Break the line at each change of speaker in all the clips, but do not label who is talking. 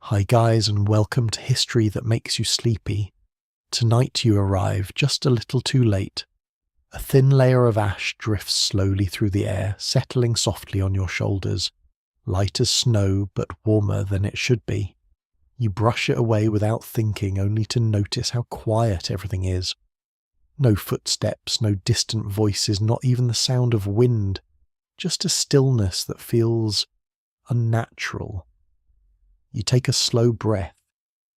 Hi guys, and welcome to History That Makes You Sleepy. Tonight you arrive just a little too late. A thin layer of ash drifts slowly through the air, settling softly on your shoulders. Light as snow, but warmer than it should be. You brush it away without thinking, only to notice how quiet everything is. No footsteps, no distant voices, not even the sound of wind. Just a stillness that feels unnatural. You take a slow breath,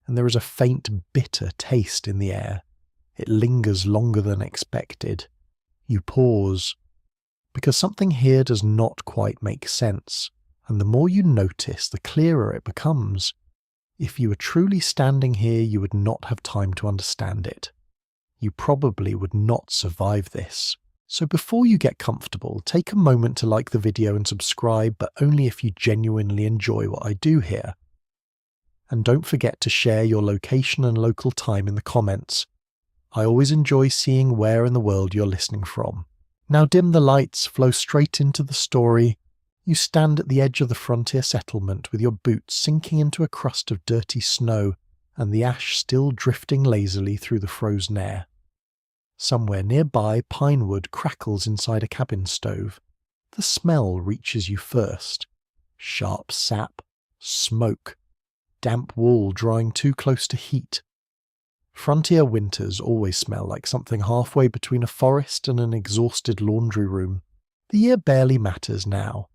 and there is a faint, bitter taste in the air. It lingers longer than expected. You pause, because something here does not quite make sense, and the more you notice, the clearer it becomes. If you were truly standing here, you would not have time to understand it. You probably would not survive this. So before you get comfortable, take a moment to like the video and subscribe, but only if you genuinely enjoy what I do here. And don't forget to share your location and local time in the comments. I always enjoy seeing where in the world you're listening from. Now dim the lights, flow straight into the story. You stand at the edge of the frontier settlement with your boots sinking into a crust of dirty snow and the ash still drifting lazily through the frozen air. Somewhere nearby, pine wood crackles inside a cabin stove. The smell reaches you first. Sharp sap, smoke, damp wool drying too close to heat. Frontier winters always smell like something halfway between a forest and an exhausted laundry room. The year barely matters now.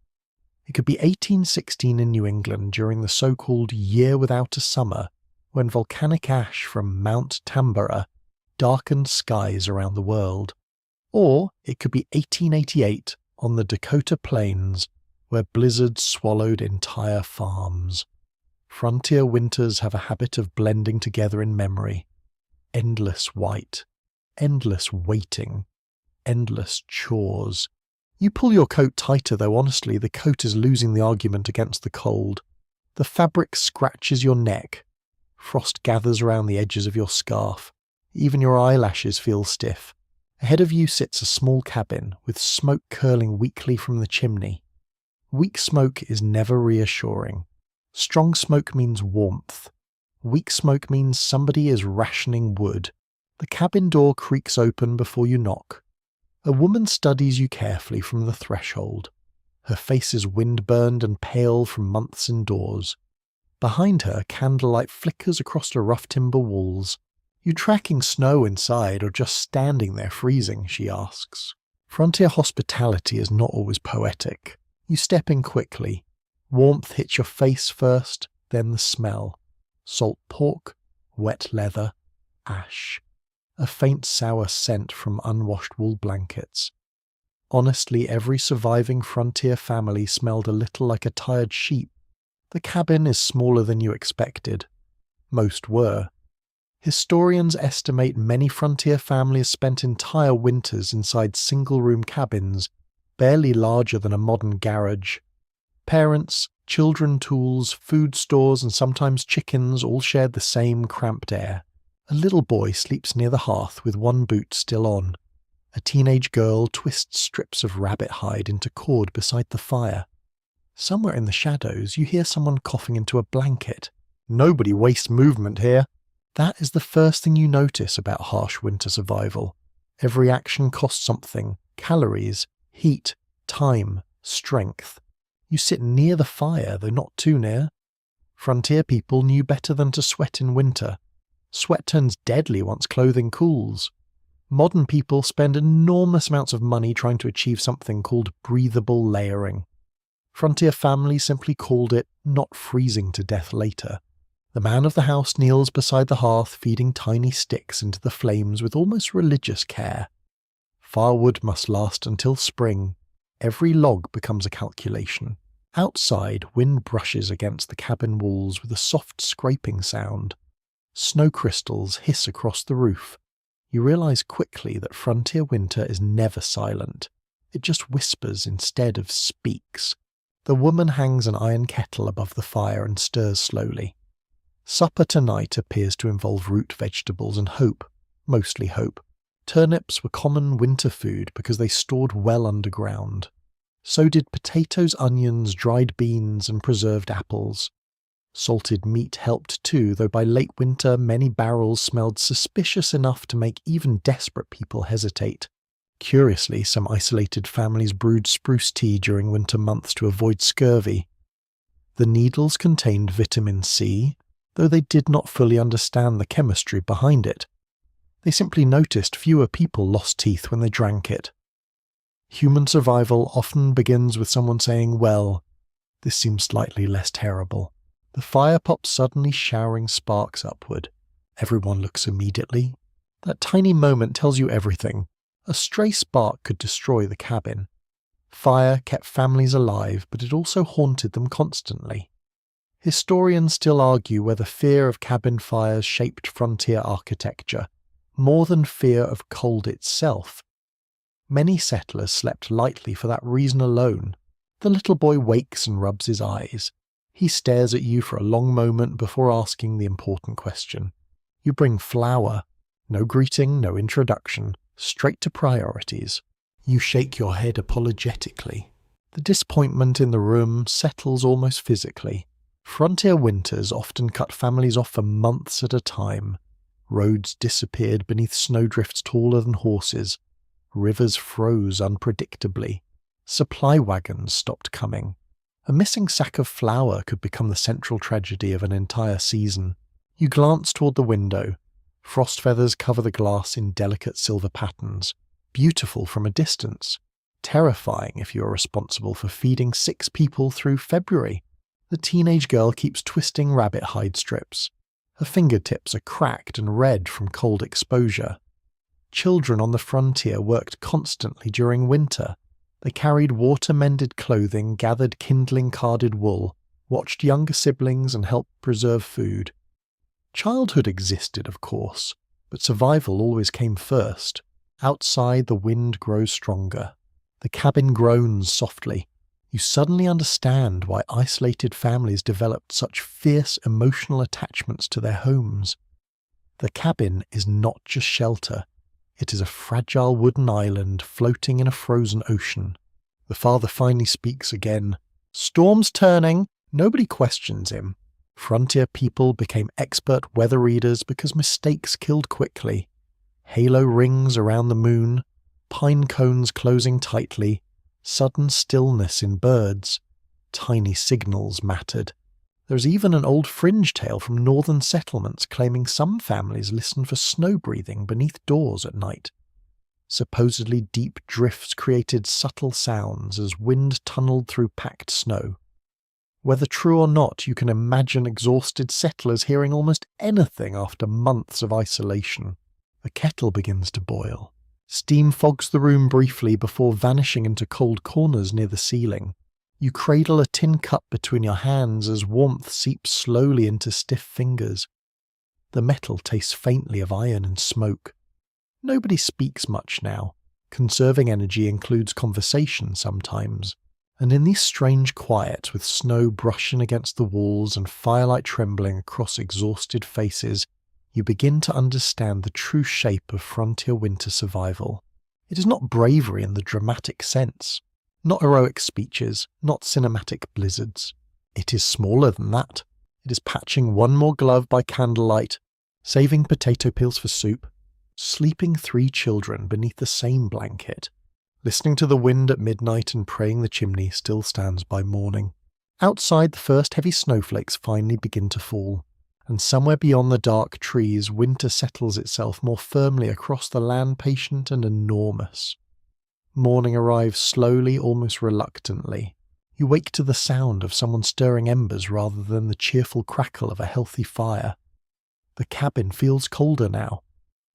It could be 1816 in New England during the so-called Year Without a Summer, when volcanic ash from Mount Tambora darkened skies around the world. Or it could be 1888 on the Dakota Plains, where blizzards swallowed entire farms. Frontier winters have a habit of blending together in memory. Endless white, endless waiting, endless chores. You pull your coat tighter, though honestly the coat is losing the argument against the cold. The fabric scratches your neck. Frost gathers around the edges of your scarf. Even your eyelashes feel stiff. Ahead of you sits a small cabin, with smoke curling weakly from the chimney. Weak smoke is never reassuring. Strong smoke means warmth. Weak smoke means somebody is rationing wood. The cabin door creaks open before you knock. A woman studies you carefully from the threshold. Her face is wind-burned and pale from months indoors. Behind her, candlelight flickers across the rough timber walls. You tracking snow inside or just standing there freezing, she asks. Frontier hospitality is not always poetic. You step in quickly. Warmth hits your face first, then the smell. Salt pork, wet leather, ash. A faint sour scent from unwashed wool blankets. Honestly, every surviving frontier family smelled a little like a tired sheep. The cabin is smaller than you expected. Most were. Historians estimate many frontier families spent entire winters inside single-room cabins, barely larger than a modern garage. Parents, children, tools, food stores, and sometimes chickens all shared the same cramped air. A little boy sleeps near the hearth with one boot still on. A teenage girl twists strips of rabbit hide into cord beside the fire. Somewhere in the shadows, you hear someone coughing into a blanket. Nobody wastes movement here. That is the first thing you notice about harsh winter survival. Every action costs something: calories, heat, time, strength. You sit near the fire, though not too near. Frontier people knew better than to sweat in winter. Sweat turns deadly once clothing cools. Modern people spend enormous amounts of money trying to achieve something called breathable layering. Frontier families simply called it not freezing to death later. The man of the house kneels beside the hearth, feeding tiny sticks into the flames with almost religious care. Firewood must last until spring. Every log becomes a calculation. Outside, wind brushes against the cabin walls with a soft scraping sound. Snow crystals hiss across the roof. You realize quickly that frontier winter is never silent. It just whispers instead of speaks. The woman hangs an iron kettle above the fire and stirs slowly. Supper tonight appears to involve root vegetables and hope, mostly hope. Turnips were common winter food because they stored well underground. So did potatoes, onions, dried beans, and preserved apples. Salted meat helped too, though by late winter many barrels smelled suspicious enough to make even desperate people hesitate. Curiously, some isolated families brewed spruce tea during winter months to avoid scurvy. The needles contained vitamin C, though they did not fully understand the chemistry behind it. They simply noticed fewer people lost teeth when they drank it. Human survival often begins with someone saying, "Well, this seems slightly less terrible." The fire pops suddenly, showering sparks upward. Everyone looks immediately. That tiny moment tells you everything. A stray spark could destroy the cabin. Fire kept families alive, but it also haunted them constantly. Historians still argue whether fear of cabin fires shaped frontier architecture, more than fear of cold itself. Many settlers slept lightly for that reason alone. The little boy wakes and rubs his eyes. He stares at you for a long moment before asking the important question. You bring flour. No greeting, no introduction. Straight to priorities. You shake your head apologetically. The disappointment in the room settles almost physically. Frontier winters often cut families off for months at a time. Roads disappeared beneath snowdrifts taller than horses. Rivers froze unpredictably. Supply wagons stopped coming. A missing sack of flour could become the central tragedy of an entire season. You glance toward the window. Frost feathers cover the glass in delicate silver patterns. Beautiful from a distance. Terrifying if you are responsible for feeding 6 people through February. The teenage girl keeps twisting rabbit hide strips. Her fingertips are cracked and red from cold exposure. Children on the frontier worked constantly during winter. They carried water-mended clothing, gathered kindling-carded wool, watched younger siblings and helped preserve food. Childhood existed, of course, but survival always came first. Outside, the wind grows stronger. The cabin groans softly. You suddenly understand why isolated families developed such fierce emotional attachments to their homes. The cabin is not just shelter. It is a fragile wooden island floating in a frozen ocean. The father finally speaks again. Storm's turning. Nobody questions him. Frontier people became expert weather readers because mistakes killed quickly. Halo rings around the moon, pine cones closing tightly, sudden stillness in birds. Tiny signals mattered. There's even an old fringe tale from northern settlements claiming some families listen for snow breathing beneath doors at night. Supposedly deep drifts created subtle sounds as wind tunneled through packed snow. Whether true or not, you can imagine exhausted settlers hearing almost anything after months of isolation. The kettle begins to boil. Steam fogs the room briefly before vanishing into cold corners near the ceiling. You cradle a tin cup between your hands as warmth seeps slowly into stiff fingers. The metal tastes faintly of iron and smoke. Nobody speaks much now. Conserving energy includes conversation sometimes. And in this strange quiet, with snow brushing against the walls and firelight trembling across exhausted faces, you begin to understand the true shape of frontier winter survival. It is not bravery in the dramatic sense. Not heroic speeches, not cinematic blizzards. It is smaller than that. It is patching one more glove by candlelight, saving potato peels for soup, sleeping 3 children beneath the same blanket, listening to the wind at midnight and praying the chimney still stands by morning. Outside, the first heavy snowflakes finally begin to fall, and somewhere beyond the dark trees, winter settles itself more firmly across the land, patient and enormous. Morning arrives slowly, almost reluctantly. You wake to the sound of someone stirring embers rather than the cheerful crackle of a healthy fire. The cabin feels colder now.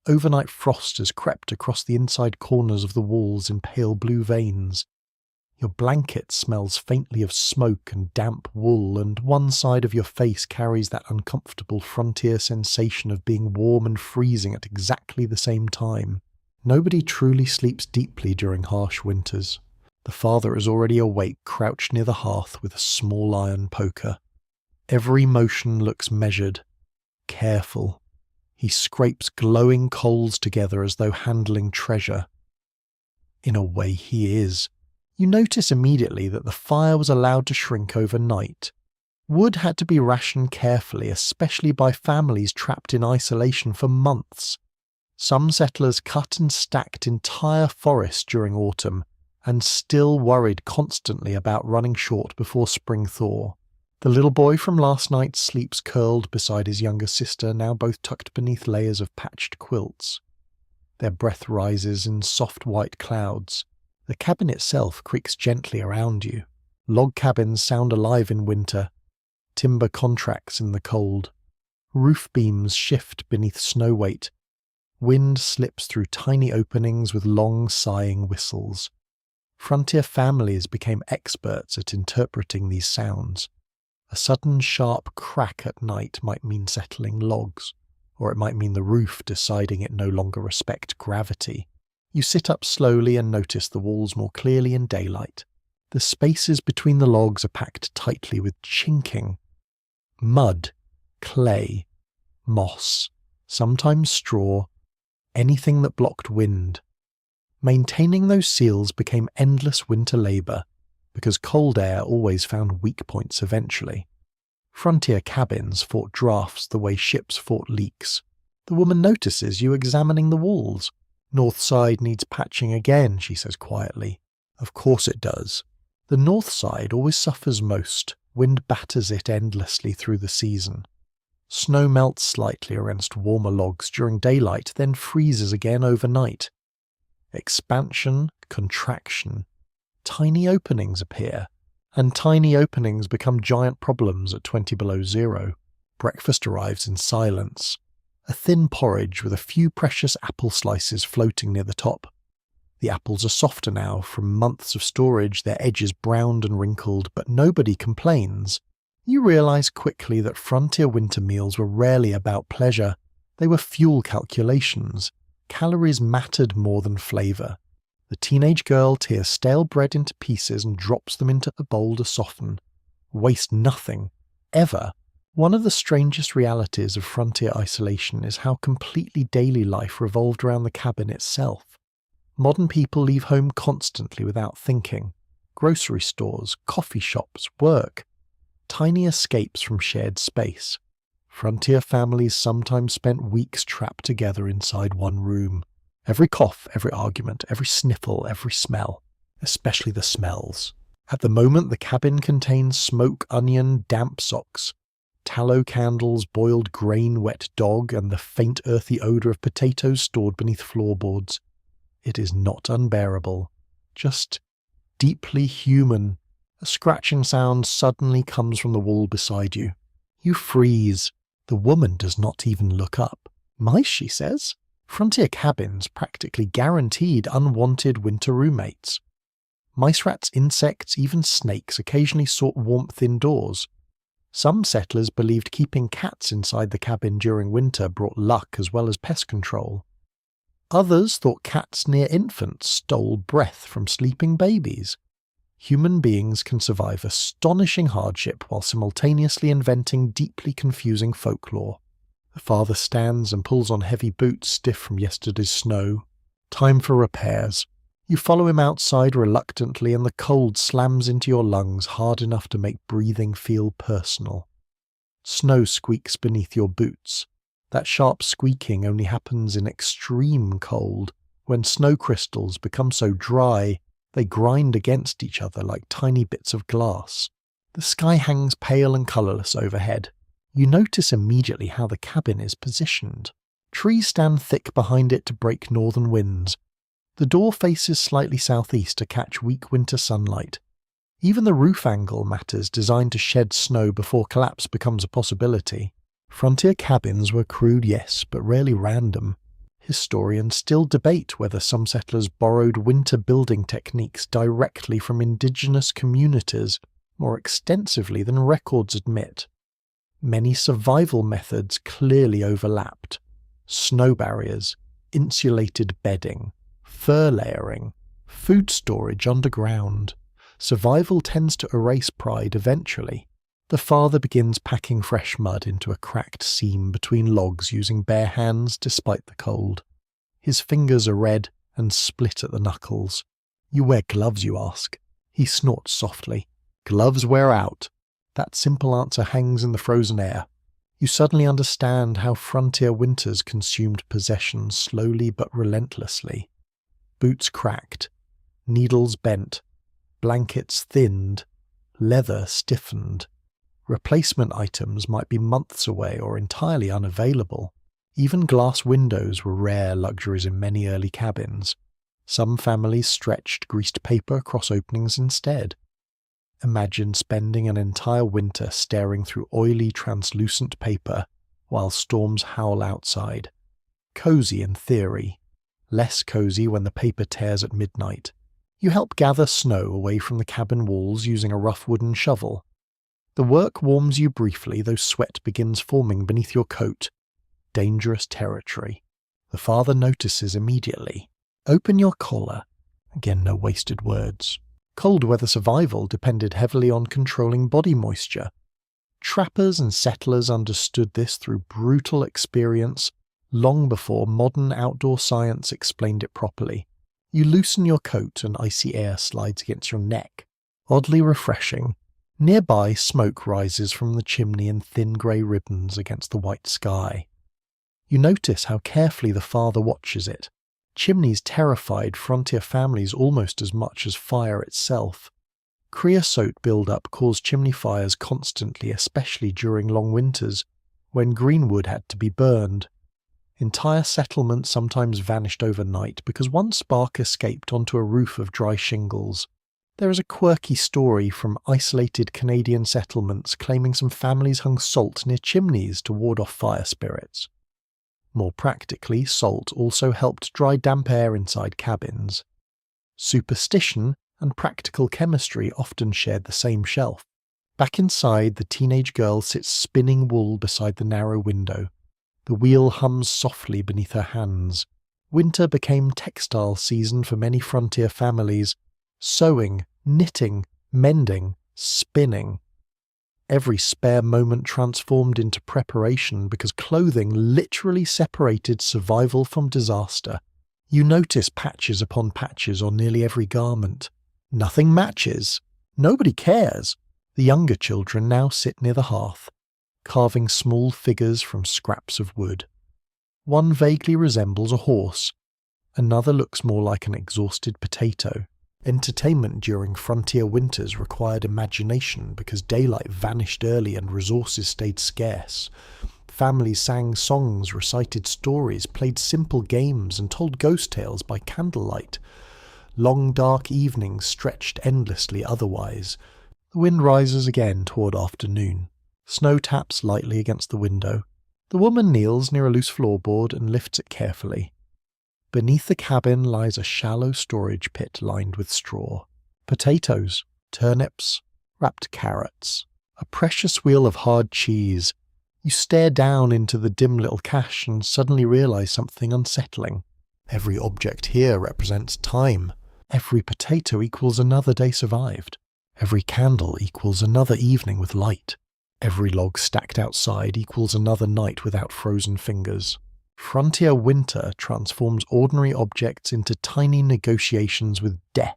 Overnight frost has crept across the inside corners of the walls in pale blue veins. Your blanket smells faintly of smoke and damp wool, and one side of your face carries that uncomfortable frontier sensation of being warm and freezing at exactly the same time. Nobody truly sleeps deeply during harsh winters. The father is already awake, crouched near the hearth with a small iron poker. Every motion looks measured, careful. He scrapes glowing coals together as though handling treasure. In a way, he is. You notice immediately that the fire was allowed to shrink overnight. Wood had to be rationed carefully, especially by families trapped in isolation for months. Some settlers cut and stacked entire forests during autumn, and still worried constantly about running short before spring thaw. The little boy from last night sleeps curled beside his younger sister, now both tucked beneath layers of patched quilts. Their breath rises in soft white clouds. The cabin itself creaks gently around you. Log cabins sound alive in winter. Timber contracts in the cold. Roof beams shift beneath snow weight. Wind slips through tiny openings with long sighing whistles. Frontier families became experts at interpreting these sounds. A sudden sharp crack at night might mean settling logs, or it might mean the roof deciding it no longer respects gravity. You sit up slowly and notice the walls more clearly in daylight. The spaces between the logs are packed tightly with chinking. Mud, clay, moss, sometimes straw, anything that blocked wind. Maintaining those seals became endless winter labour, because cold air always found weak points eventually. Frontier cabins fought drafts the way ships fought leaks. The woman notices you examining the walls. "North side needs patching again," she says quietly. "Of course it does. The north side always suffers most. Wind batters it endlessly through the season. Snow melts slightly against warmer logs during daylight, then freezes again overnight. Expansion, contraction. Tiny openings appear, and tiny openings become giant problems at 20 below zero. Breakfast arrives in silence. A thin porridge with a few precious apple slices floating near the top. The apples are softer now from months of storage, their edges browned and wrinkled, but nobody complains. You realise quickly that frontier winter meals were rarely about pleasure. They were fuel calculations. Calories mattered more than flavour. The teenage girl tears stale bread into pieces and drops them into a bowl to soften. Waste nothing. Ever. One of the strangest realities of frontier isolation is how completely daily life revolved around the cabin itself. Modern people leave home constantly without thinking. Grocery stores, coffee shops, work. Tiny escapes from shared space. Frontier families sometimes spent weeks trapped together inside one room. Every cough, every argument, every sniffle, every smell. Especially the smells. At the moment, the cabin contains smoke, onion, damp socks. Tallow candles, boiled grain, wet dog, and the faint earthy odour of potatoes stored beneath floorboards. It is not unbearable, just deeply human. A scratching sound suddenly comes from the wall beside you. You freeze. The woman does not even look up. "Mice," she says. Frontier cabins practically guaranteed unwanted winter roommates. Mice, rats, insects, even snakes occasionally sought warmth indoors. Some settlers believed keeping cats inside the cabin during winter brought luck as well as pest control. Others thought cats near infants stole breath from sleeping babies. Human beings can survive astonishing hardship while simultaneously inventing deeply confusing folklore. The father stands and pulls on heavy boots stiff from yesterday's snow. Time for repairs. You follow him outside reluctantly, and the cold slams into your lungs hard enough to make breathing feel personal. Snow squeaks beneath your boots. That sharp squeaking only happens in extreme cold, when snow crystals become so dry they grind against each other like tiny bits of glass. The sky hangs pale and colourless overhead. You notice immediately how the cabin is positioned. Trees stand thick behind it to break northern winds. The door faces slightly southeast to catch weak winter sunlight. Even the roof angle matters, designed to shed snow before collapse becomes a possibility. Frontier cabins were crude, yes, but rarely random. Historians still debate whether some settlers borrowed winter building techniques directly from indigenous communities more extensively than records admit. Many survival methods clearly overlapped. Snow barriers, insulated bedding, fur layering, food storage underground. Survival tends to erase pride eventually. The father begins packing fresh mud into a cracked seam between logs using bare hands despite the cold. His fingers are red and split at the knuckles. "You wear gloves, you ask?" He snorts softly. "Gloves wear out. That simple answer hangs in the frozen air. You suddenly understand how frontier winters consumed possessions slowly but relentlessly. Boots cracked, needles bent, blankets thinned, leather stiffened. Replacement items might be months away or entirely unavailable. Even glass windows were rare luxuries in many early cabins. Some families stretched greased paper across openings instead. Imagine spending an entire winter staring through oily, translucent paper while storms howl outside. Cozy in theory. Less cozy when the paper tears at midnight. You help gather snow away from the cabin walls using a rough wooden shovel. The work warms you briefly, though sweat begins forming beneath your coat. Dangerous territory. The father notices immediately. Open your collar. Again, no wasted words. Cold weather survival depended heavily on controlling body moisture. Trappers and settlers understood this through brutal experience long before modern outdoor science explained it properly. You loosen your coat and icy air slides against your neck. Oddly refreshing. Nearby, smoke rises from the chimney in thin grey ribbons against the white sky. You notice how carefully the father watches it. Chimneys terrified frontier families almost as much as fire itself. Creosote build-up caused chimney fires constantly, especially during long winters, when greenwood had to be burned. Entire settlements sometimes vanished overnight because one spark escaped onto a roof of dry shingles. There is a quirky story from isolated Canadian settlements claiming some families hung salt near chimneys to ward off fire spirits. More practically, salt also helped dry damp air inside cabins. Superstition and practical chemistry often shared the same shelf. Back inside, the teenage girl sits spinning wool beside the narrow window. The wheel hums softly beneath her hands. Winter became textile season for many frontier families. Sewing, knitting, mending, spinning. Every spare moment transformed into preparation because clothing literally separated survival from disaster. You notice patches upon patches on nearly every garment. Nothing matches. Nobody cares. The younger children now sit near the hearth, carving small figures from scraps of wood. One vaguely resembles a horse. Another looks more like an exhausted potato. Entertainment during frontier winters required imagination because daylight vanished early and resources stayed scarce. Families sang songs, recited stories, played simple games, and told ghost tales by candlelight. Long dark evenings stretched endlessly otherwise. The wind rises again toward afternoon. Snow taps lightly against the window. The woman kneels near a loose floorboard and lifts it carefully. Beneath the cabin lies a shallow storage pit lined with straw. Potatoes, turnips, wrapped carrots, a precious wheel of hard cheese. You stare down into the dim little cache and suddenly realize something unsettling. Every object here represents time. Every potato equals another day survived. Every candle equals another evening with light. Every log stacked outside equals another night without frozen fingers. Frontier winter transforms ordinary objects into tiny negotiations with death.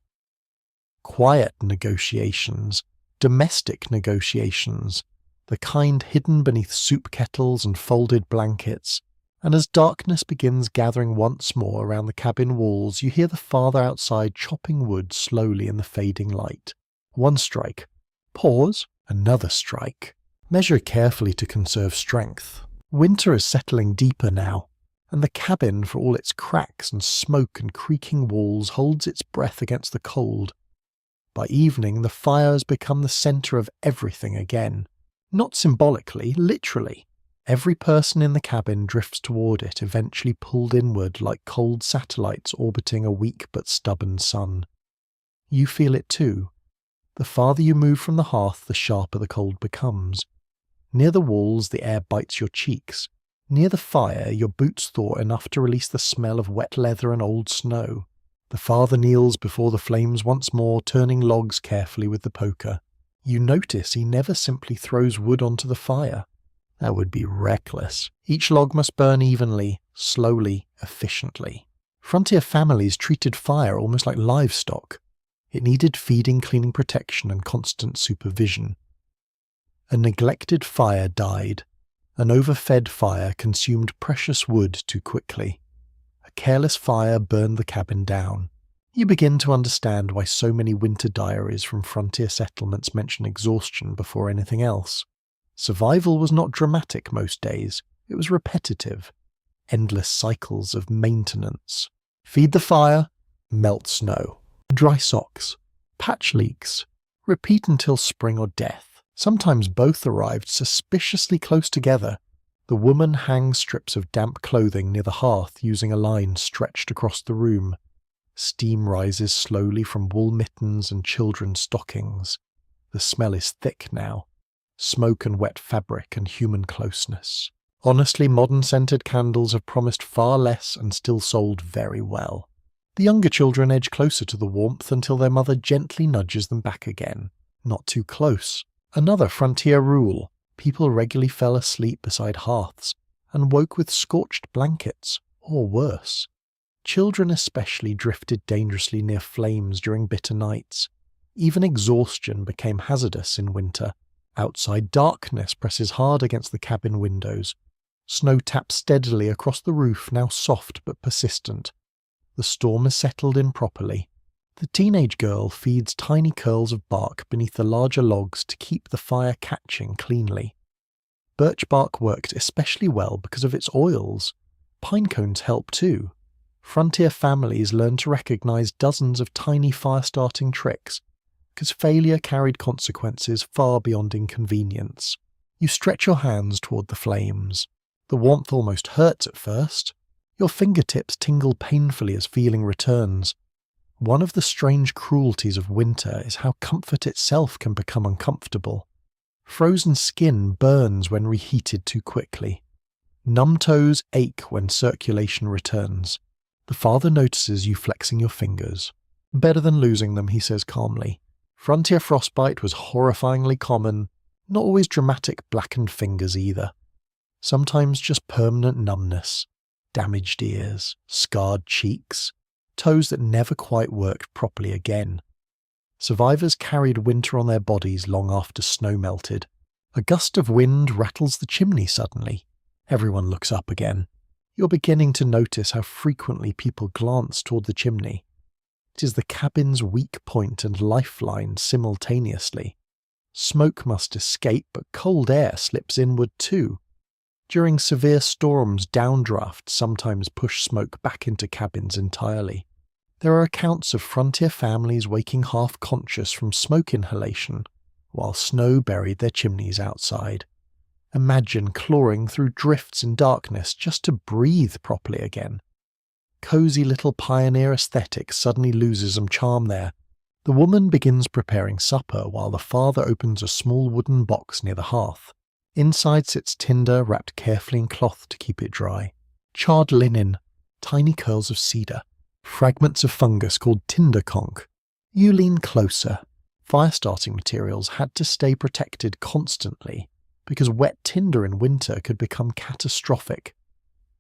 Quiet negotiations, domestic negotiations, the kind hidden beneath soup kettles and folded blankets. And as darkness begins gathering once more around the cabin walls, you hear the father outside chopping wood slowly in the fading light. One strike. Pause. Another strike. Measure carefully to conserve strength. Winter is settling deeper now, and the cabin, for all its cracks and smoke and creaking walls, holds its breath against the cold. By evening, the fire has become the centre of everything again. Not symbolically, literally. Every person in the cabin drifts toward it, eventually pulled inward like cold satellites orbiting a weak but stubborn sun. You feel it too. The farther you move from the hearth, the sharper the cold becomes. Near the walls, the air bites your cheeks. Near the fire, your boots thaw enough to release the smell of wet leather and old snow. The father kneels before the flames once more, turning logs carefully with the poker. You notice he never simply throws wood onto the fire. That would be reckless. Each log must burn evenly, slowly, efficiently. Frontier families treated fire almost like livestock. It needed feeding, cleaning, protection, and constant supervision. A neglected fire died. An overfed fire consumed precious wood too quickly. A careless fire burned the cabin down. You begin to understand why so many winter diaries from frontier settlements mention exhaustion before anything else. Survival was not dramatic most days, it was repetitive. Endless cycles of maintenance. Feed the fire, melt snow. Dry socks. Patch leaks. Repeat until spring or death. Sometimes both arrived suspiciously close together. The woman hangs strips of damp clothing near the hearth using a line stretched across the room. Steam rises slowly from wool mittens and children's stockings. The smell is thick now. Smoke and wet fabric and human closeness. Honestly, modern scented candles have promised far less and still sold very well. The younger children edge closer to the warmth until their mother gently nudges them back again. Not too close. Another frontier rule. People regularly fell asleep beside hearths and woke with scorched blankets, or worse. Children especially drifted dangerously near flames during bitter nights. Even exhaustion became hazardous in winter. Outside darkness presses hard against the cabin windows. Snow taps steadily across the roof, now soft but persistent. The storm has settled in properly. The teenage girl feeds tiny curls of bark beneath the larger logs to keep the fire catching cleanly. Birch bark worked especially well because of its oils. Pine cones help too. Frontier families learned to recognize dozens of tiny fire-starting tricks, because failure carried consequences far beyond inconvenience. You stretch your hands toward the flames. The warmth almost hurts at first. Your fingertips tingle painfully as feeling returns. One of the strange cruelties of winter is how comfort itself can become uncomfortable. Frozen skin burns when reheated too quickly. Numb toes ache when circulation returns. The father notices you flexing your fingers. Better than losing them, he says calmly. Frontier frostbite was horrifyingly common, not always dramatic blackened fingers either. Sometimes just permanent numbness, damaged ears, scarred cheeks, toes that never quite worked properly again. Survivors carried winter on their bodies long after snow melted. A gust of wind rattles the chimney suddenly. Everyone looks up again. You're beginning to notice how frequently people glance toward the chimney. It is the cabin's weak point and lifeline simultaneously. Smoke must escape, but cold air slips inward too. During severe storms, downdrafts sometimes push smoke back into cabins entirely. There are accounts of frontier families waking half-conscious from smoke inhalation, while snow buried their chimneys outside. Imagine clawing through drifts in darkness just to breathe properly again. Cozy little pioneer aesthetic suddenly loses some charm there. The woman begins preparing supper while the father opens a small wooden box near the hearth. Inside sits tinder wrapped carefully in cloth to keep it dry. Charred linen, tiny curls of cedar, fragments of fungus called tinder conch. You lean closer. Fire-starting materials had to stay protected constantly, because wet tinder in winter could become catastrophic.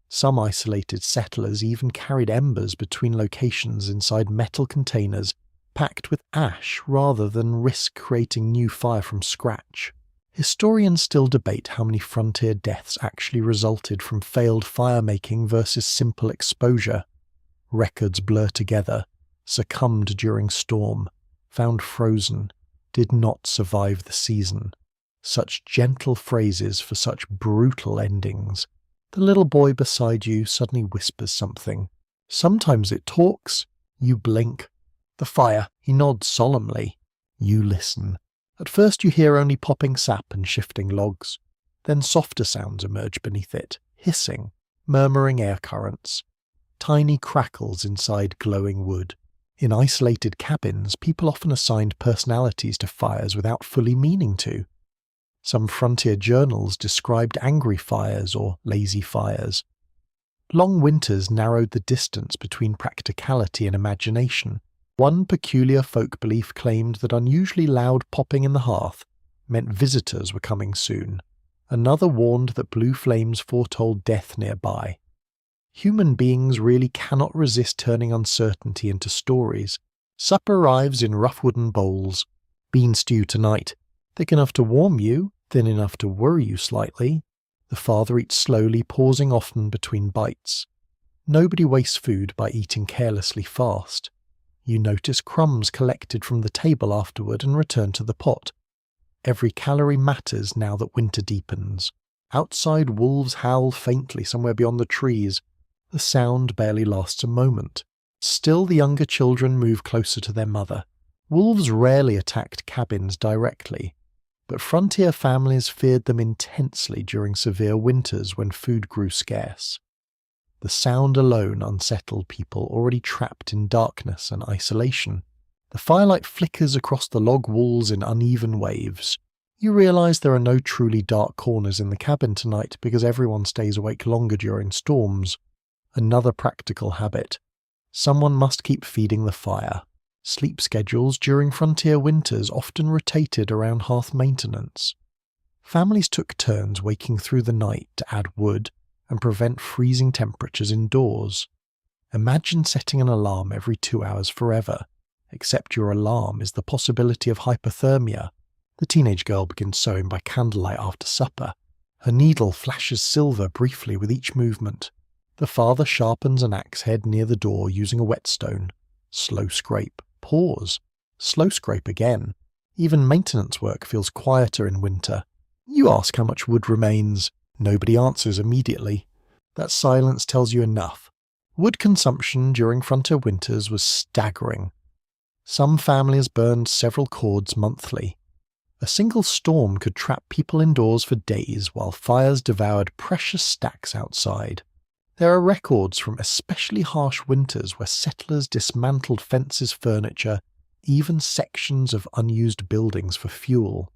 Some isolated settlers even carried embers between locations inside metal containers packed with ash rather than risk creating new fire from scratch. Historians still debate how many frontier deaths actually resulted from failed fire-making versus simple exposure. Records blur together, succumbed during storm, found frozen, did not survive the season. Such gentle phrases for such brutal endings. The little boy beside you suddenly whispers something. Sometimes it talks. You blink. The fire. He nods solemnly. You listen. At first you hear only popping sap and shifting logs. Then softer sounds emerge beneath it. Hissing. Murmuring air currents. Tiny crackles inside glowing wood. In isolated cabins, people often assigned personalities to fires without fully meaning to. Some frontier journals described angry fires or lazy fires. Long winters narrowed the distance between practicality and imagination. One peculiar folk belief claimed that unusually loud popping in the hearth meant visitors were coming soon. Another warned that blue flames foretold death nearby. Human beings really cannot resist turning uncertainty into stories. Supper arrives in rough wooden bowls. Bean stew tonight. Thick enough to warm you, Thin enough to worry you slightly, the father eats slowly, pausing often between bites. Nobody wastes food by eating carelessly fast. You notice crumbs collected from the table afterward and return to the pot. Every calorie matters now that winter deepens. Outside, wolves howl faintly somewhere beyond the trees. The sound barely lasts a moment. Still, the younger children move closer to their mother. Wolves rarely attacked cabins directly, but frontier families feared them intensely during severe winters when food grew scarce. The sound alone unsettled people already trapped in darkness and isolation. The firelight flickers across the log walls in uneven waves. You realize there are no truly dark corners in the cabin tonight because everyone stays awake longer during storms. Another practical habit. Someone must keep feeding the fire. Sleep schedules during frontier winters often rotated around hearth maintenance. Families took turns waking through the night to add wood and prevent freezing temperatures indoors. Imagine setting an alarm every 2 hours forever, except your alarm is the possibility of hypothermia. The teenage girl begins sewing by candlelight after supper. Her needle flashes silver briefly with each movement. The father sharpens an axe head near the door using a whetstone. Slow scrape. Pause. Slow scrape again. Even maintenance work feels quieter in winter. You ask how much wood remains. Nobody answers immediately. That silence tells you enough. Wood consumption during frontier winters was staggering. Some families burned several cords monthly. A single storm could trap people indoors for days while fires devoured precious stacks outside. There are records from especially harsh winters where settlers dismantled fences, furniture, even sections of unused buildings for fuel.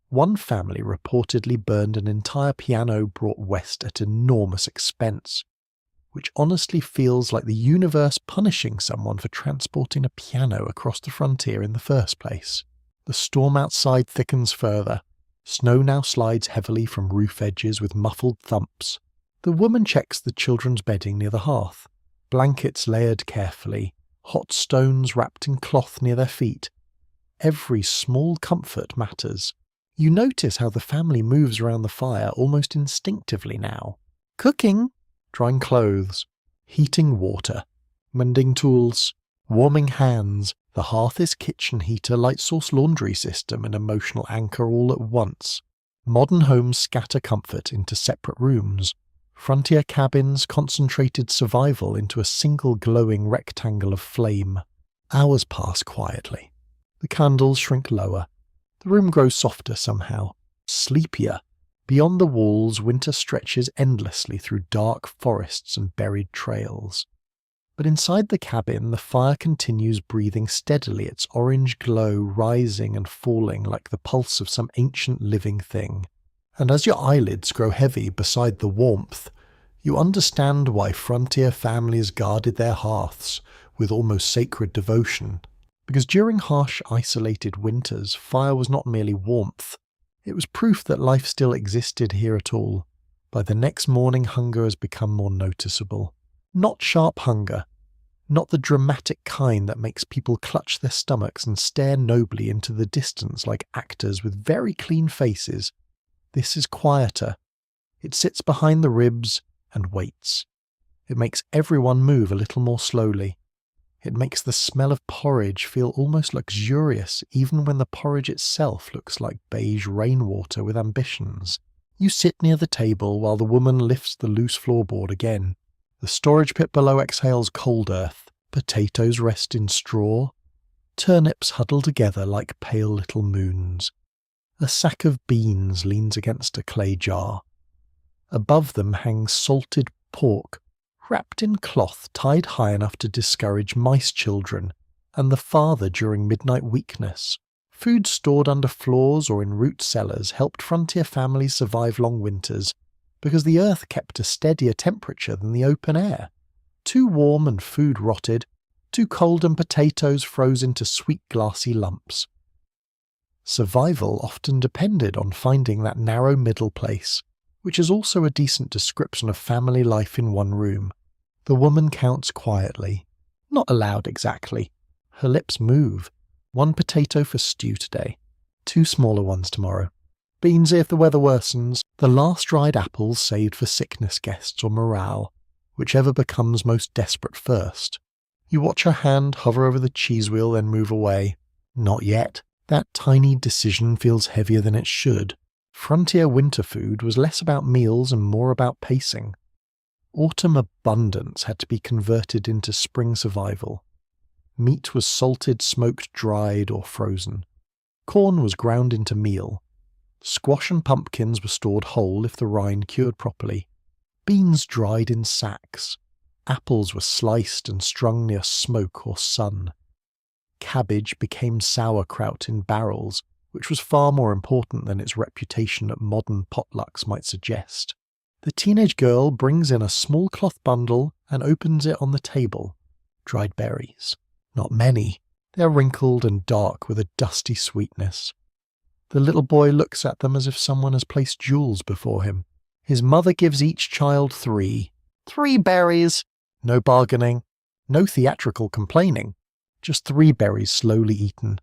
One family reportedly burned an entire piano brought west at enormous expense, which honestly feels like the universe punishing someone for transporting a piano across the frontier in the first place. The storm outside thickens further. Snow now slides heavily from roof edges with muffled thumps. The woman checks the children's bedding near the hearth. Blankets layered carefully, hot stones wrapped in cloth near their feet. Every small comfort matters. You notice how the family moves around the fire almost instinctively now. Cooking, drying clothes, heating water, mending tools, warming hands. The hearth is kitchen heater, light source laundry system, and emotional anchor all at once. Modern homes scatter comfort into separate rooms. Frontier cabins concentrated survival into a single glowing rectangle of flame. Hours pass quietly. The candles shrink lower. The room grows softer somehow, sleepier. Beyond the walls, winter stretches endlessly through dark forests and buried trails. But inside the cabin, the fire continues breathing steadily, its orange glow rising and falling like the pulse of some ancient living thing. And as your eyelids grow heavy beside the warmth, you understand why frontier families guarded their hearths with almost sacred devotion. Because during harsh, isolated winters, fire was not merely warmth. It was proof that life still existed here at all. By the next morning, hunger has become more noticeable. Not sharp hunger. Not the dramatic kind that makes people clutch their stomachs and stare nobly into the distance like actors with very clean faces. This is quieter. It sits behind the ribs and waits. It makes everyone move a little more slowly. It makes the smell of porridge feel almost luxurious, even when the porridge itself looks like beige rainwater with ambitions. You sit near the table while the woman lifts the loose floorboard again. The storage pit below exhales cold earth. Potatoes rest in straw. Turnips huddle together like pale little moons. A sack of beans leans against a clay jar. Above them hangs salted pork, wrapped in cloth tied high enough to discourage mice children, and the father during midnight weakness. Food stored under floors or in root cellars helped frontier families survive long winters because the earth kept a steadier temperature than the open air. Too warm and food rotted, too cold and potatoes froze into sweet glassy lumps. Survival often depended on finding that narrow middle place, which is also a decent description of family life in one room. The woman counts quietly, not aloud exactly. Her lips move. 1 potato for stew today, 2 smaller ones tomorrow. Beansy if the weather worsens, the last dried apples saved for sickness guests or morale, whichever becomes most desperate first. You watch her hand hover over the cheese wheel, then move away. Not yet. That tiny decision feels heavier than it should. Frontier winter food was less about meals and more about pacing. Autumn abundance had to be converted into spring survival. Meat was salted, smoked, dried, or frozen. Corn was ground into meal. Squash and pumpkins were stored whole if the rind cured properly. Beans dried in sacks. Apples were sliced and strung near smoke or sun. Cabbage became sauerkraut in barrels, which was far more important than its reputation at modern potlucks might suggest. The teenage girl brings in a small cloth bundle and opens it on the table. Dried berries. Not many. They are wrinkled and dark with a dusty sweetness. The little boy looks at them as if someone has placed jewels before him. His mother gives each child 3. 3 berries! No bargaining. No theatrical complaining. Just 3 berries slowly eaten.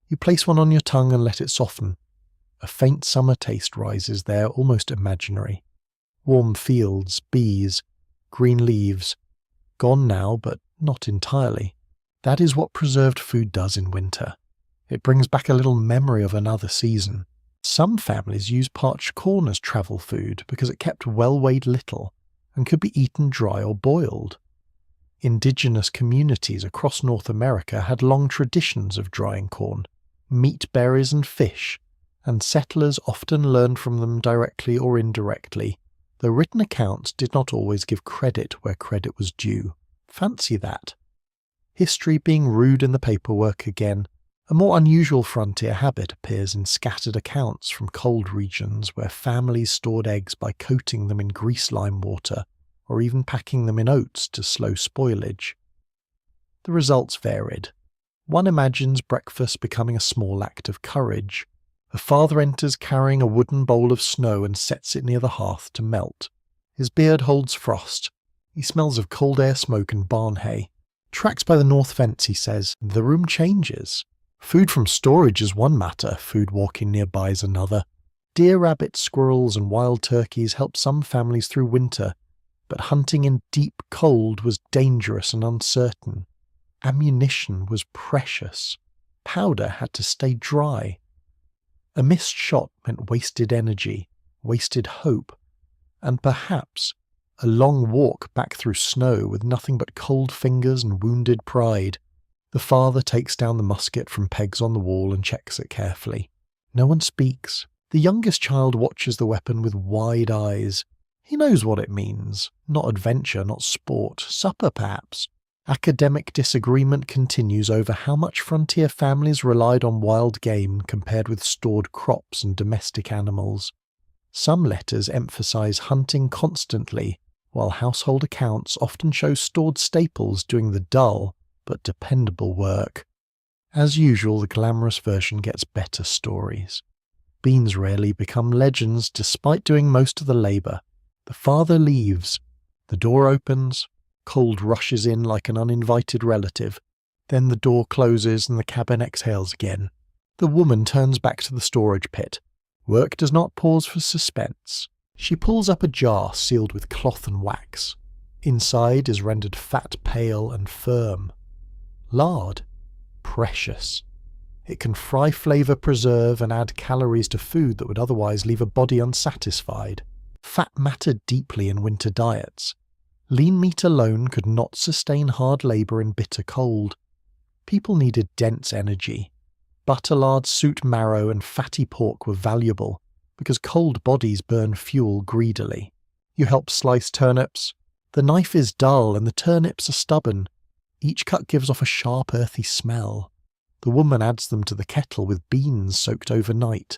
You place one on your tongue and let it soften. A faint summer taste rises there, almost imaginary. Warm fields, bees, green leaves. Gone now, but not entirely. That is what preserved food does in winter. It brings back a little memory of another season. Some families use parched corn as travel food because it kept well-weighed little and could be eaten dry or boiled. Indigenous communities across North America had long traditions of drying corn, meat, berries and fish, and settlers often learned from them directly or indirectly, though written accounts did not always give credit where credit was due. Fancy that. History being rude in the paperwork again. A more unusual frontier habit appears in scattered accounts from cold regions where families stored eggs by coating them in grease-lime water or even packing them in oats to slow spoilage. The results varied. One imagines breakfast becoming a small act of courage. A father enters carrying a wooden bowl of snow and sets it near the hearth to melt. His beard holds frost. He smells of cold air smoke and barn hay. Tracks by the north fence, he says. The room changes. Food from storage is one matter, food walking nearby is another. Deer, rabbits, squirrels and wild turkeys help some families through winter, but hunting in deep cold was dangerous and uncertain. Ammunition was precious. Powder had to stay dry. A missed shot meant wasted energy, wasted hope, and perhaps a long walk back through snow with nothing but cold fingers and wounded pride. The father takes down the musket from pegs on the wall and checks it carefully. No one speaks. The youngest child watches the weapon with wide eyes. He knows what it means. Not adventure, not sport. Supper, perhaps. Academic disagreement continues over how much frontier families relied on wild game compared with stored crops and domestic animals. Some letters emphasize hunting constantly, while household accounts often show stored staples doing the dull but dependable work. As usual, the glamorous version gets better stories. Beans rarely become legends despite doing most of the labour. The father leaves. The door opens. Cold rushes in like an uninvited relative. Then the door closes and the cabin exhales again. The woman turns back to the storage pit. Work does not pause for suspense. She pulls up a jar sealed with cloth and wax. Inside is rendered fat, pale and firm. Lard. Precious. It can fry flavour, preserve and add calories to food that would otherwise leave a body unsatisfied. Fat mattered deeply in winter diets. Lean meat alone could not sustain hard labour in bitter cold. People needed dense energy. Butter, lard, suit marrow and fatty pork were valuable because cold bodies burn fuel greedily. You help slice turnips. The knife is dull and the turnips are stubborn. Each cut gives off a sharp earthy smell. The woman adds them to the kettle with beans soaked overnight.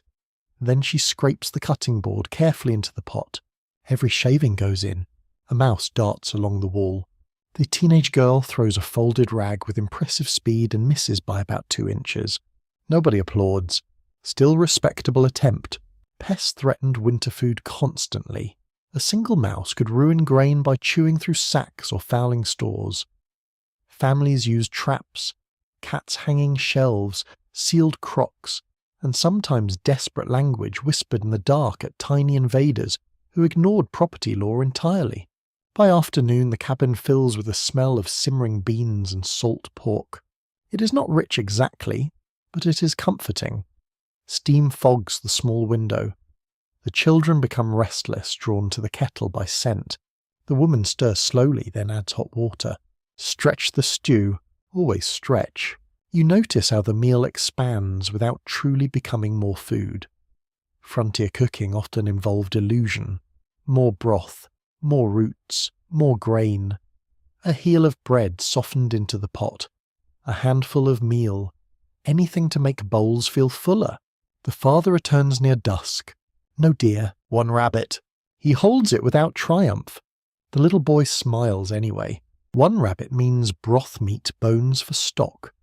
Then she scrapes the cutting board carefully into the pot. Every shaving goes in. A mouse darts along the wall. The teenage girl throws a folded rag with impressive speed and misses by about 2 inches. Nobody applauds. Still respectable attempt. Pests threatened winter food constantly. A single mouse could ruin grain by chewing through sacks or fouling stores. Families used traps, cats hanging shelves, sealed crocks, and sometimes desperate language whispered in the dark at tiny invaders who ignored property law entirely. By afternoon, the cabin fills with the smell of simmering beans and salt pork. It is not rich exactly, but it is comforting. Steam fogs the small window. The children become restless, drawn to the kettle by scent. The woman stirs slowly, then adds hot water. Stretch the stew, always stretch. You notice how the meal expands without truly becoming more food. Frontier cooking often involved illusion. More broth, more roots, more grain. A heel of bread softened into the pot. A handful of meal. Anything to make bowls feel fuller. The father returns near dusk. No deer, one rabbit. He holds it without triumph. The little boy smiles anyway. One rabbit means broth meat, bones for stock.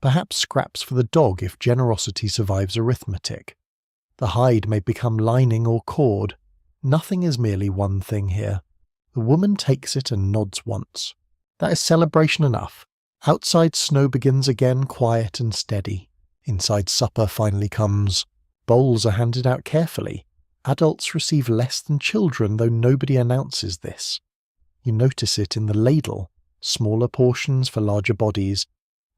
Perhaps scraps for the dog if generosity survives arithmetic. The hide may become lining or cord. Nothing is merely one thing here. The woman takes it and nods once. That is celebration enough. Outside snow begins again, quiet and steady. Inside supper finally comes. Bowls are handed out carefully. Adults receive less than children, though nobody announces this. You notice it in the ladle. Smaller portions for larger bodies.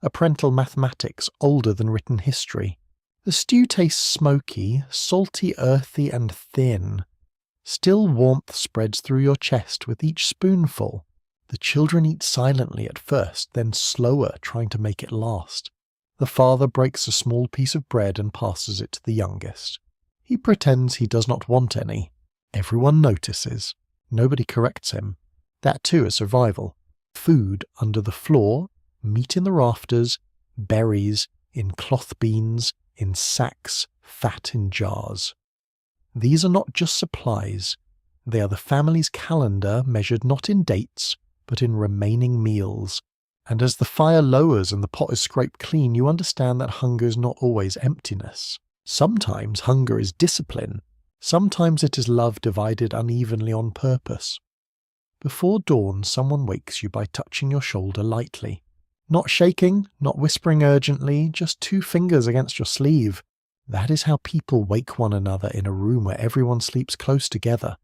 A parental mathematics older than written history. The stew tastes smoky, salty, earthy and thin. Still warmth spreads through your chest with each spoonful. The children eat silently at first, then slower, trying to make it last. The father breaks a small piece of bread and passes it to the youngest. He pretends he does not want any. Everyone notices. Nobody corrects him. That too is survival. Food under the floor, meat in the rafters, berries, in cloth beans, in sacks, fat in jars. These are not just supplies. They are the family's calendar measured not in dates, but in remaining meals. And as the fire lowers and the pot is scraped clean, you understand that hunger is not always emptiness. Sometimes hunger is discipline. Sometimes it is love divided unevenly on purpose. Before dawn, someone wakes you by touching your shoulder lightly. Not shaking, not whispering urgently, just 2 fingers against your sleeve. That is how people wake one another in a room where everyone sleeps close together.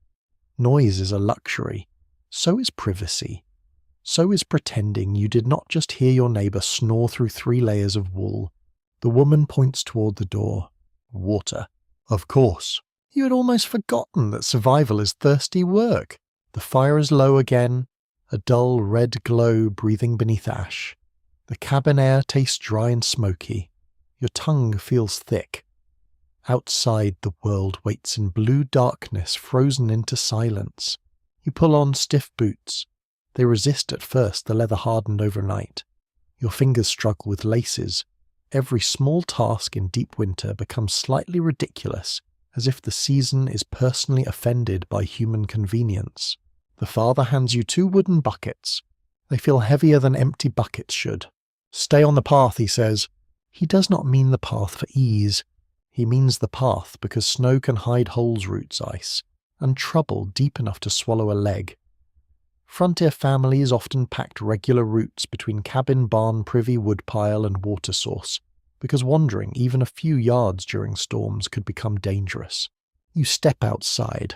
Noise is a luxury. So is privacy. So is pretending you did not just hear your neighbour snore through 3 layers of wool. The woman points toward the door. Water. Of course. You had almost forgotten that survival is thirsty work. The fire is low again, a dull red glow breathing beneath ash. The cabin air tastes dry and smoky. Your tongue feels thick. Outside, the world waits in blue darkness frozen into silence. You pull on stiff boots. They resist at first, the leather hardened overnight. Your fingers struggle with laces. Every small task in deep winter becomes slightly ridiculous, as if the season is personally offended by human convenience. The father hands you 2 wooden buckets. They feel heavier than empty buckets should. Stay on the path, he says. He does not mean the path for ease. He means the path because snow can hide holes roots ice, and trouble deep enough to swallow a leg. Frontier families often packed regular routes between cabin, barn, privy, woodpile and water source, because wandering even a few yards during storms could become dangerous. You step outside.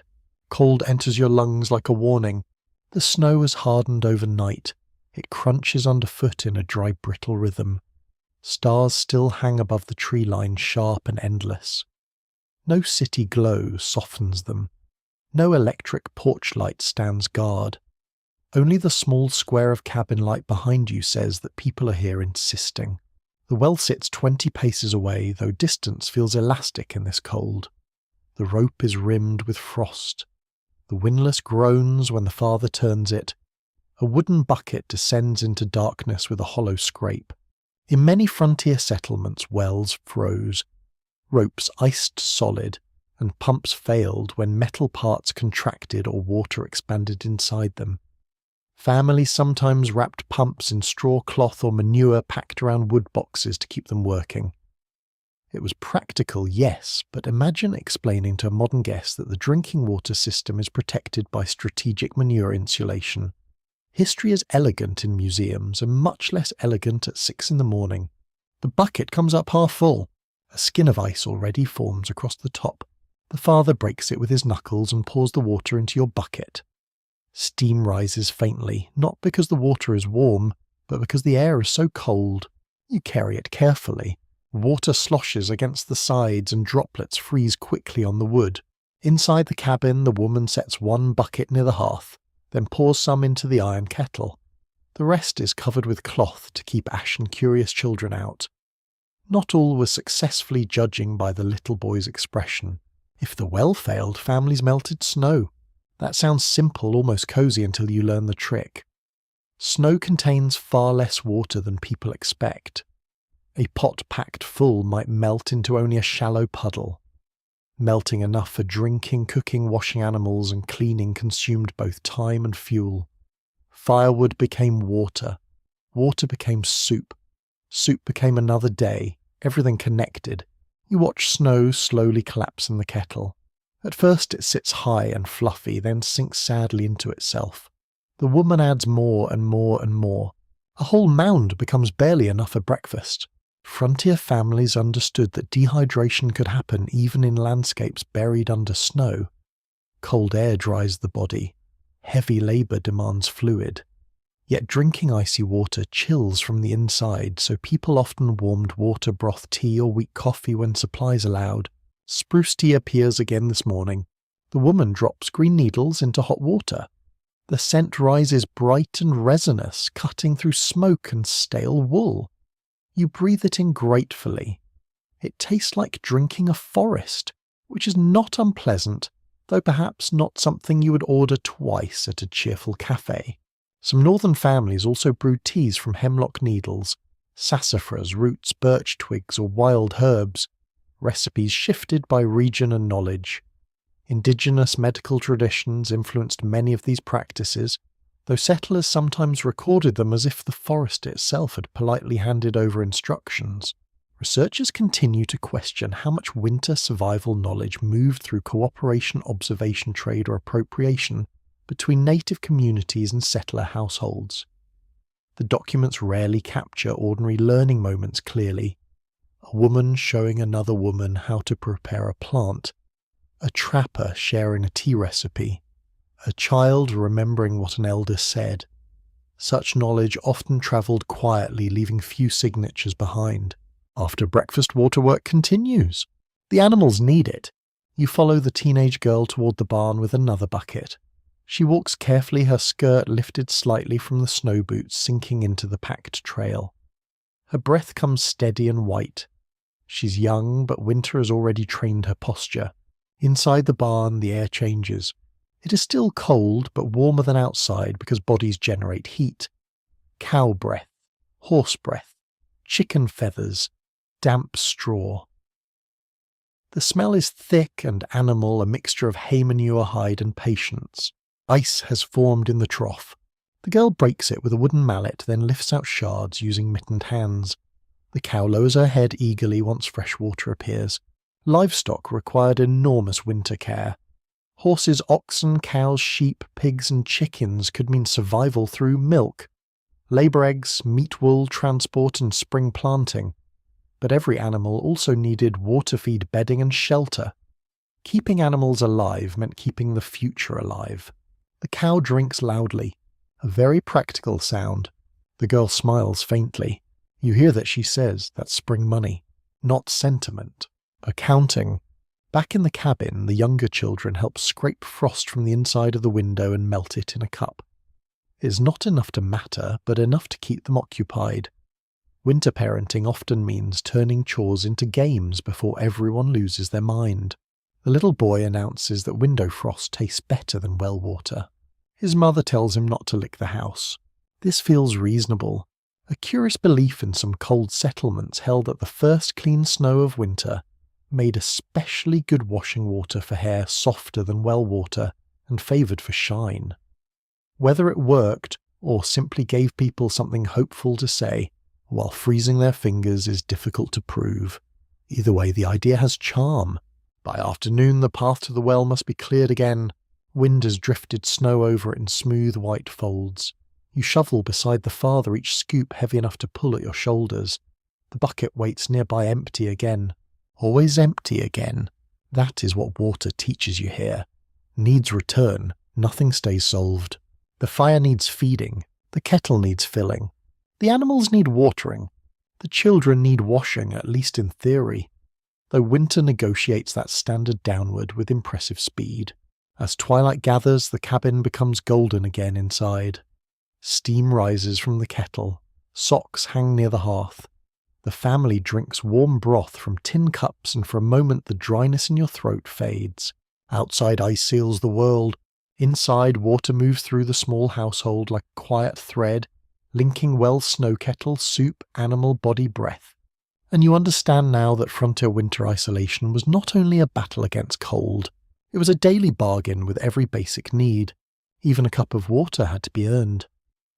Cold enters your lungs like a warning. The snow has hardened overnight. It crunches underfoot in a dry, brittle rhythm. Stars still hang above the tree line, sharp and endless. No city glow softens them. No electric porch light stands guard. Only the small square of cabin light behind you says that people are here insisting. The well sits 20 paces away, though distance feels elastic in this cold. The rope is rimmed with frost. The windlass groans when the father turns it. A wooden bucket descends into darkness with a hollow scrape. In many frontier settlements, wells froze. Ropes iced solid, and pumps failed when metal parts contracted or water expanded inside them. Families sometimes wrapped pumps in straw cloth or manure packed around wood boxes to keep them working. It was practical, yes, but imagine explaining to a modern guest that the drinking water system is protected by strategic manure insulation. History is elegant in museums and much less elegant at 6 in the morning. The bucket comes up half full. A skin of ice already forms across the top. The father breaks it with his knuckles and pours the water into your bucket. Steam rises faintly, not because the water is warm, but because the air is so cold. You carry it carefully. Water sloshes against the sides and droplets freeze quickly on the wood. Inside the cabin, the woman sets one bucket near the hearth, then pours some into the iron kettle. The rest is covered with cloth to keep Ash and curious children out. Not all was successfully judging by the little boy's expression. If the well failed, families melted snow. That sounds simple, almost cozy until you learn the trick. Snow contains far less water than people expect. A pot packed full might melt into only a shallow puddle. Melting enough for drinking, cooking, washing animals, and cleaning consumed both time and fuel. Firewood became water. Water became soup. Soup became another day. Everything connected. You watch snow slowly collapse in the kettle. At first it sits high and fluffy, then sinks sadly into itself. The woman adds more and more and more. A whole mound becomes barely enough for breakfast. Frontier families understood that dehydration could happen even in landscapes buried under snow. Cold air dries the body. Heavy labour demands fluid. Yet drinking icy water chills from the inside, so people often warmed water broth tea or weak coffee when supplies allowed. Spruce tea appears again this morning. The woman drops green needles into hot water. The scent rises bright and resinous, cutting through smoke and stale wool. You breathe it in gratefully. It tastes like drinking a forest, which is not unpleasant, though perhaps not something you would order twice at a cheerful cafe. Some northern families also brewed teas from hemlock needles, sassafras, roots, birch twigs, or wild herbs. Recipes shifted by region and knowledge. Indigenous medical traditions influenced many of these practices, though settlers sometimes recorded them as if the forest itself had politely handed over instructions. Researchers continue to question how much winter survival knowledge moved through cooperation, observation, trade, or appropriation between native communities and settler households. The documents rarely capture ordinary learning moments clearly. A woman showing another woman how to prepare a plant, a trapper sharing a tea recipe, a child remembering what an elder said. Such knowledge often travelled quietly, leaving few signatures behind. After breakfast, waterwork continues. The animals need it. You follow the teenage girl toward the barn with another bucket. She walks carefully, her skirt lifted slightly from the snow boots sinking into the packed trail. Her breath comes steady and white. She's young, but winter has already trained her posture. Inside the barn, the air changes. It is still cold, but warmer than outside because bodies generate heat. Cow breath, horse breath, chicken feathers, damp straw. The smell is thick and animal, a mixture of hay manure, hide, and patience. Ice has formed in the trough. The girl breaks it with a wooden mallet, then lifts out shards using mittened hands. The cow lowers her head eagerly once fresh water appears. Livestock required enormous winter care. Horses, oxen, cows, sheep, pigs, and chickens could mean survival through milk, labour eggs, meat wool, transport, and spring planting. But every animal also needed water feed, bedding, and shelter. Keeping animals alive meant keeping the future alive. The cow drinks loudly, a very practical sound. The girl smiles faintly. You hear that she says that's spring money, not sentiment. Accounting. Back in the cabin, the younger children help scrape frost from the inside of the window and melt it in a cup. It is not enough to matter, but enough to keep them occupied. Winter parenting often means turning chores into games before everyone loses their mind. The little boy announces that window frost tastes better than well water. His mother tells him not to lick the house. This feels reasonable. A curious belief in some cold settlements held that the first clean snow of winter made especially good washing water for hair softer than well water and favoured for shine. Whether it worked or simply gave people something hopeful to say while freezing their fingers is difficult to prove. Either way, the idea has charm. By afternoon, the path to the well must be cleared again. Wind has drifted snow over it in smooth white folds. You shovel beside the father, each scoop heavy enough to pull at your shoulders. The bucket waits nearby empty again. always empty again. That is what water teaches you here. Needs return, nothing stays solved. The fire needs feeding, the kettle needs filling. The animals need watering, the children need washing, at least in theory. Though winter negotiates that standard downward with impressive speed. As twilight gathers, the cabin becomes golden again inside. Steam rises from the kettle, socks hang near the hearth. The family drinks warm broth from tin cups, and for a moment the dryness in your throat fades. Outside ice seals the world. Inside, water moves through the small household like a quiet thread, linking well snow kettle, soup, animal, body, breath. And you understand now that frontier winter isolation was not only a battle against cold, it was a daily bargain with every basic need. Even a cup of water had to be earned.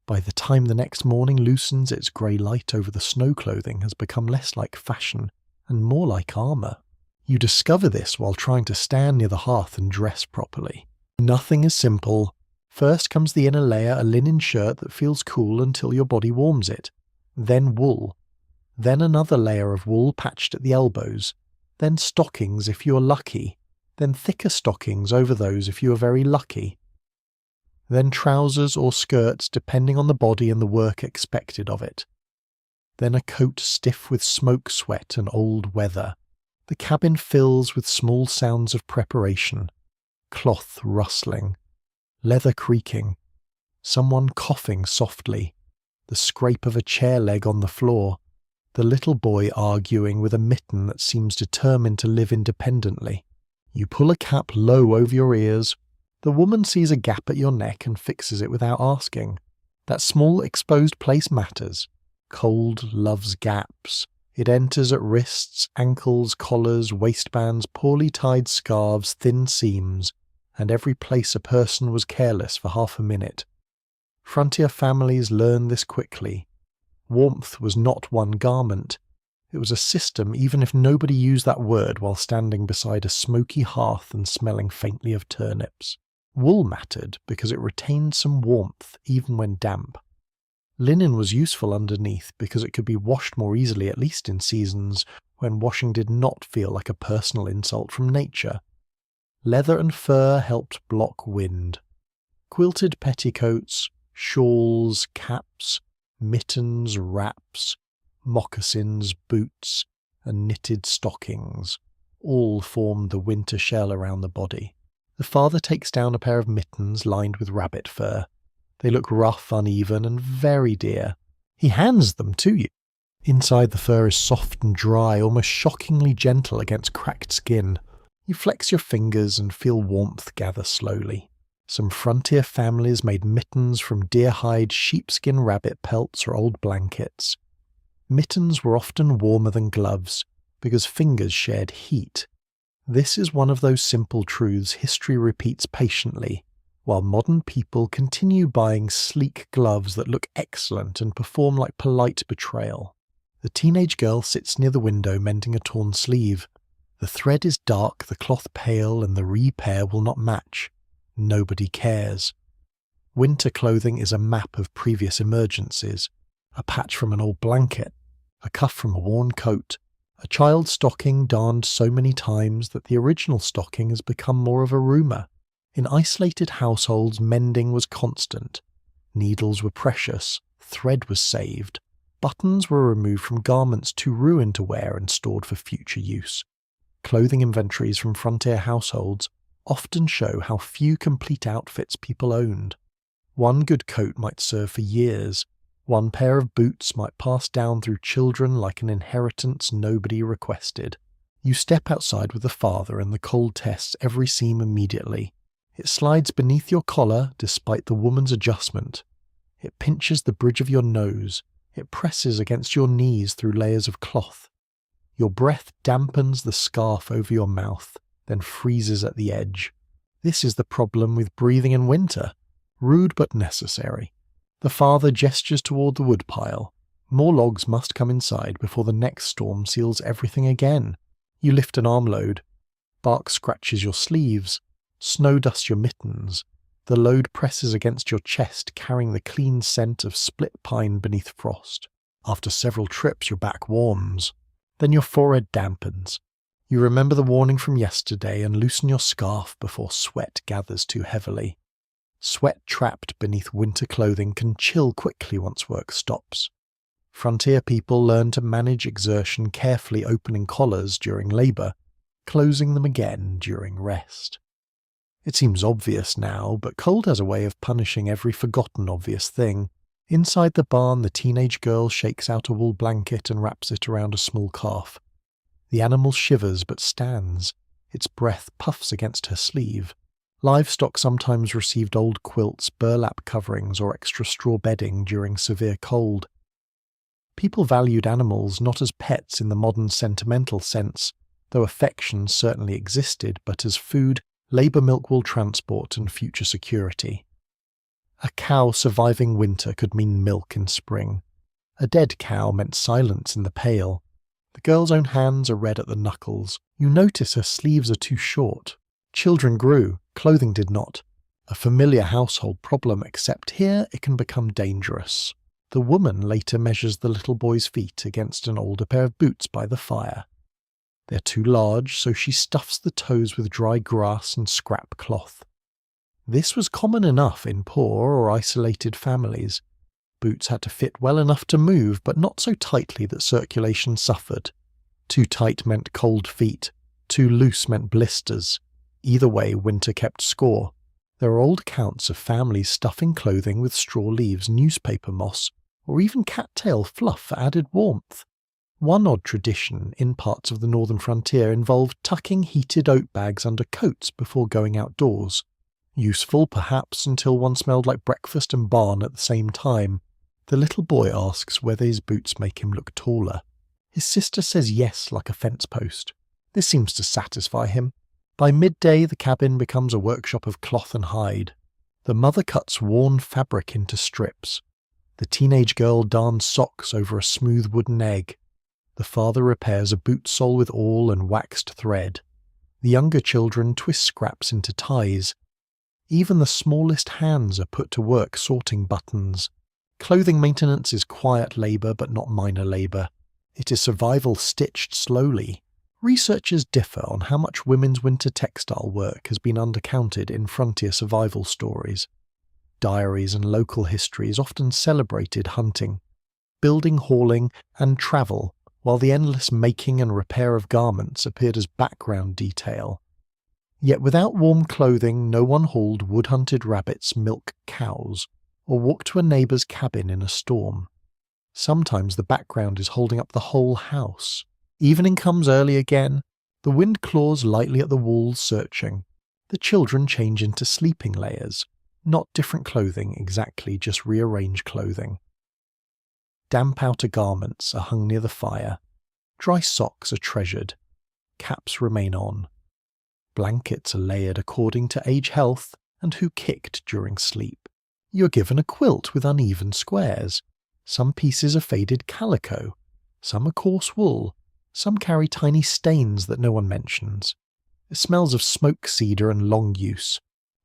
By the time the next morning loosens, its grey light over the snow clothing has become less like fashion and more like armour. You discover this while trying to stand near the hearth and dress properly. Nothing is simple. First comes the inner layer, a linen shirt that feels cool until your body warms it. Then wool. Then another layer of wool patched at the elbows. Then stockings if you are lucky. Then thicker stockings over those if you are very lucky. Then trousers or skirts depending on the body and the work expected of it. Then a coat stiff with smoke, sweat and old weather. The cabin fills with small sounds of preparation. Cloth rustling. Leather creaking. Someone coughing softly. The scrape of a chair leg on the floor. The little boy arguing with a mitten that seems determined to live independently. You pull a cap low over your ears. The woman sees a gap at your neck and fixes it without asking. That small exposed place matters. Cold loves gaps. It enters at wrists, ankles, collars, waistbands, poorly tied scarves, thin seams, and every place a person was careless for half a minute. Frontier families learn this quickly. Warmth was not one garment. It was a system, even if nobody used that word while standing beside a smoky hearth and smelling faintly of turnips. Wool mattered because it retained some warmth even when damp. Linen was useful underneath because it could be washed more easily, at least in seasons when washing did not feel like a personal insult from nature. Leather and fur helped block wind. Quilted petticoats, shawls, caps, mittens, wraps, moccasins, boots, and knitted stockings all formed the winter shell around the body. The father takes down a pair of mittens lined with rabbit fur. They look rough, uneven, and very dear. He hands them to you. Inside the fur is soft and dry, almost shockingly gentle against cracked skin. You flex your fingers and feel warmth gather slowly. Some frontier families made mittens from deer hide, sheepskin, rabbit pelts, or old blankets. Mittens were often warmer than gloves because fingers shared heat. This is one of those simple truths history repeats patiently, while modern people continue buying sleek gloves that look excellent and perform like polite betrayal. The teenage girl sits near the window mending a torn sleeve. The thread is dark, the cloth pale, and the repair will not match. Nobody cares. Winter clothing is a map of previous emergencies. A patch from an old blanket, a cuff from a worn coat, a child's stocking darned so many times that the original stocking has become more of a rumour. In isolated households, mending was constant. Needles were precious, thread was saved, buttons were removed from garments too ruined to wear and stored for future use. Clothing inventories from frontier households often show how few complete outfits people owned. One good coat might serve for years. One pair of boots might pass down through children like an inheritance nobody requested. You step outside with the father and the cold tests every seam immediately. It slides beneath your collar despite the woman's adjustment. It pinches the bridge of your nose. It presses against your knees through layers of cloth. Your breath dampens the scarf over your mouth, then freezes at the edge. This is the problem with breathing in winter. Rude but necessary. The father gestures toward the woodpile. More logs must come inside before the next storm seals everything again. You lift an armload. Bark scratches your sleeves. Snow dusts your mittens. The load presses against your chest, carrying the clean scent of split pine beneath frost. After several trips, your back warms. Then your forehead dampens. You remember the warning from yesterday and loosen your scarf before sweat gathers too heavily. Sweat trapped beneath winter clothing can chill quickly once work stops. Frontier people learn to manage exertion carefully, opening collars during labour, closing them again during rest. It seems obvious now, but cold has a way of punishing every forgotten obvious thing. Inside the barn, the teenage girl shakes out a wool blanket and wraps it around a small calf. The animal shivers but stands. Its breath puffs against her sleeve. Livestock sometimes received old quilts, burlap coverings, or extra straw bedding during severe cold. People valued animals not as pets in the modern sentimental sense, though affection certainly existed, but as food, labour milk wool transport, and future security. A cow surviving winter could mean milk in spring. A dead cow meant silence in the pail. The girl's own hands are red at the knuckles. You notice her sleeves are too short. Children grew, clothing did not. A familiar household problem, except here it can become dangerous. The woman later measures the little boy's feet against an older pair of boots by the fire. They're too large, so she stuffs the toes with dry grass and scrap cloth. This was common enough in poor or isolated families. Boots had to fit well enough to move, but not so tightly that circulation suffered. Too tight meant cold feet. Too loose meant blisters. Either way, winter kept score. There are old accounts of families stuffing clothing with straw leaves, newspaper moss, or even cattail fluff for added warmth. One odd tradition in parts of the northern frontier involved tucking heated oat bags under coats before going outdoors. Useful, perhaps, until one smelled like breakfast and barn at the same time. The little boy asks whether his boots make him look taller. His sister says yes, like a fence post. This seems to satisfy him. By midday, the cabin becomes a workshop of cloth and hide. The mother cuts worn fabric into strips. The teenage girl darns socks over a smooth wooden egg. The father repairs a boot sole with awl and waxed thread. The younger children twist scraps into ties. Even the smallest hands are put to work sorting buttons. Clothing maintenance is quiet labour but not minor labour. It is survival stitched slowly. Researchers differ on how much women's winter textile work has been undercounted in frontier survival stories. Diaries and local histories often celebrated hunting, building, hauling, and travel, while the endless making and repair of garments appeared as background detail. Yet without warm clothing, no one hauled wood-hunted rabbits, milked cows, or walked to a neighbour's cabin in a storm. Sometimes the background is holding up the whole house. Evening comes early again. The wind claws lightly at the walls, searching. The children change into sleeping layers. Not different clothing exactly, just rearranged clothing. Damp outer garments are hung near the fire. Dry socks are treasured. Caps remain on. Blankets are layered according to age, health, and who kicked during sleep. You're given a quilt with uneven squares. Some pieces are faded calico. Some are coarse wool. Some carry tiny stains that no one mentions. It smells of smoke cedar and long use.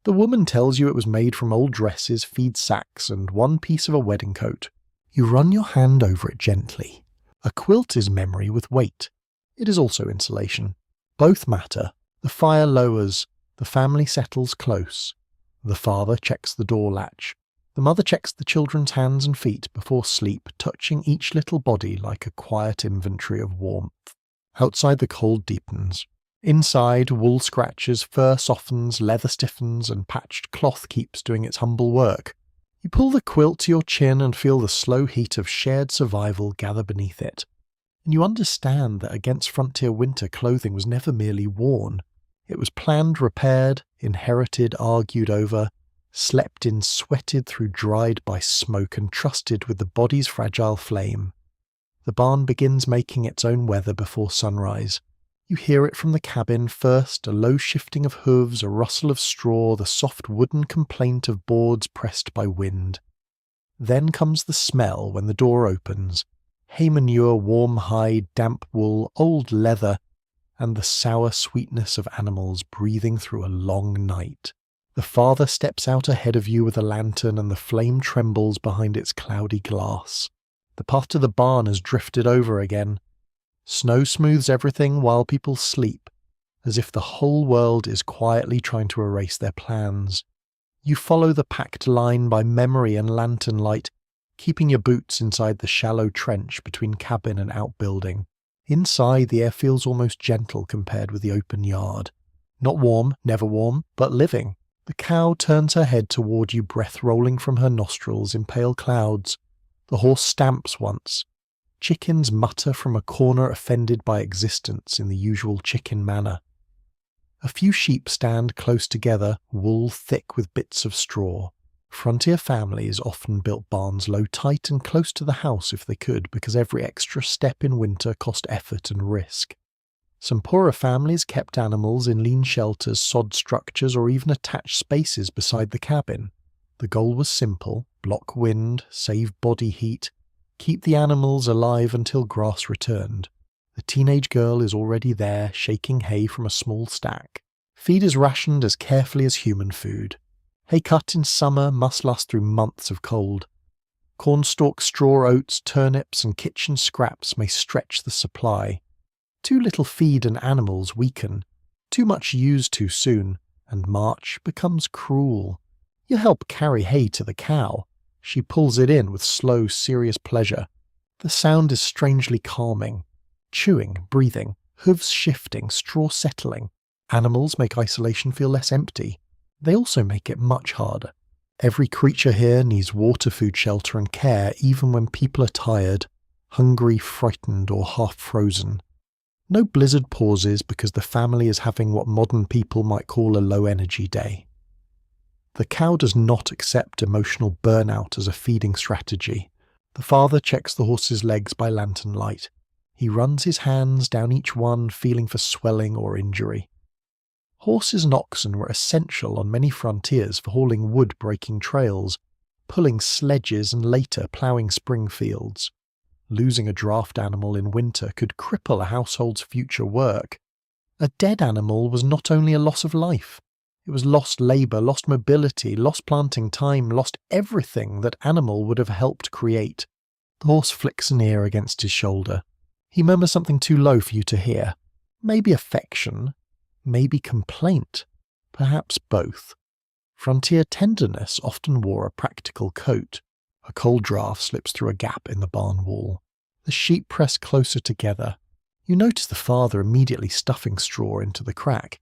The woman tells you it was made from old dresses, feed sacks, and one piece of a wedding coat. You run your hand over it gently. A quilt is memory with weight. It is also insulation. Both matter. The fire lowers. The family settles close. The father checks the door latch. The mother checks the children's hands and feet before sleep, touching each little body like a quiet inventory of warmth. Outside, the cold deepens. Inside, wool scratches, fur softens, leather stiffens, and patched cloth keeps doing its humble work. You pull the quilt to your chin and feel the slow heat of shared survival gather beneath it. And you understand that against frontier winter, clothing was never merely worn. It was planned, repaired, inherited, argued over, slept in, sweated through, dried by smoke, and trusted with the body's fragile flame. The barn begins making its own weather before sunrise. You hear it from the cabin, first a low shifting of hooves, a rustle of straw, the soft wooden complaint of boards pressed by wind. Then comes the smell when the door opens. Hay manure, warm hide, damp wool, old leather, and the sour sweetness of animals breathing through a long night. The father steps out ahead of you with a lantern, and the flame trembles behind its cloudy glass. The path to the barn has drifted over again. Snow smooths everything while people sleep, as if the whole world is quietly trying to erase their plans. You follow the packed line by memory and lantern light, keeping your boots inside the shallow trench between cabin and outbuilding. Inside, the air feels almost gentle compared with the open yard. Not warm, never warm, but living. The cow turns her head toward you, breath rolling from her nostrils in pale clouds. The horse stamps once. Chickens mutter from a corner, offended by existence in the usual chicken manner. A few sheep stand close together, wool thick with bits of straw. Frontier families often built barns low, tight and close to the house if they could, because every extra step in winter cost effort and risk. Some poorer families kept animals in lean shelters, sod structures, or even attached spaces beside the cabin. The goal was simple: block wind, save body heat, keep the animals alive until grass returned. The teenage girl is already there, shaking hay from a small stack. Feed is rationed as carefully as human food. Hay cut in summer must last through months of cold. Cornstalk, straw, oats, turnips, and kitchen scraps may stretch the supply. Too little feed and animals weaken. Too much used too soon, and March becomes cruel. You help carry hay to the cow. She pulls it in with slow, serious pleasure. The sound is strangely calming. Chewing, breathing, hooves shifting, straw settling. Animals make isolation feel less empty. They also make it much harder. Every creature here needs water, food, shelter, and care, even when people are tired, hungry, frightened, or half frozen. No blizzard pauses because the family is having what modern people might call a low-energy day. The cow does not accept emotional burnout as a feeding strategy. The father checks the horse's legs by lantern light. He runs his hands down each one, feeling for swelling or injury. Horses and oxen were essential on many frontiers for hauling wood, breaking trails, pulling sledges, and later ploughing spring fields. Losing a draft animal in winter could cripple a household's future work. A dead animal was not only a loss of life, it was lost labour, lost mobility, lost planting time, lost everything that animal would have helped create. The horse flicks an ear against his shoulder. He murmurs something too low for you to hear. Maybe affection, maybe complaint, perhaps both. Frontier tenderness often wore a practical coat. A cold draft slips through a gap in the barn wall. The sheep press closer together. You notice the father immediately stuffing straw into the crack.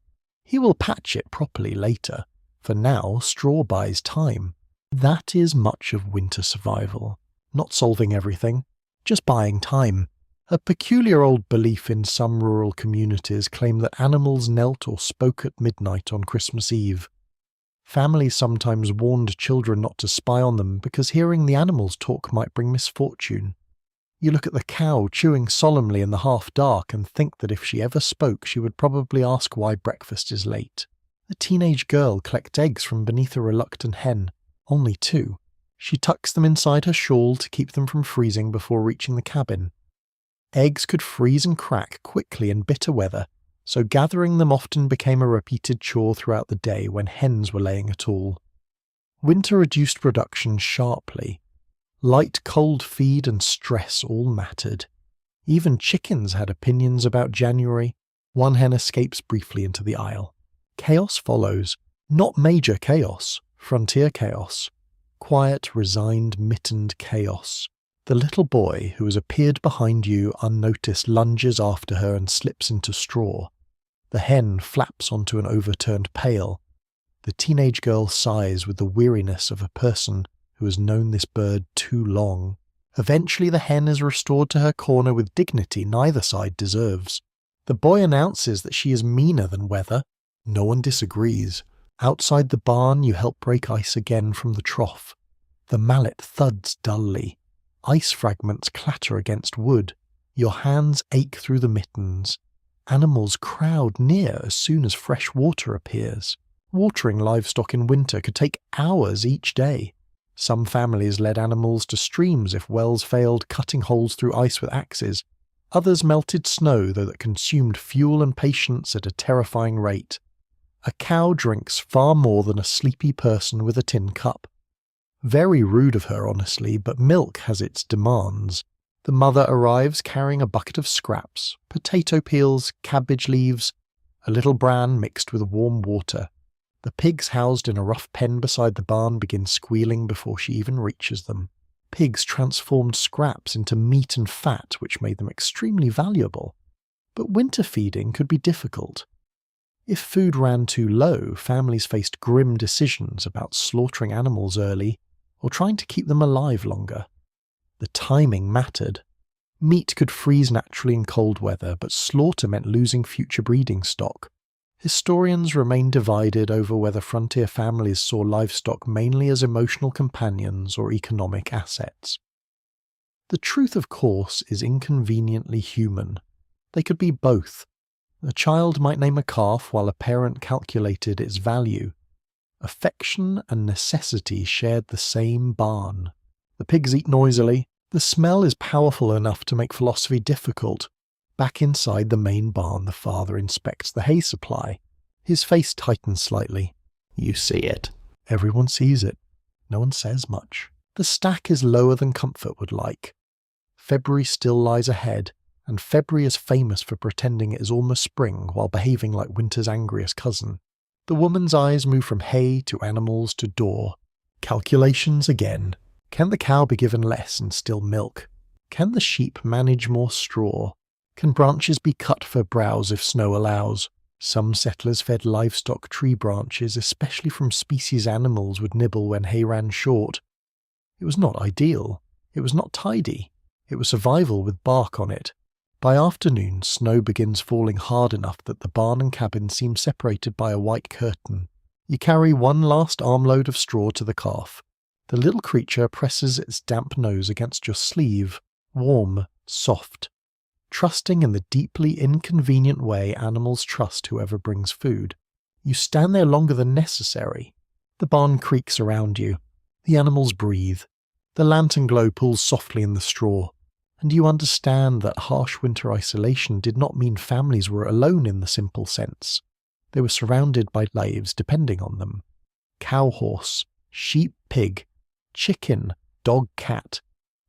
He will patch it properly later. For now, straw buys time. That is much of winter survival. Not solving everything, just buying time. A peculiar old belief in some rural communities claim that animals knelt or spoke at midnight on Christmas Eve. Families sometimes warned children not to spy on them because hearing the animals talk might bring misfortune. You look at the cow chewing solemnly in the half-dark and think that if she ever spoke she would probably ask why breakfast is late. The teenage girl collects eggs from beneath a reluctant hen. Only 2. She tucks them inside her shawl to keep them from freezing before reaching the cabin. Eggs could freeze and crack quickly in bitter weather, so gathering them often became a repeated chore throughout the day when hens were laying at all. Winter reduced production sharply. Light, cold feed and stress all mattered. Even chickens had opinions about January. One hen escapes briefly into the aisle. Chaos follows. Not major chaos, frontier chaos. Quiet, resigned, mittened chaos. The little boy, who has appeared behind you unnoticed, lunges after her and slips into straw. The hen flaps onto an overturned pail. The teenage girl sighs with the weariness of a person who has known this bird too long. Eventually the hen is restored to her corner with dignity neither side deserves. The boy announces that she is meaner than weather. No one disagrees. Outside the barn you help break ice again from the trough. The mallet thuds dully. Ice fragments clatter against wood. Your hands ache through the mittens. Animals crowd near as soon as fresh water appears. Watering livestock in winter could take hours each day. Some families led animals to streams if wells failed, cutting holes through ice with axes. Others melted snow, though that consumed fuel and patience at a terrifying rate. A cow drinks far more than a sleepy person with a tin cup. Very rude of her, honestly, but milk has its demands. The mother arrives carrying a bucket of scraps, potato peels, cabbage leaves, a little bran mixed with warm water. The pigs housed in a rough pen beside the barn begin squealing before she even reaches them. Pigs transformed scraps into meat and fat, which made them extremely valuable. But winter feeding could be difficult. If food ran too low, families faced grim decisions about slaughtering animals early or trying to keep them alive longer. The timing mattered. Meat could freeze naturally in cold weather, but slaughter meant losing future breeding stock. Historians remain divided over whether frontier families saw livestock mainly as emotional companions or economic assets. The truth, of course, is inconveniently human. They could be both. A child might name a calf while a parent calculated its value. Affection and necessity shared the same barn. The pigs eat noisily. The smell is powerful enough to make philosophy difficult. Back inside the main barn, the father inspects the hay supply. His face tightens slightly.
You see it.
Everyone sees it. No one says much. The stack is lower than comfort would like. February still lies ahead, and February is famous for pretending it is almost spring while behaving like winter's angriest cousin. The woman's eyes move from hay to animals to door. Calculations again. Can the cow be given less and still milk? Can the sheep manage more straw? Can branches be cut for browse if snow allows? Some settlers fed livestock tree branches, especially from species animals would nibble when hay ran short. It was not ideal. It was not tidy. It was survival with bark on it. By afternoon, snow begins falling hard enough that the barn and cabin seem separated by a white curtain. You carry one last armload of straw to the calf. The little creature presses its damp nose against your sleeve, warm, soft, trusting in the deeply inconvenient way animals trust whoever brings food. You stand there longer than necessary. The barn creaks around you. The animals breathe. The lantern glow pulls softly in the straw. And you understand that harsh winter isolation did not mean families were alone in the simple sense. They were surrounded by lives depending on them. Cow, horse, sheep, pig, chicken, dog, cat,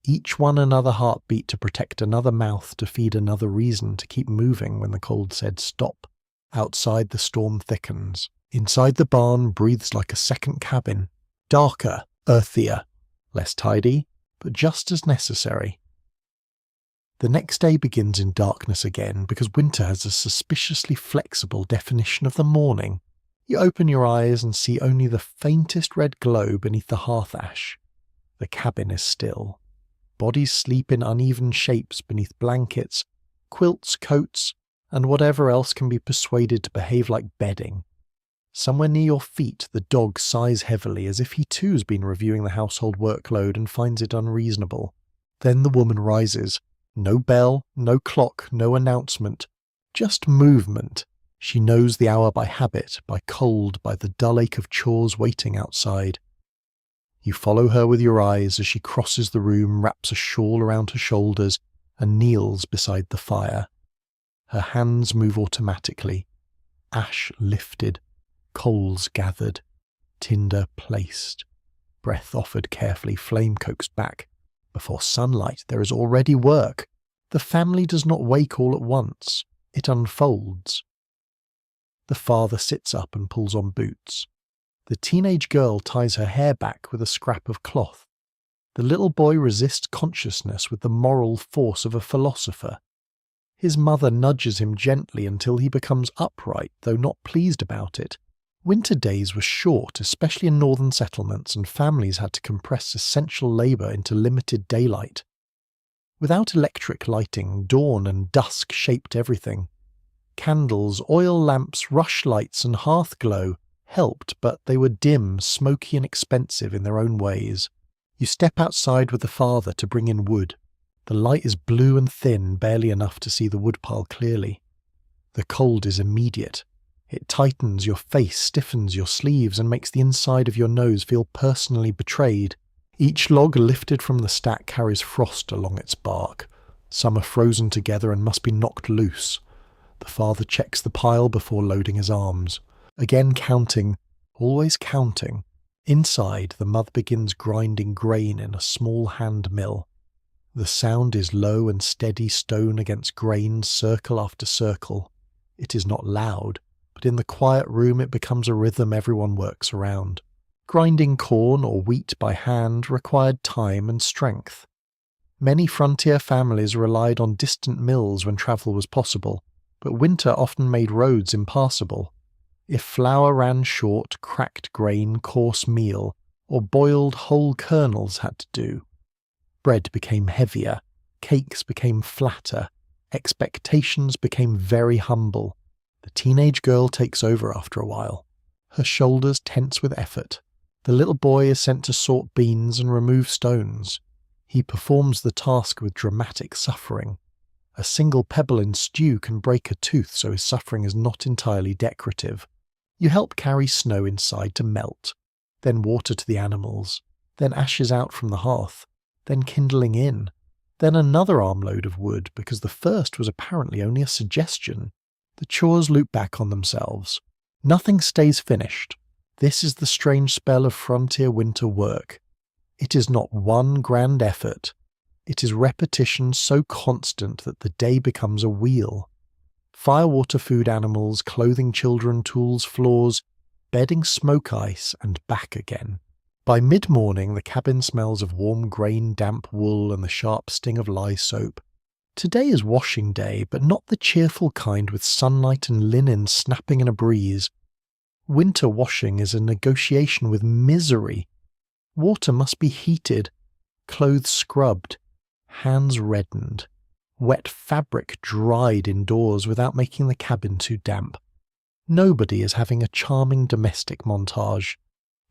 each one another heartbeat to protect another mouth to feed another reason to keep moving when the cold said stop. Outside the storm thickens. Inside the barn breathes like a second cabin. Darker, earthier, less tidy, but just as necessary. The next day begins in darkness again because winter has a suspiciously flexible definition of the morning. You open your eyes and see only the faintest red glow beneath the hearth ash. The cabin is still. Bodies sleep in uneven shapes beneath blankets, quilts, coats, and whatever else can be persuaded to behave like bedding. Somewhere near your feet, the dog sighs heavily as if he too has been reviewing the household workload and finds it unreasonable. Then the woman rises. No bell, no clock, no announcement. Just movement. She knows the hour by habit, by cold, by the dull ache of chores waiting outside. You follow her with your eyes as she crosses the room, wraps a shawl around her shoulders, and kneels beside the fire. Her hands move automatically. Ash lifted, coals gathered, tinder placed, breath offered carefully, flame coaxed back. Before sunlight there is already work. The family does not wake all at once. It unfolds. The father sits up and pulls on boots. The teenage girl ties her hair back with a scrap of cloth. The little boy resists consciousness with the moral force of a philosopher. His mother nudges him gently until he becomes upright, though not pleased about it. Winter days were short, especially in northern settlements, and families had to compress essential labour into limited daylight. Without electric lighting, dawn and dusk shaped everything. Candles, oil lamps, rushlights and hearth glow helped, but they were dim, smoky and expensive in their own ways. You step outside with the father to bring in wood. The light is blue and thin, barely enough to see the woodpile clearly. The cold is immediate. It tightens your face, stiffens your sleeves, and makes the inside of your nose feel personally betrayed. Each log lifted from the stack carries frost along its bark. Some are frozen together and must be knocked loose. The father checks the pile before loading his arms. Again counting, always counting. Inside, the mother begins grinding grain in a small hand mill. The sound is low and steady, stone against grain, circle after circle. It is not loud, but in the quiet room it becomes a rhythm everyone works around. Grinding corn or wheat by hand required time and strength. Many frontier families relied on distant mills when travel was possible, but winter often made roads impassable. If flour ran short, cracked grain, coarse meal, or boiled whole kernels had to do. Bread became heavier, cakes became flatter, expectations became very humble. The teenage girl takes over after a while. Her shoulders tense with effort. The little boy is sent to sort beans and remove stones. He performs the task with dramatic suffering. A single pebble in stew can break a tooth, so his suffering is not entirely decorative. You help carry snow inside to melt, then water to the animals, then ashes out from the hearth, then kindling in, then another armload of wood because the first was apparently only a suggestion. The chores loop back on themselves. Nothing stays finished. This is the strange spell of frontier winter work. It is not one grand effort. It is repetition so constant that the day becomes a wheel. Fire, water, food, animals, clothing children, tools, floors, bedding, smoke ice, and back again. By mid-morning the cabin smells of warm grain, damp wool, and the sharp sting of lye soap. Today is washing day, but not the cheerful kind with sunlight and linen snapping in a breeze. Winter washing is a negotiation with misery. Water must be heated, clothes scrubbed, hands reddened, wet fabric dried indoors without making the cabin too damp. Nobody is having a charming domestic montage.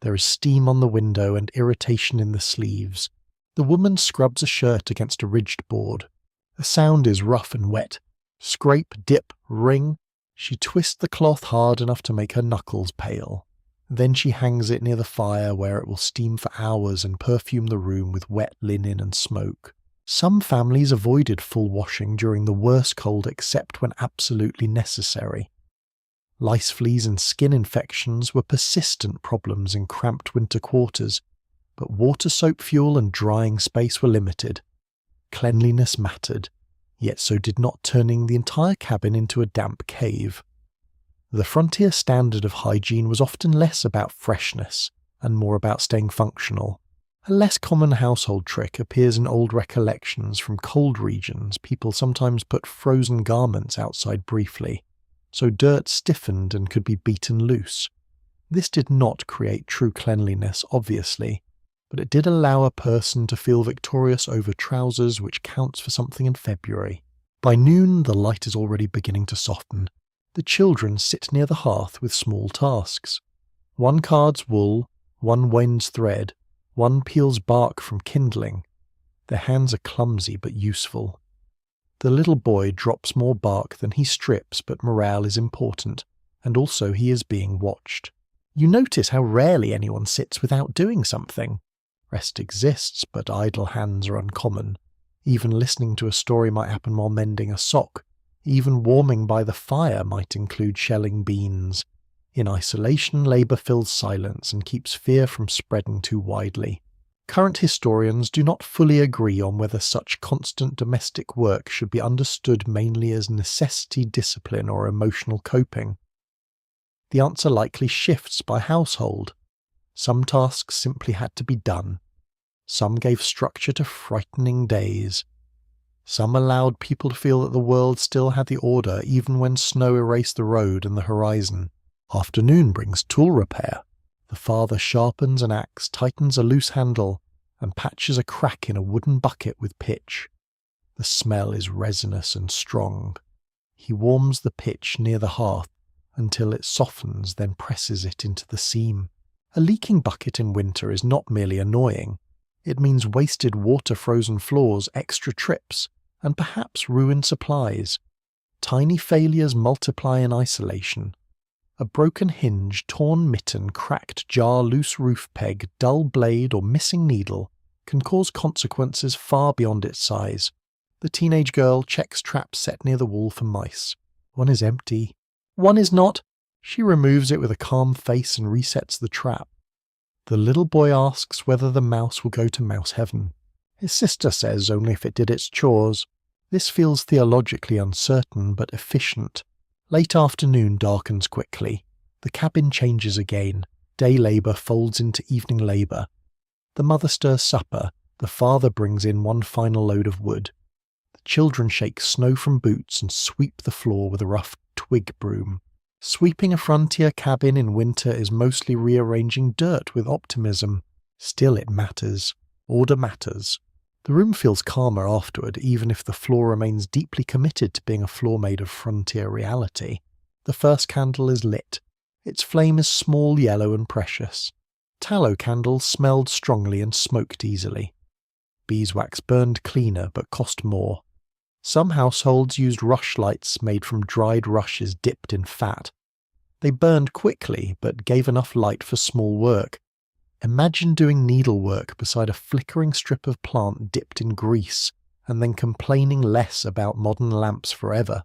There is steam on the window and irritation in the sleeves. The woman scrubs a shirt against a ridged board. The sound is rough and wet. Scrape, dip, wring. She twists the cloth hard enough to make her knuckles pale. Then she hangs it near the fire where it will steam for hours and perfume the room with wet linen and smoke. Some families avoided full washing during the worst cold except when absolutely necessary. Lice, fleas and skin infections were persistent problems in cramped winter quarters, but water, soap, fuel and drying space were limited. Cleanliness mattered, yet so did not turning the entire cabin into a damp cave. The frontier standard of hygiene was often less about freshness and more about staying functional. A less common household trick appears in old recollections from cold regions. People sometimes put frozen garments outside briefly, so dirt stiffened and could be beaten loose. This did not create true cleanliness, obviously, but it did allow a person to feel victorious over trousers, which counts for something in February. By noon, the light is already beginning to soften. The children sit near the hearth with small tasks. One cards wool, one winds thread, one peels bark from kindling. Their hands are clumsy but useful. The little boy drops more bark than he strips, but morale is important, and also he is being watched. You notice how rarely anyone sits without doing something. Rest exists, but idle hands are uncommon. Even listening to a story might happen while mending a sock. Even warming by the fire might include shelling beans. In isolation, labour fills silence and keeps fear from spreading too widely. Current historians do not fully agree on whether such constant domestic work should be understood mainly as necessity, discipline, or emotional coping. The answer likely shifts by household. Some tasks simply had to be done. Some gave structure to frightening days. Some allowed people to feel that the world still had the order even when snow erased the road and the horizon. Afternoon brings tool repair. The father sharpens an axe, tightens a loose handle, and patches a crack in a wooden bucket with pitch. The smell is resinous and strong. He warms the pitch near the hearth until it softens, then presses it into the seam. A leaking bucket in winter is not merely annoying. It means wasted water-frozen floors, extra trips, and perhaps ruined supplies. Tiny failures multiply in isolation. A broken hinge, torn mitten, cracked jar, loose roof peg, dull blade, or missing needle can cause consequences far beyond its size. The teenage girl checks traps set near the wall for mice. One is empty. One is not. She removes it with a calm face and resets the trap. The little boy asks whether the mouse will go to mouse heaven. His sister says only if it did its chores. This feels theologically uncertain but efficient. Late afternoon darkens quickly. The cabin changes again. Day labour folds into evening labour. The mother stirs supper. The father brings in one final load of wood. The children shake snow from boots and sweep the floor with a rough twig broom. Sweeping a frontier cabin in winter is mostly rearranging dirt with optimism. Still it matters. Order matters. The room feels calmer afterward, even if the floor remains deeply committed to being a floor made of frontier reality. The first candle is lit. Its flame is small, yellow and precious. Tallow candles smelled strongly and smoked easily. Beeswax burned cleaner but cost more. Some households used rush lights made from dried rushes dipped in fat. They burned quickly but gave enough light for small work. Imagine doing needlework beside a flickering strip of plant dipped in grease, and then complaining less about modern lamps forever.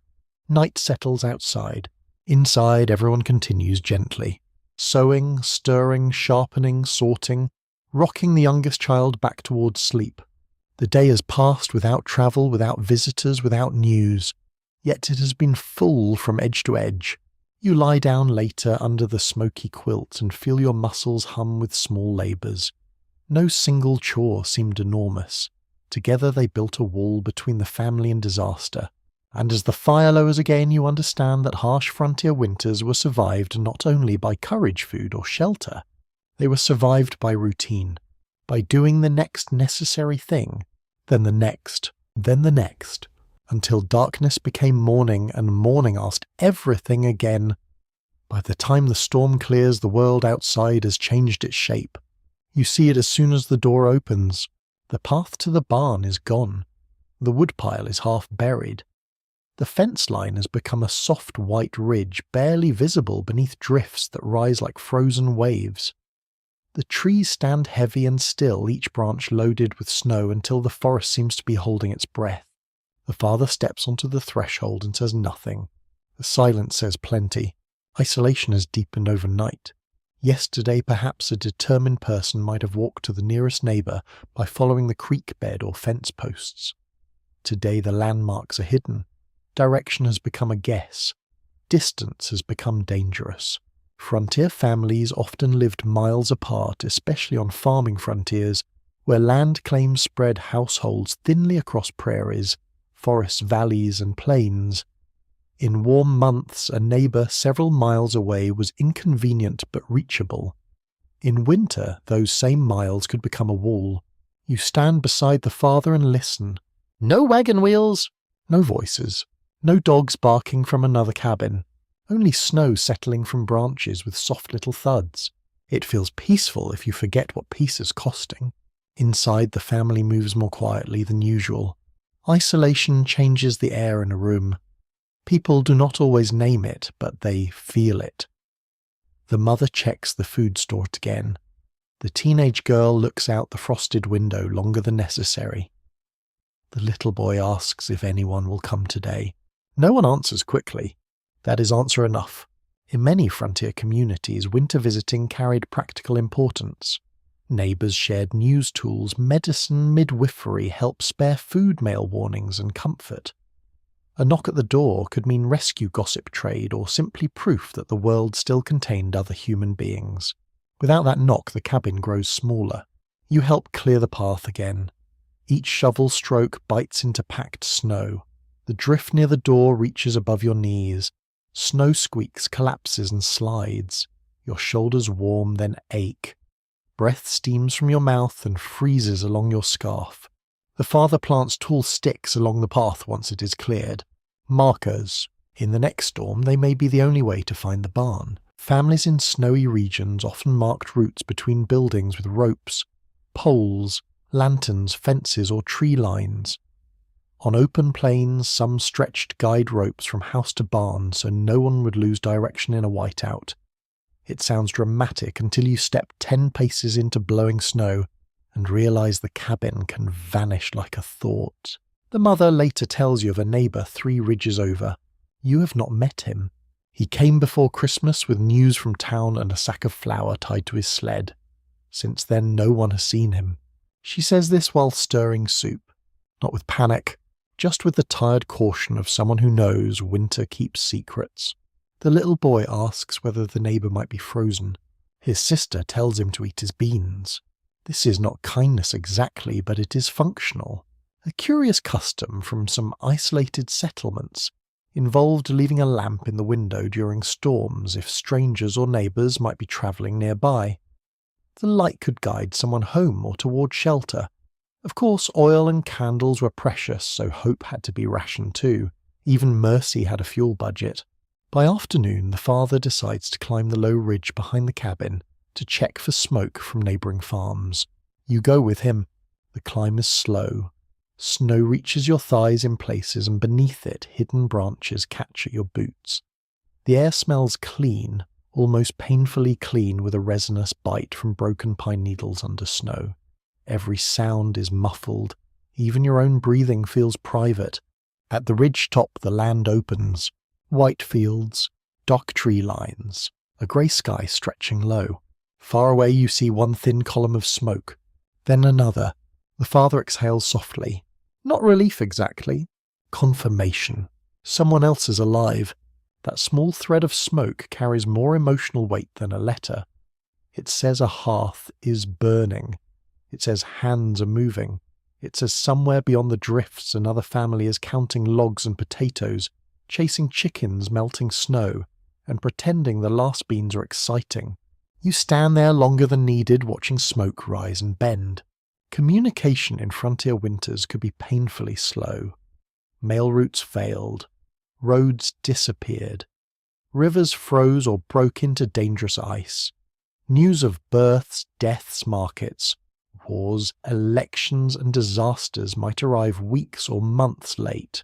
Night settles outside. Inside, everyone continues gently. Sewing, stirring, sharpening, sorting, rocking the youngest child back towards sleep. The day has passed without travel, without visitors, without news. Yet it has been full from edge to edge. You lie down later under the smoky quilt and feel your muscles hum with small labours. No single chore seemed enormous. Together they built a wall between the family and disaster. And as the fire lowers again, you understand that harsh frontier winters were survived not only by courage food or shelter. They were survived by routine, by doing the next necessary thing, then the next, until darkness became morning and morning asked everything again. By the time the storm clears, the world outside has changed its shape. You see it as soon as the door opens. The path to the barn is gone. The woodpile is half buried. The fence line has become a soft white ridge barely visible beneath drifts that rise like frozen waves. The trees stand heavy and still, each branch loaded with snow until the forest seems to be holding its breath. The father steps onto the threshold and says nothing. The silence says plenty. Isolation has deepened overnight. Yesterday, perhaps a determined person might have walked to the nearest neighbour by following the creek bed or fence posts. Today the landmarks are hidden. Direction has become a guess. Distance has become dangerous. Frontier families often lived miles apart, especially on farming frontiers, where land claims spread households thinly across prairies, forests, valleys and plains. In warm months, a neighbour several miles away was inconvenient but reachable. In winter, those same miles could become a wall. You stand beside the father and listen. No wagon wheels! No voices. No dogs barking from another cabin. Only snow settling from branches with soft little thuds. It feels peaceful if you forget what peace is costing. Inside, the family moves more quietly than usual. Isolation changes the air in a room. People do not always name it, but they feel it. The mother checks the food store again. The teenage girl looks out the frosted window longer than necessary. The little boy asks if anyone will come today. No one answers quickly. That is answer enough. In many frontier communities, winter visiting carried practical importance. Neighbours shared news tools, medicine, midwifery, help spare food mail warnings and comfort. A knock at the door could mean rescue gossip trade or simply proof that the world still contained other human beings. Without that knock, the cabin grows smaller. You help clear the path again. Each shovel stroke bites into packed snow. The drift near the door reaches above your knees. Snow squeaks, collapses and slides. Your shoulders warm, then ache. Breath steams from your mouth and freezes along your scarf. The father plants tall sticks along the path once it is cleared. Markers. In the next storm, they may be the only way to find the barn. Families in snowy regions often marked routes between buildings with ropes, poles, lanterns, fences or tree lines. On open plains, some stretched guide ropes from house to barn so no one would lose direction in a whiteout. It sounds dramatic until you step 10 paces into blowing snow and realise the cabin can vanish like a thought. The mother later tells you of a neighbour 3 ridges over. You have not met him. He came before Christmas with news from town and a sack of flour tied to his sled. Since then no one has seen him. She says this while stirring soup, not with panic, just with the tired caution of someone who knows winter keeps secrets. The little boy asks whether the neighbour might be frozen. His sister tells him to eat his beans. This is not kindness exactly, but it is functional. A curious custom from some isolated settlements involved leaving a lamp in the window during storms if strangers or neighbours might be travelling nearby. The light could guide someone home or toward shelter. Of course, oil and candles were precious, so hope had to be rationed too. Even mercy had a fuel budget. By afternoon, the father decides to climb the low ridge behind the cabin to check for smoke from neighbouring farms. You go with him. The climb is slow. Snow reaches your thighs in places, and beneath it, hidden branches catch at your boots. The air smells clean, almost painfully clean, with a resinous bite from broken pine needles under snow. Every sound is muffled. Even your own breathing feels private. At the ridge top, the land opens. White fields, dark tree lines, a grey sky stretching low. Far away you see one thin column of smoke, then another. The father exhales softly. Not relief exactly. Confirmation. Someone else is alive. That small thread of smoke carries more emotional weight than a letter. It says a hearth is burning. It says hands are moving. It says somewhere beyond the drifts another family is counting logs and potatoes, chasing chickens melting snow, and pretending the last beans are exciting. You stand there longer than needed, watching smoke rise and bend. Communication in frontier winters could be painfully slow. Mail routes failed. Roads disappeared. Rivers froze or broke into dangerous ice. News of births, deaths, markets, wars, elections, and disasters might arrive weeks or months late.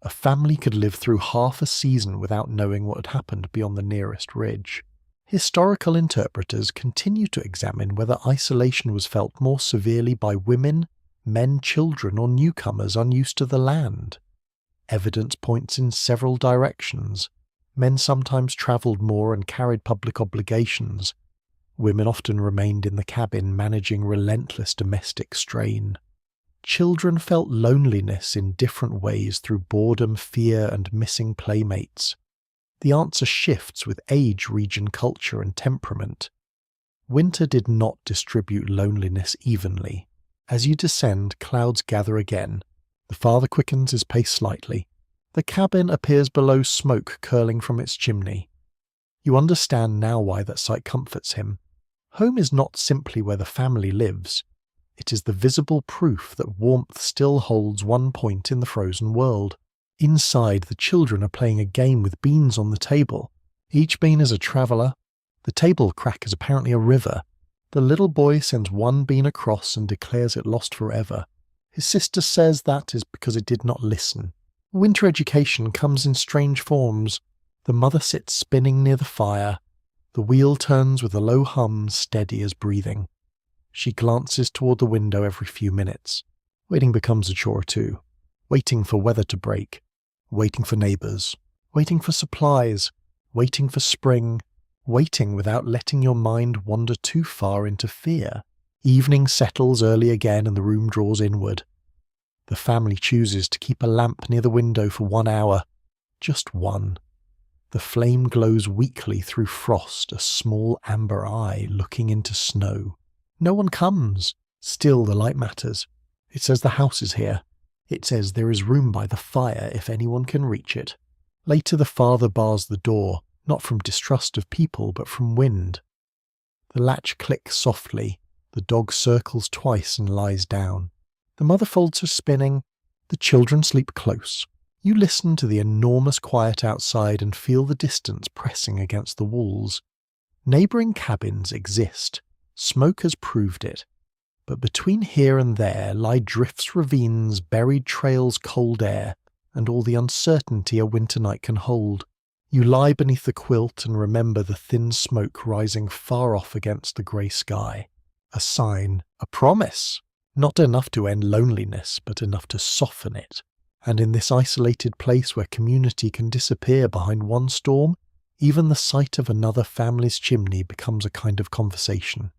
A family could live through half a season without knowing what had happened beyond the nearest ridge. Historical interpreters continue to examine whether isolation was felt more severely by women, men, children, or newcomers unused to the land. Evidence points in several directions. Men sometimes travelled more and carried public obligations. Women often remained in the cabin, managing relentless domestic strain. Children felt loneliness in different ways through boredom, fear, and missing playmates. The answer shifts with age, region, culture, and temperament. Winter did not distribute loneliness evenly. As you descend, clouds gather again. The father quickens his pace slightly. The cabin appears below, smoke curling from its chimney. You understand now why that sight comforts him. Home is not simply where the family lives. It is the visible proof that warmth still holds one point in the frozen world. Inside, the children are playing a game with beans on the table. Each bean is a traveller. The table crack is apparently a river. The little boy sends one bean across and declares it lost forever. His sister says that is because it did not listen. Winter education comes in strange forms. The mother sits spinning near the fire. The wheel turns with a low hum, steady as breathing. She glances toward the window every few minutes. Waiting becomes a chore too. Waiting for weather to break. Waiting for neighbours. Waiting for supplies. Waiting for spring. Waiting without letting your mind wander too far into fear. Evening settles early again and the room draws inward. The family chooses to keep a lamp near the window for 1 hour. Just one. The flame glows weakly through frost, a small amber eye looking into snow. No one comes. Still the light matters. It says the house is here. It says there is room by the fire if anyone can reach it. Later the father bars the door, not from distrust of people but from wind. The latch clicks softly. The dog circles twice and lies down. The mother folds her spinning. The children sleep close. You listen to the enormous quiet outside and feel the distance pressing against the walls. Neighbouring cabins exist. Smoke has proved it. But between here and there lie drifts, ravines, buried trails, cold air, and all the uncertainty a winter night can hold. You lie beneath the quilt and remember the thin smoke rising far off against the grey sky. A sign, a promise. Not enough to end loneliness, but enough to soften it. And in this isolated place where community can disappear behind one storm, even the sight of another family's chimney becomes a kind of conversation.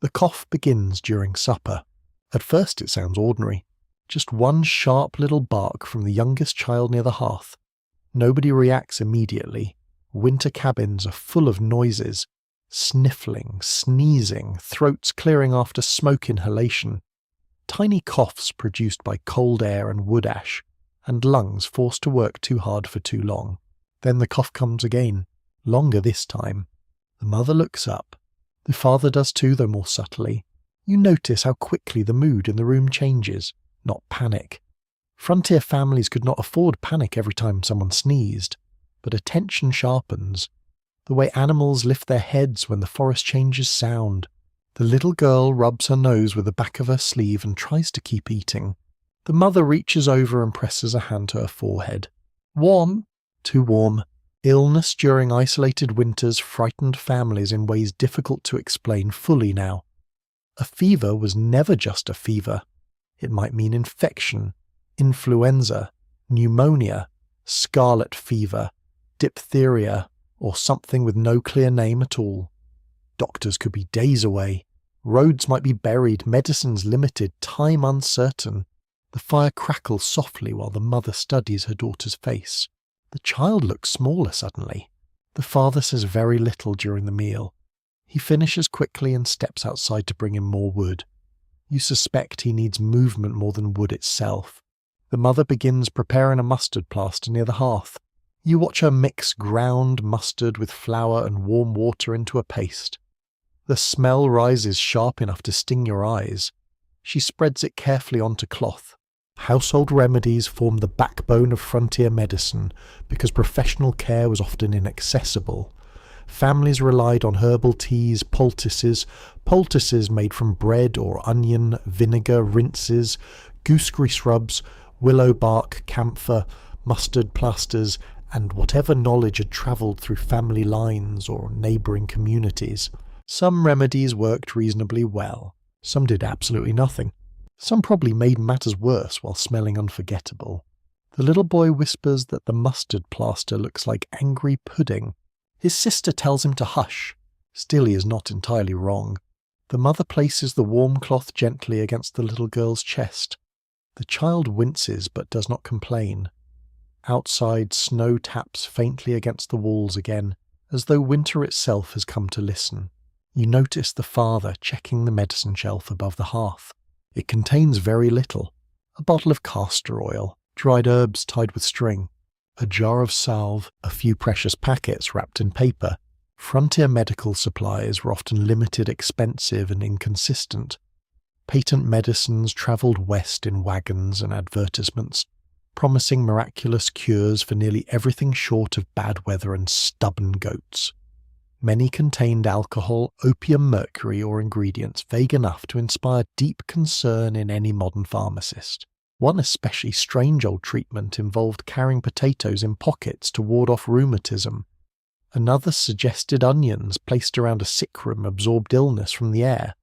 The cough begins during supper. At first it sounds ordinary. Just one sharp little bark from the youngest child near the hearth. Nobody reacts immediately. Winter cabins are full of noises. Sniffling, sneezing, throats clearing after smoke inhalation. Tiny coughs produced by cold air and wood ash, and lungs forced to work too hard for too long. Then the cough comes again, longer this time. The mother looks up. The father does too, though more subtly. You notice how quickly the mood in the room changes, not panic. Frontier families could not afford panic every time someone sneezed, but attention sharpens. The way animals lift their heads when the forest changes sound. The little girl rubs her nose with the back of her sleeve and tries to keep eating. The mother reaches over and presses a hand to her forehead. Warm? Too warm. Illness during isolated winters frightened families in ways difficult to explain fully now. A fever was never just a fever. It might mean infection, influenza, pneumonia, scarlet fever, diphtheria, or something with no clear name at all. Doctors could be days away. Roads might be buried, medicines limited, time uncertain. The fire crackles softly while the mother studies her daughter's face. The child looks smaller suddenly. The father says very little during the meal. He finishes quickly and steps outside to bring in more wood. You suspect he needs movement more than wood itself. The mother begins preparing a mustard plaster near the hearth. You watch her mix ground mustard with flour and warm water into a paste. The smell rises sharp enough to sting your eyes. She spreads it carefully onto cloth. Household remedies formed the backbone of frontier medicine because professional care was often inaccessible. Families relied on herbal teas, poultices made from bread or onion, vinegar, rinses, gooseberry rubs, willow bark, camphor, mustard plasters, and whatever knowledge had travelled through family lines or neighbouring communities. Some remedies worked reasonably well. Some did absolutely nothing. Some probably made matters worse while smelling unforgettable. The little boy whispers that the mustard plaster looks like angry pudding. His sister tells him to hush. Still, he is not entirely wrong. The mother places the warm cloth gently against the little girl's chest. The child winces but does not complain. Outside, snow taps faintly against the walls again, as though winter itself has come to listen. You notice the father checking the medicine shelf above the hearth. It contains very little. A bottle of castor oil, dried herbs tied with string, a jar of salve, a few precious packets wrapped in paper. Frontier medical supplies were often limited, expensive, and inconsistent. Patent medicines travelled west in wagons and advertisements, promising miraculous cures for nearly everything short of bad weather and stubborn goats. Many contained alcohol, opium, mercury, or ingredients vague enough to inspire deep concern in any modern pharmacist. One especially strange old treatment involved carrying potatoes in pockets to ward off rheumatism. Another suggested onions placed around a sick room absorbed illness from the air.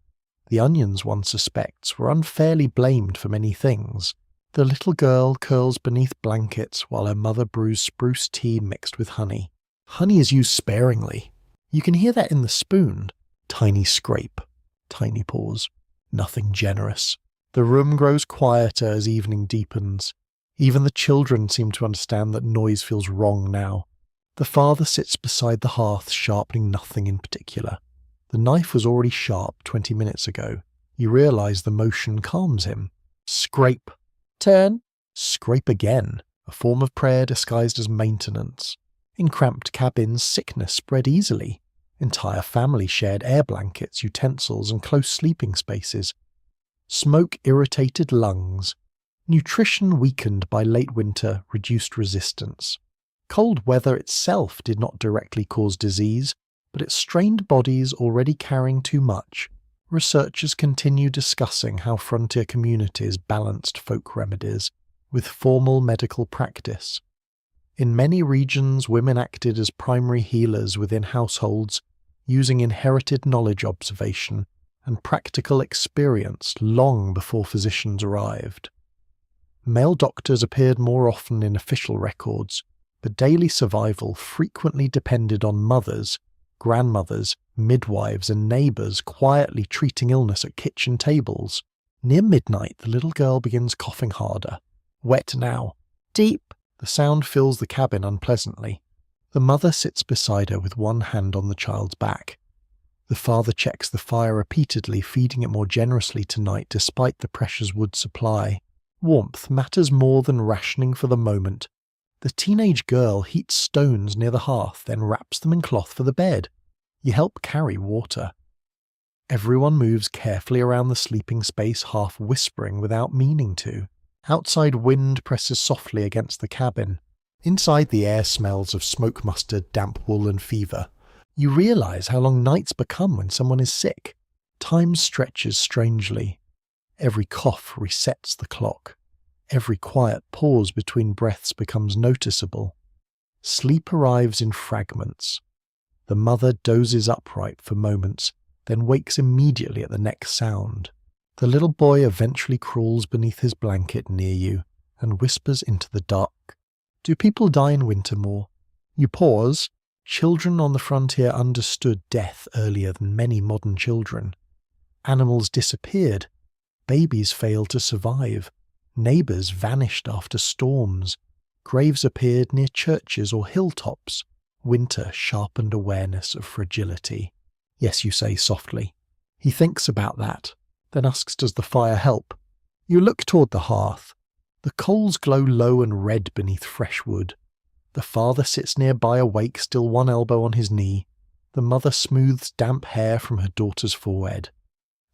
The onions, one suspects, were unfairly blamed for many things. The little girl curls beneath blankets while her mother brews spruce tea mixed with honey. Honey is used sparingly. You can hear that in the spoon. Tiny scrape. Tiny pause. Nothing generous. The room grows quieter as evening deepens. Even the children seem to understand that noise feels wrong now. The father sits beside the hearth, sharpening nothing in particular. The knife was already sharp 20 minutes ago. You realise the motion calms him. Scrape. Turn. Scrape again, a form of prayer disguised as maintenance. In cramped cabins, sickness spread easily. Entire families shared air blankets, utensils, and close sleeping spaces. Smoke irritated lungs. Nutrition weakened by late winter reduced resistance. Cold weather itself did not directly cause disease, but it strained bodies already carrying too much. Researchers continue discussing how frontier communities balanced folk remedies with formal medical practice. In many regions, women acted as primary healers within households, using inherited knowledge observation and practical experience long before physicians arrived. Male doctors appeared more often in official records, but daily survival frequently depended on mothers, grandmothers, midwives and neighbours quietly treating illness at kitchen tables. Near midnight, the little girl begins coughing harder. Wet now. Deep. The sound fills the cabin unpleasantly. The mother sits beside her with one hand on the child's back. The father checks the fire repeatedly, feeding it more generously tonight despite the precious wood supply. Warmth matters more than rationing for the moment. The teenage girl heats stones near the hearth, then wraps them in cloth for the bed. You help carry water. Everyone moves carefully around the sleeping space, half whispering without meaning to. Outside wind presses softly against the cabin. Inside the air smells of smoke mustard, damp wool and fever. You realise how long nights become when someone is sick. Time stretches strangely. Every cough resets the clock. Every quiet pause between breaths becomes noticeable. Sleep arrives in fragments. The mother dozes upright for moments, then wakes immediately at the next sound. The little boy eventually crawls beneath his blanket near you and whispers into the dark. Do people die in winter more? You pause. Children on the frontier understood death earlier than many modern children. Animals disappeared. Babies failed to survive. Neighbours vanished after storms. Graves appeared near churches or hilltops. Winter sharpened awareness of fragility. Yes, you say softly. He thinks about that, then asks, does the fire help? You look toward the hearth. The coals glow low and red beneath fresh wood. The father sits nearby awake, still one elbow on his knee. The mother smooths damp hair from her daughter's forehead.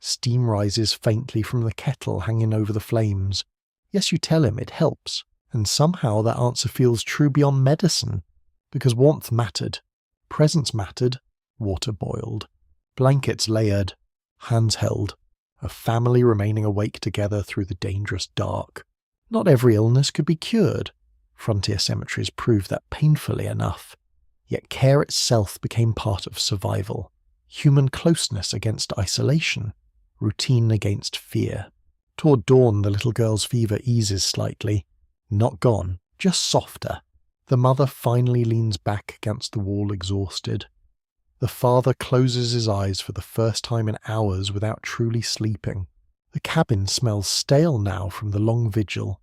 Steam rises faintly from the kettle hanging over the flames. Yes, you tell him it helps, and somehow that answer feels true beyond medicine, because warmth mattered, presence mattered, water boiled, blankets layered, hands held, a family remaining awake together through the dangerous dark. Not every illness could be cured. Frontier cemeteries proved that painfully enough. Yet care itself became part of survival. Human closeness against isolation. Routine against fear. Toward dawn, the little girl's fever eases slightly. Not gone, just softer. The mother finally leans back against the wall, exhausted. The father closes his eyes for the first time in hours without truly sleeping. The cabin smells stale now from the long vigil.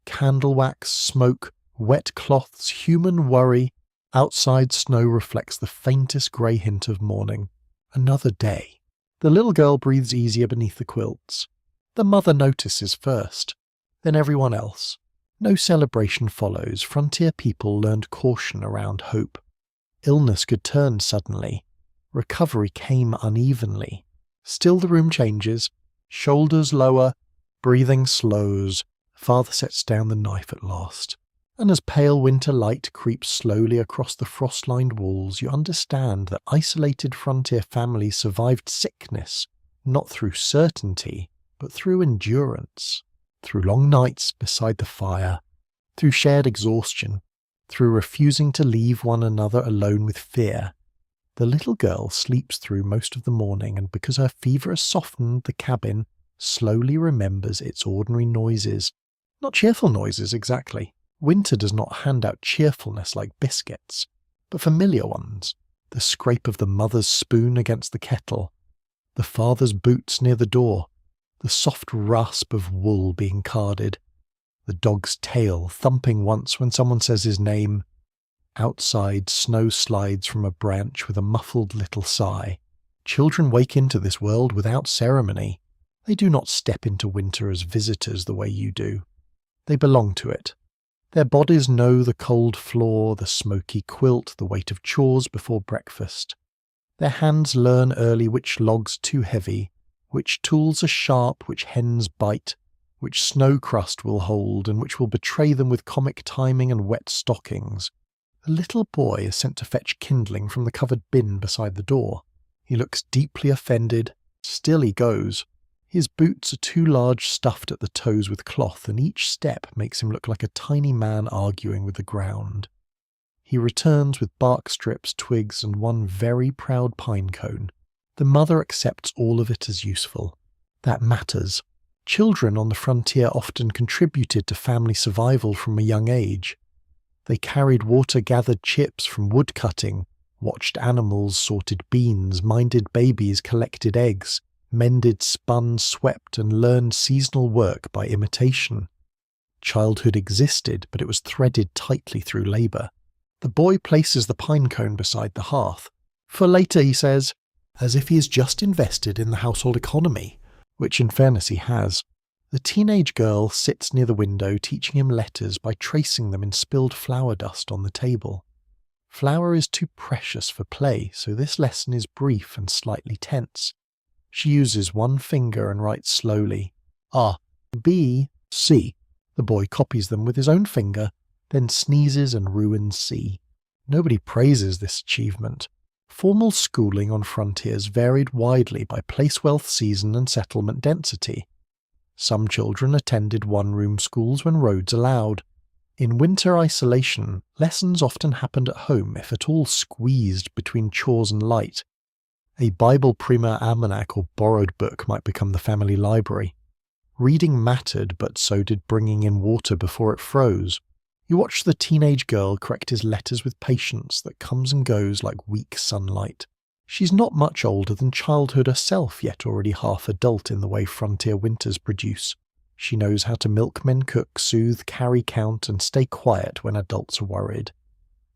Candle wax, smoke, wet cloths, human worry. Outside snow reflects the faintest grey hint of morning. Another day. The little girl breathes easier beneath the quilts. The mother notices first, then everyone else. No celebration follows. Frontier people learned caution around hope. Illness could turn suddenly. Recovery came unevenly. Still the room changes. Shoulders lower. Breathing slows. Father sets down the knife at last. And as pale winter light creeps slowly across the frost-lined walls, you understand that isolated frontier families survived sickness, not through certainty, but through endurance. Through long nights beside the fire, through shared exhaustion, through refusing to leave one another alone with fear. The little girl sleeps through most of the morning, and because her fever has softened, the cabin slowly remembers its ordinary noises. Not cheerful noises, exactly. Winter does not hand out cheerfulness like biscuits, but familiar ones. The scrape of the mother's spoon against the kettle, the father's boots near the door, the soft rasp of wool being carded, the dog's tail thumping once when someone says his name. Outside, snow slides from a branch with a muffled little sigh. Children wake into this world without ceremony. They do not step into winter as visitors the way you do. They belong to it. Their bodies know the cold floor, the smoky quilt, the weight of chores before breakfast. Their hands learn early which log's too heavy, which tools are sharp, which hens bite, which snow crust will hold, and which will betray them with comic timing and wet stockings. The little boy is sent to fetch kindling from the covered bin beside the door. He looks deeply offended. Still he goes. His boots are too large, stuffed at the toes with cloth, and each step makes him look like a tiny man arguing with the ground. He returns with bark strips, twigs, and one very proud pine cone. The mother accepts all of it as useful. That matters. Children on the frontier often contributed to family survival from a young age. They carried water-gathered chips from wood cutting, watched animals, sorted beans, minded babies, collected eggs, mended, spun, swept, and learned seasonal work by imitation. Childhood existed, but it was threaded tightly through labour. The boy places the pine cone beside the hearth. For later, he says, as if he is just invested in the household economy, which in fairness he has. The teenage girl sits near the window teaching him letters by tracing them in spilled flour dust on the table. Flour is too precious for play, so this lesson is brief and slightly tense. She uses one finger and writes slowly, A, B, C. The boy copies them with his own finger, then sneezes and ruins C. Nobody praises this achievement. Formal schooling on frontiers varied widely by place wealth, season, and settlement density. Some children attended one-room schools when roads allowed. In winter isolation, lessons often happened at home, if at all squeezed between chores and light. A Bible Prima almanac or borrowed book might become the family library. Reading mattered, but so did bringing in water before it froze. You watch the teenage girl correct his letters with patience that comes and goes like weak sunlight. She's not much older than childhood herself, yet already half adult in the way frontier winters produce. She knows how to milkmen, cook, soothe, carry, count, and stay quiet when adults are worried.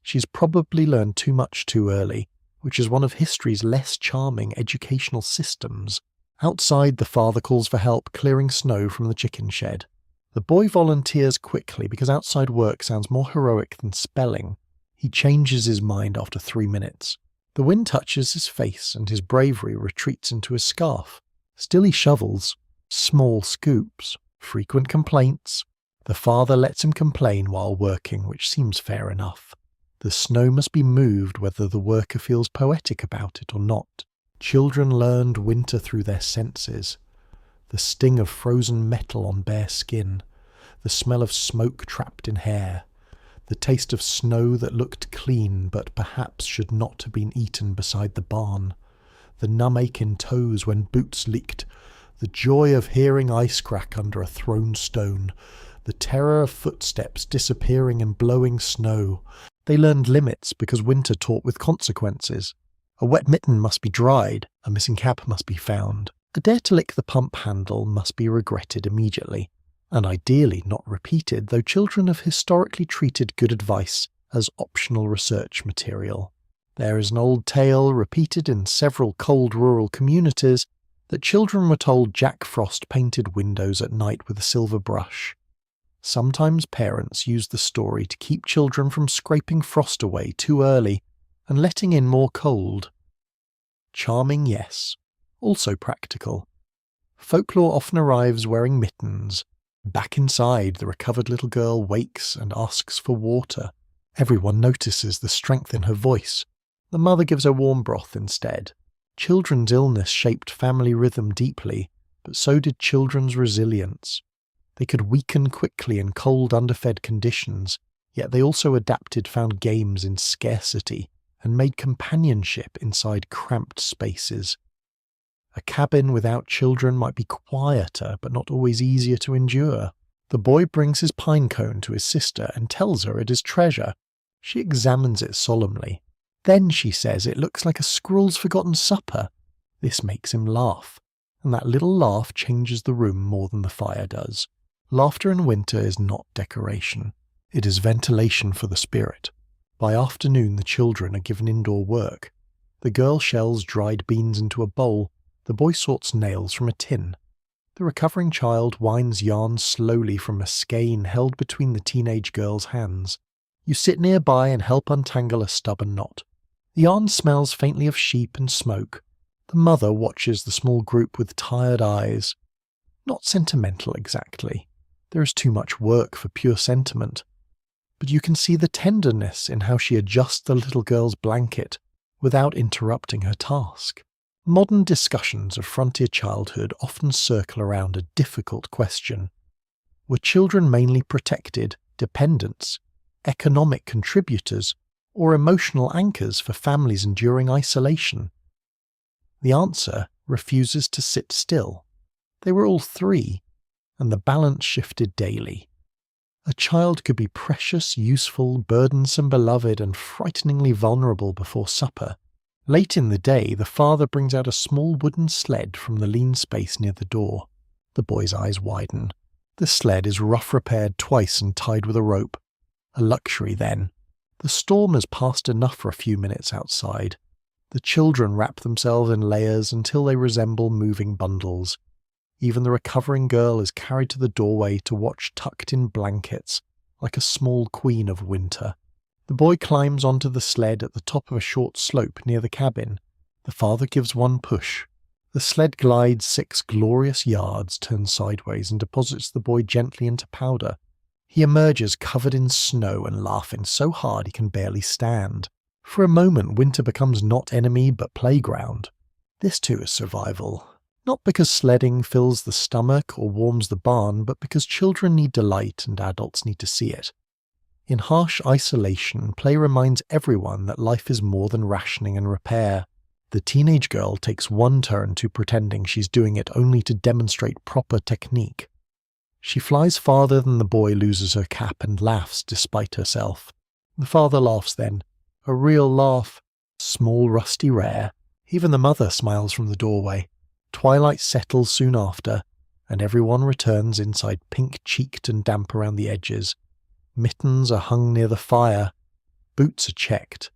She's probably learned too much too early, which is one of history's less charming educational systems. Outside, the father calls for help clearing snow from the chicken shed. The boy volunteers quickly because outside work sounds more heroic than spelling. He changes his mind after 3 minutes. The wind touches his face and his bravery retreats into his scarf. Still he shovels. Small scoops. Frequent complaints. The father lets him complain while working, which seems fair enough. The snow must be moved whether the worker feels poetic about it or not. Children learned winter through their senses. The sting of frozen metal on bare skin. The smell of smoke trapped in hair. The taste of snow that looked clean but perhaps should not have been eaten beside the barn. The numb ache in toes when boots leaked. The joy of hearing ice crack under a thrown stone. The terror of footsteps disappearing in blowing snow. They learned limits because winter taught with consequences. A wet mitten must be dried, a missing cap must be found. A dare to lick the pump handle must be regretted immediately, and ideally not repeated, though children have historically treated good advice as optional research material. There is an old tale, repeated in several cold rural communities, that children were told Jack Frost painted windows at night with a silver brush. Sometimes parents use the story to keep children from scraping frost away too early and letting in more cold. Charming, yes. Also practical. Folklore often arrives wearing mittens. Back inside, the recovered little girl wakes and asks for water. Everyone notices the strength in her voice. The mother gives her warm broth instead. Children's illness shaped family rhythm deeply, but so did children's resilience. They could weaken quickly in cold, underfed conditions, yet they also adapted, found games in scarcity, and made companionship inside cramped spaces. A cabin without children might be quieter, but not always easier to endure. The boy brings his pine cone to his sister and tells her it is treasure. She examines it solemnly. Then she says it looks like a squirrel's forgotten supper. This makes him laugh, and that little laugh changes the room more than the fire does. Laughter in winter is not decoration. It is ventilation for the spirit. By afternoon, the children are given indoor work. The girl shells dried beans into a bowl. The boy sorts nails from a tin. The recovering child winds yarn slowly from a skein held between the teenage girl's hands. You sit nearby and help untangle a stubborn knot. The yarn smells faintly of sheep and smoke. The mother watches the small group with tired eyes. Not sentimental exactly. There is too much work for pure sentiment. But you can see the tenderness in how she adjusts the little girl's blanket without interrupting her task. Modern discussions of frontier childhood often circle around a difficult question. Were children mainly protected, dependents, economic contributors, or emotional anchors for families enduring isolation? The answer refuses to sit still. They were all three, and the balance shifted daily. A child could be precious, useful, burdensome, beloved, and frighteningly vulnerable before supper. Late in the day, the father brings out a small wooden sled from the lean space near the door. The boy's eyes widen. The sled is rough repaired twice and tied with a rope. A luxury then. The storm has passed enough for a few minutes outside. The children wrap themselves in layers until they resemble moving bundles. Even the recovering girl is carried to the doorway to watch tucked in blankets, like a small queen of winter. The boy climbs onto the sled at the top of a short slope near the cabin. The father gives one push. The sled glides 6 glorious yards, turns sideways, and deposits the boy gently into powder. He emerges covered in snow and laughing so hard he can barely stand. For a moment, winter becomes not enemy but playground. This too is survival. Not because sledding fills the stomach or warms the barn, but because children need delight and adults need to see it. In harsh isolation, play reminds everyone that life is more than rationing and repair. The teenage girl takes one turn to pretending she's doing it only to demonstrate proper technique. She flies farther than the boy loses her cap and laughs despite herself. The father laughs then. A real laugh. Small, rusty, rare. Even the mother smiles from the doorway. Twilight settles soon after, and everyone returns inside pink-cheeked and damp around the edges. Mittens are hung near the fire. Boots are checked.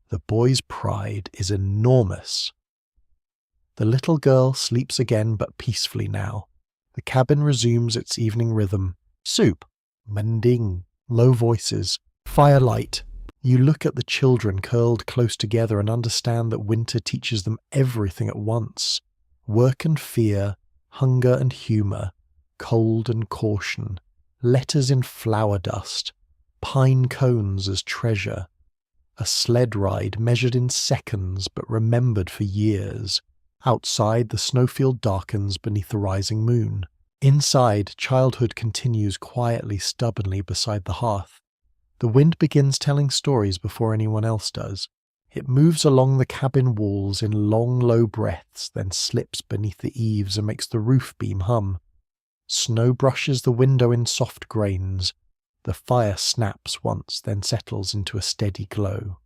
The boy's pride is enormous. The little girl sleeps again but peacefully now. The cabin resumes its evening rhythm. Soup. Mending. Low voices. Firelight. You look at the children curled close together and understand that winter teaches them everything at once. Work and fear, hunger and humour, cold and caution, letters in flower dust, pine cones as treasure, a sled ride measured in seconds but remembered for years. Outside, the snowfield darkens beneath the rising moon. Inside, childhood continues quietly, stubbornly beside the hearth. The wind begins telling stories before anyone else does. It moves along the cabin walls in long, low breaths, then slips beneath the eaves and makes the roof beam hum. Snow brushes the window in soft grains. The fire snaps once, then settles into a steady glow.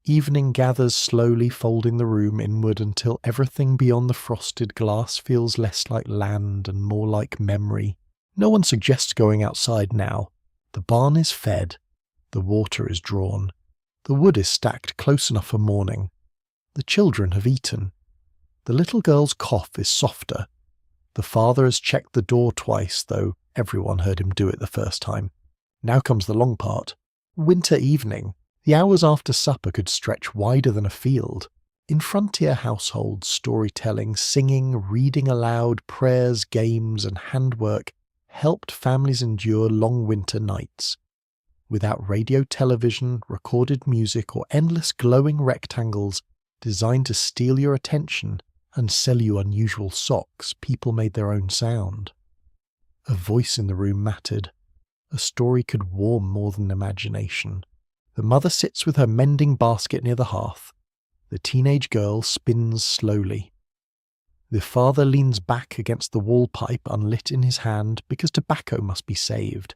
Evening gathers slowly, folding the room inward until everything beyond the frosted glass feels less like land and more like memory. No one suggests going outside now. The barn is fed. The water is drawn. The wood is stacked close enough for morning. The children have eaten. The little girl's cough is softer. The father has checked the door twice, though everyone heard him do it the first time. Now comes the long part. Winter evening. The hours after supper could stretch wider than a field. In frontier households, storytelling, singing, reading aloud, prayers, games, and handwork helped families endure long winter nights. Without radio, television, recorded music, or endless glowing rectangles designed to steal your attention and sell you unusual socks, people made their own sound. A voice in the room mattered. A story could warm more than imagination. The mother sits with her mending basket near the hearth. The teenage girl spins slowly. The father leans back against the wall pipe unlit in his hand because tobacco must be saved.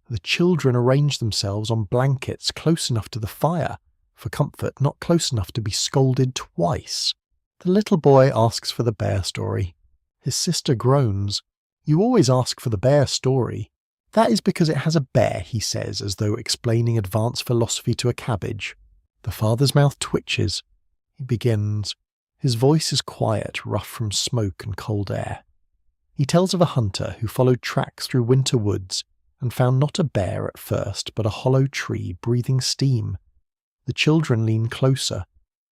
The children arrange themselves on blankets close enough to the fire, for comfort, not close enough to be scolded twice. The little boy asks for the bear story. His sister groans. "You always ask for the bear story." "That is because it has a bear," he says, as though explaining advanced philosophy to a cabbage. The father's mouth twitches. He begins. His voice is quiet, rough from smoke and cold air. He tells of a hunter who followed tracks through winter woods and found not a bear at first, but a hollow tree breathing steam. The children lean closer.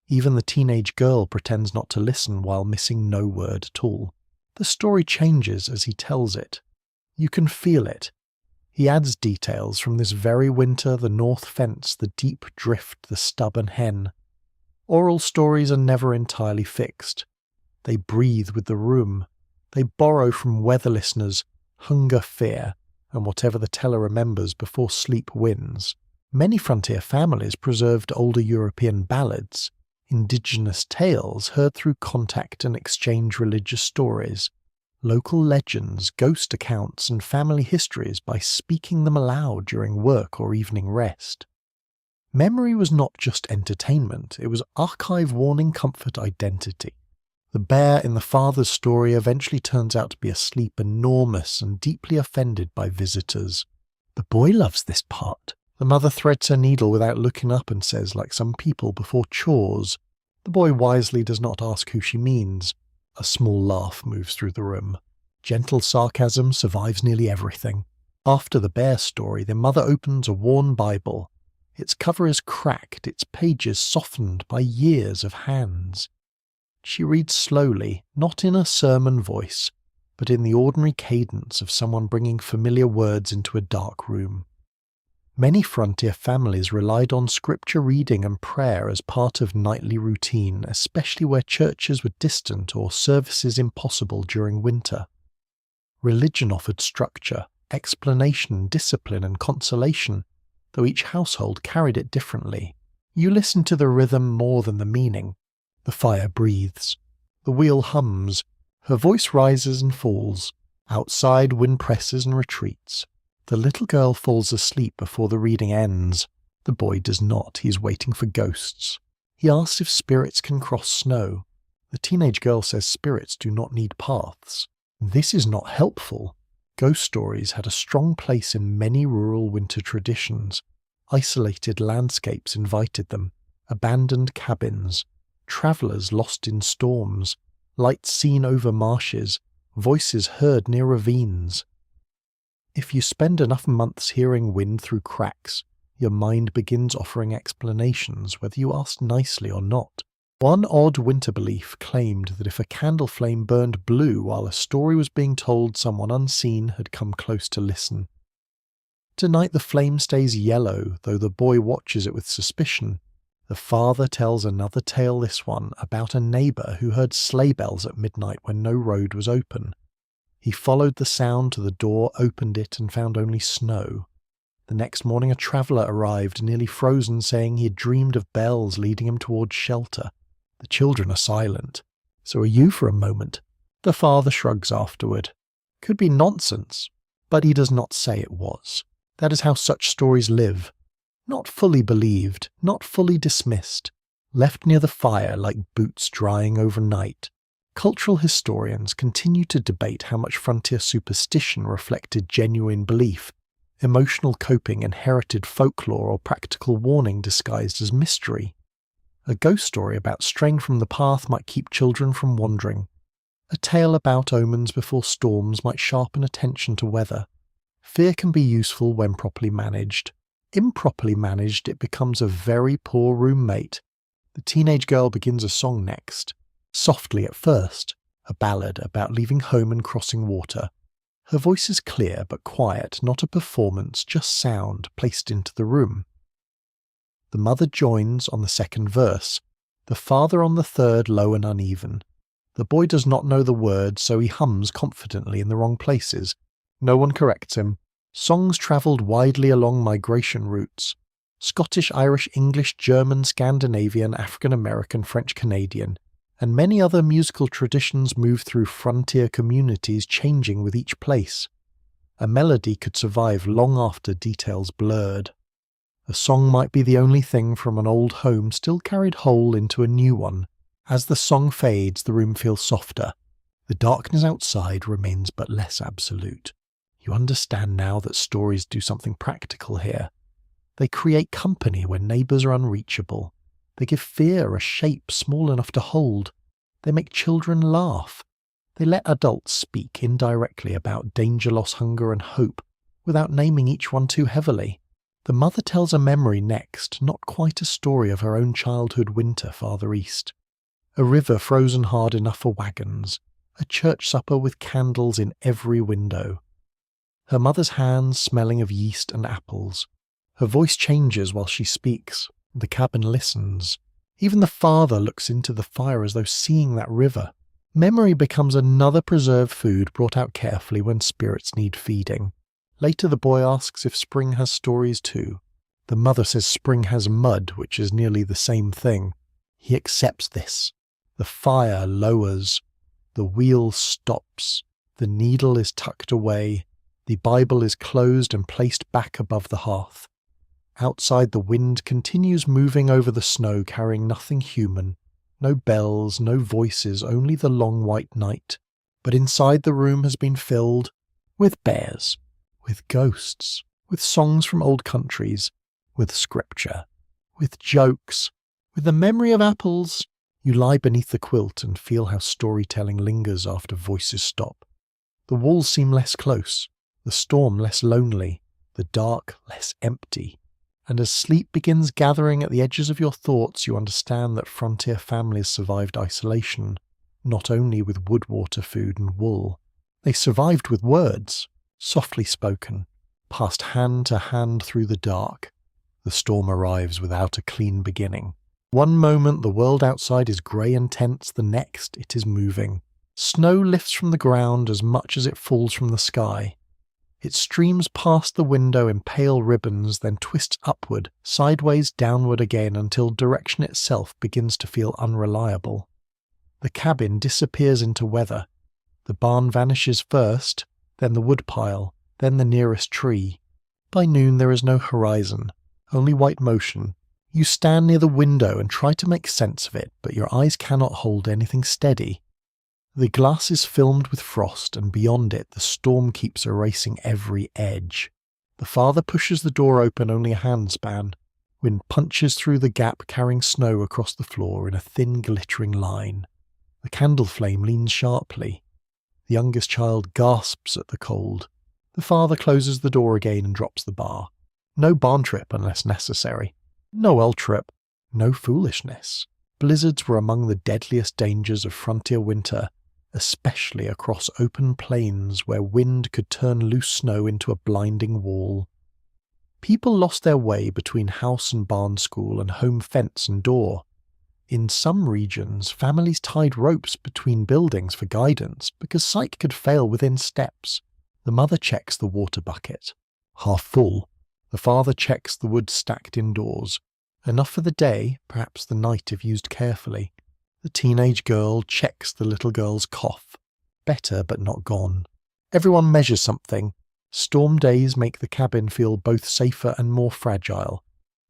Even the teenage girl pretends not to listen while missing no word at all. The story changes as he tells it. You can feel it. He adds details from this very winter, the north fence, the deep drift, the stubborn hen. Oral stories are never entirely fixed. They breathe with the room. They borrow from weather listeners, hunger, fear, and whatever the teller remembers before sleep wins. Many frontier families preserved older European ballads, indigenous tales heard through contact and exchange religious stories, local legends, ghost accounts, and family histories by speaking them aloud during work or evening rest. Memory was not just entertainment, it was archive warning comfort identity. The bear in the father's story eventually turns out to be asleep, enormous and deeply offended by visitors. The boy loves this part. The mother threads her needle without looking up and says, like some people before chores. The boy wisely does not ask who she means. A small laugh moves through the room. Gentle sarcasm survives nearly everything. After the bear story, the mother opens a worn Bible. Its cover is cracked, its pages softened by years of hands. She reads slowly, not in a sermon voice, but in the ordinary cadence of someone bringing familiar words into a dark room. Many frontier families relied on scripture reading and prayer as part of nightly routine, especially where churches were distant or services impossible during winter. Religion offered structure, explanation, discipline, and consolation, though each household carried it differently. You listen to the rhythm more than the meaning. The fire breathes. The wheel hums. Her voice rises and falls. Outside, wind presses and retreats. The little girl falls asleep before the reading ends. The boy does not. He is waiting for ghosts. He asks if spirits can cross snow. The teenage girl says spirits do not need paths. This is not helpful. Ghost stories had a strong place in many rural winter traditions. Isolated landscapes invited them. Abandoned cabins. Travellers lost in storms. Lights seen over marshes. Voices heard near ravines. If you spend enough months hearing wind through cracks, your mind begins offering explanations whether you ask nicely or not. One odd winter belief claimed that if a candle flame burned blue while a story was being told, someone unseen had come close to listen. Tonight the flame stays yellow, though the boy watches it with suspicion. The father tells another tale, this one, about a neighbour who heard sleigh bells at midnight when no road was open. He followed the sound to the door, opened it, and found only snow. The next morning a traveller arrived, nearly frozen, saying he had dreamed of bells leading him towards shelter. The children are silent. So are you for a moment. The father shrugs afterward. Could be nonsense, but he does not say it was. That is how such stories live. Not fully believed, not fully dismissed, left near the fire like boots drying overnight. Cultural historians continue to debate how much frontier superstition reflected genuine belief, emotional coping, inherited folklore, or practical warning disguised as mystery. A ghost story about straying from the path might keep children from wandering. A tale about omens before storms might sharpen attention to weather. Fear can be useful when properly managed. Improperly managed, it becomes a very poor roommate. The teenage girl begins a song next. Softly at first, a ballad about leaving home and crossing water. Her voice is clear but quiet, not a performance, just sound placed into the room. The mother joins on the second verse, the father on the third, low and uneven. The boy does not know the words, so he hums confidently in the wrong places. No one corrects him. Songs travelled widely along migration routes. Scottish, Irish, English, German, Scandinavian, African American, French Canadian, and many other musical traditions move through frontier communities, changing with each place. A melody could survive long after details blurred. A song might be the only thing from an old home still carried whole into a new one. As the song fades, the room feels softer. The darkness outside remains but less absolute. You understand now that stories do something practical here. They create company when neighbours are unreachable. They give fear a shape small enough to hold. They make children laugh. They let adults speak indirectly about danger, loss, hunger, and hope, without naming each one too heavily. The mother tells a memory next, not quite a story of her own childhood winter farther east. A river frozen hard enough for wagons. A church supper with candles in every window. Her mother's hands smelling of yeast and apples. Her voice changes while she speaks. The cabin listens. Even the father looks into the fire as though seeing that river. Memory becomes another preserved food brought out carefully when spirits need feeding. Later the boy asks if spring has stories too. The mother says spring has mud, which is nearly the same thing. He accepts this. The fire lowers. The wheel stops. The needle is tucked away. The Bible is closed and placed back above the hearth. Outside, the wind continues moving over the snow, carrying nothing human. No bells, no voices, only the long white night. But inside, the room has been filled with bears, with ghosts, with songs from old countries, with scripture, with jokes, with the memory of apples. You lie beneath the quilt and feel how storytelling lingers after voices stop. The walls seem less close, the storm less lonely, the dark less empty. And as sleep begins gathering at the edges of your thoughts, you understand that frontier families survived isolation, not only with wood, water, food, and wool. They survived with words, softly spoken, passed hand to hand through the dark. The storm arrives without a clean beginning. One moment the world outside is grey and tense, the next it is moving. Snow lifts from the ground as much as it falls from the sky. It streams past the window in pale ribbons, then twists upward, sideways, downward again, until direction itself begins to feel unreliable. The cabin disappears into weather. The barn vanishes first, then the woodpile, then the nearest tree. By noon there is no horizon, only white motion. You stand near the window and try to make sense of it, but your eyes cannot hold anything steady. The glass is filmed with frost, and beyond it the storm keeps erasing every edge. The father pushes the door open only a handspan. Wind punches through the gap, carrying snow across the floor in a thin glittering line. The candle flame leans sharply. The youngest child gasps at the cold. The father closes the door again and drops the bar. No barn trip unless necessary. No old trip. No foolishness. Blizzards were among the deadliest dangers of frontier winter, especially across open plains where wind could turn loose snow into a blinding wall. People lost their way between house and barn school and home fence and door. In some regions, families tied ropes between buildings for guidance because sight could fail within steps. The mother checks the water bucket. Half full. The father checks the wood stacked indoors. Enough for the day, perhaps the night if used carefully. The teenage girl checks the little girl's cough. Better, but not gone. Everyone measures something. Storm days make the cabin feel both safer and more fragile.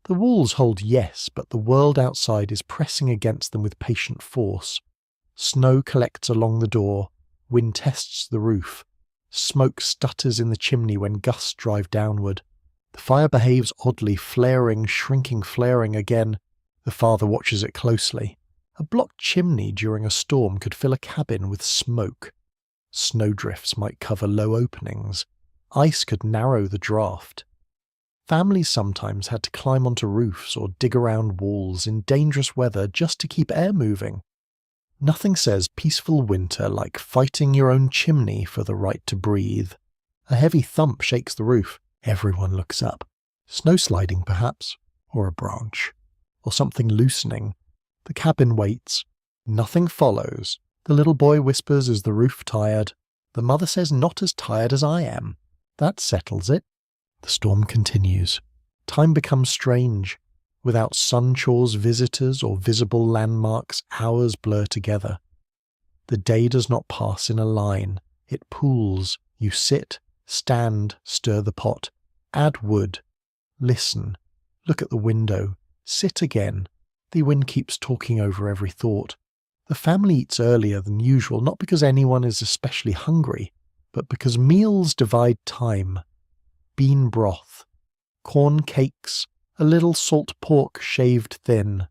The walls hold yes, but the world outside is pressing against them with patient force. Snow collects along the door. Wind tests the roof. Smoke stutters in the chimney when gusts drive downward. The fire behaves oddly, flaring, shrinking, flaring again. The father watches it closely. A blocked chimney during a storm could fill a cabin with smoke. Snowdrifts might cover low openings. Ice could narrow the draft. Families sometimes had to climb onto roofs or dig around walls in dangerous weather just to keep air moving. Nothing says peaceful winter like fighting your own chimney for the right to breathe. A heavy thump shakes the roof. Everyone looks up. Snow sliding, perhaps, or a branch, or something loosening. The cabin waits. Nothing follows. The little boy whispers, "Is the roof tired?" The mother says, "Not as tired as I am." That settles it. The storm continues. Time becomes strange. Without sun chores, visitors, or visible landmarks, hours blur together. The day does not pass in a line. It pools. You sit, stand, stir the pot, add wood, listen, look at the window, sit again. The wind keeps talking over every thought. The family eats earlier than usual, not because anyone is especially hungry, but because meals divide time. Bean broth, corn cakes, a little salt pork shaved thin.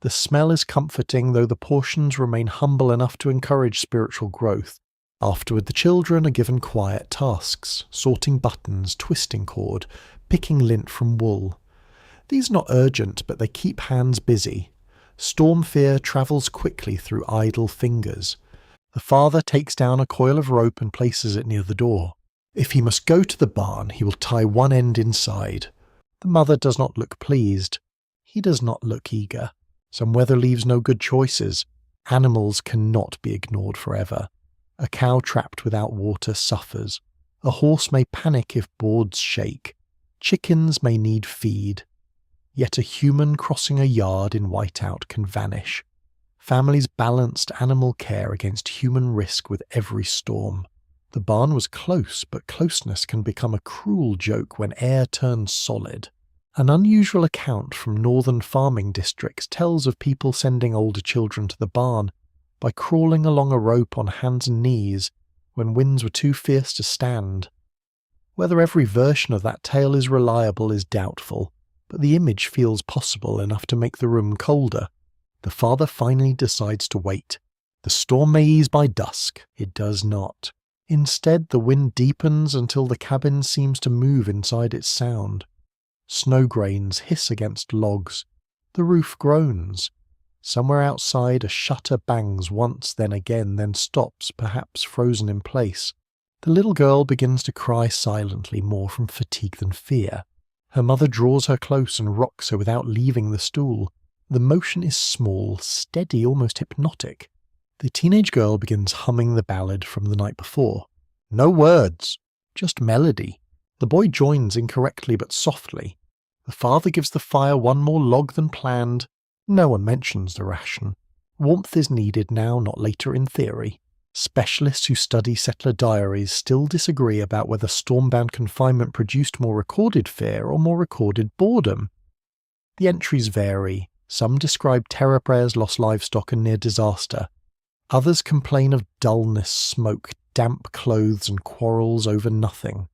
The smell is comforting, though the portions remain humble enough to encourage spiritual growth. Afterward, the children are given quiet tasks, sorting buttons, twisting cord, picking lint from wool. These are not urgent, but they keep hands busy. Storm fear travels quickly through idle fingers. The father takes down a coil of rope and places it near the door. If he must go to the barn, he will tie one end inside. The mother does not look pleased. He does not look eager. Some weather leaves no good choices. Animals cannot be ignored forever. A cow trapped without water suffers. A horse may panic if boards shake. Chickens may need feed. Yet a human crossing a yard in whiteout can vanish. Families balanced animal care against human risk with every storm. The barn was close, but closeness can become a cruel joke when air turns solid. An unusual account from northern farming districts tells of people sending older children to the barn by crawling along a rope on hands and knees when winds were too fierce to stand. Whether every version of that tale is reliable is doubtful, but the image feels possible enough to make the room colder. The father finally decides to wait. The storm may ease by dusk. It does not. Instead, the wind deepens until the cabin seems to move inside its sound. Snow grains hiss against logs. The roof groans. Somewhere outside, a shutter bangs once, then again, then stops, perhaps frozen in place. The little girl begins to cry silently, more from fatigue than fear. Her mother draws her close and rocks her without leaving the stool. The motion is small, steady, almost hypnotic. The teenage girl begins humming the ballad from the night before. No words, just melody. The boy joins incorrectly but softly. The father gives the fire one more log than planned. No one mentions the ration. Warmth is needed now, not later in theory. Specialists who study settler diaries still disagree about whether stormbound confinement produced more recorded fear or more recorded boredom. The entries vary. Some describe terror prayers, lost livestock, and near disaster. Others complain of dullness, smoke, damp clothes, and quarrels over nothing.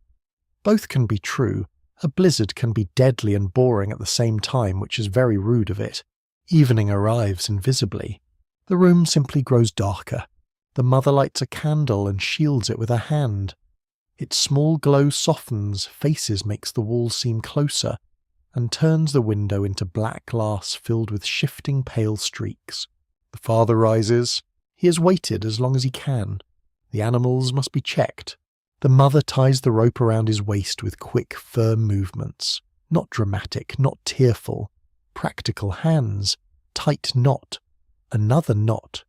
Both can be true. A blizzard can be deadly and boring at the same time, which is very rude of it. Evening arrives invisibly. The room simply grows darker. The mother lights a candle and shields it with her hand. Its small glow softens, faces makes the walls seem closer, and turns the window into black glass filled with shifting pale streaks. The father rises. He has waited as long as he can. The animals must be checked. The mother ties the rope around his waist with quick, firm movements. Not dramatic, not tearful. Practical hands. Tight knot. Another knot.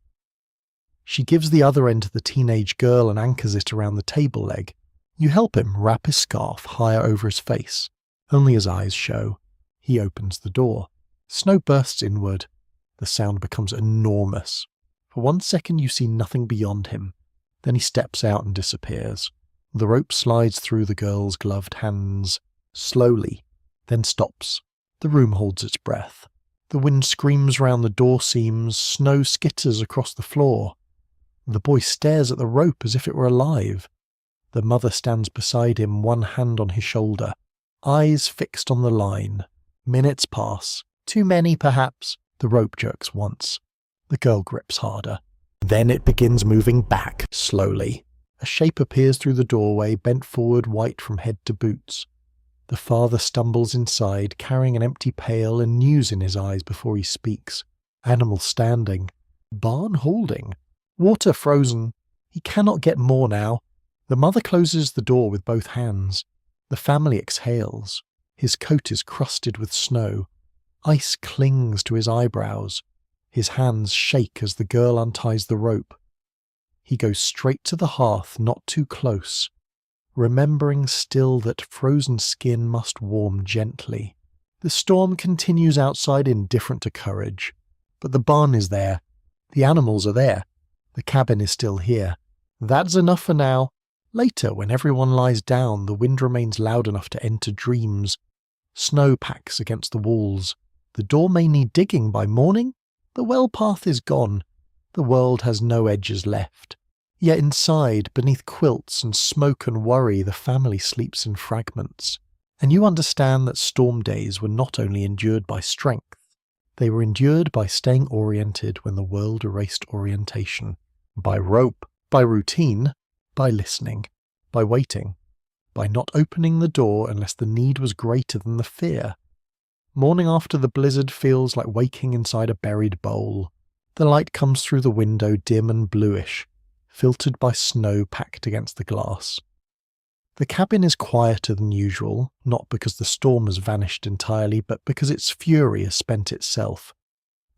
She gives the other end to the teenage girl and anchors it around the table leg. You help him wrap his scarf higher over his face. Only his eyes show. He opens the door. Snow bursts inward. The sound becomes enormous. For 1 second you see nothing beyond him. Then he steps out and disappears. The rope slides through the girl's gloved hands, slowly, then stops. The room holds its breath. The wind screams round the door seams, snow skitters across the floor. The boy stares at the rope as if it were alive. The mother stands beside him, one hand on his shoulder, eyes fixed on the line. Minutes pass. Too many, perhaps. The rope jerks once. The girl grips harder. Then it begins moving back, slowly. A shape appears through the doorway, bent forward, white from head to boots. The father stumbles inside, carrying an empty pail and news in his eyes before he speaks. Animal standing. Barn holding. Water frozen. He cannot get more now. The mother closes the door with both hands. The family exhales. His coat is crusted with snow. Ice clings to his eyebrows. His hands shake as the girl unties the rope. He goes straight to the hearth, not too close, remembering still that frozen skin must warm gently. The storm continues outside, indifferent to courage. But the barn is there. The animals are there. The cabin is still here. That's enough for now. Later, when everyone lies down, the wind remains loud enough to enter dreams. Snow packs against the walls. The door may need digging by morning. The well path is gone. The world has no edges left. Yet inside, beneath quilts and smoke and worry, the family sleeps in fragments. And you understand that storm days were not only endured by strength, they were endured by staying oriented when the world erased orientation. By rope, by routine, by listening, by waiting, by not opening the door unless the need was greater than the fear. Morning after the blizzard feels like waking inside a buried bowl. The light comes through the window dim and bluish, filtered by snow packed against the glass. The cabin is quieter than usual, not because the storm has vanished entirely, but because its fury has spent itself.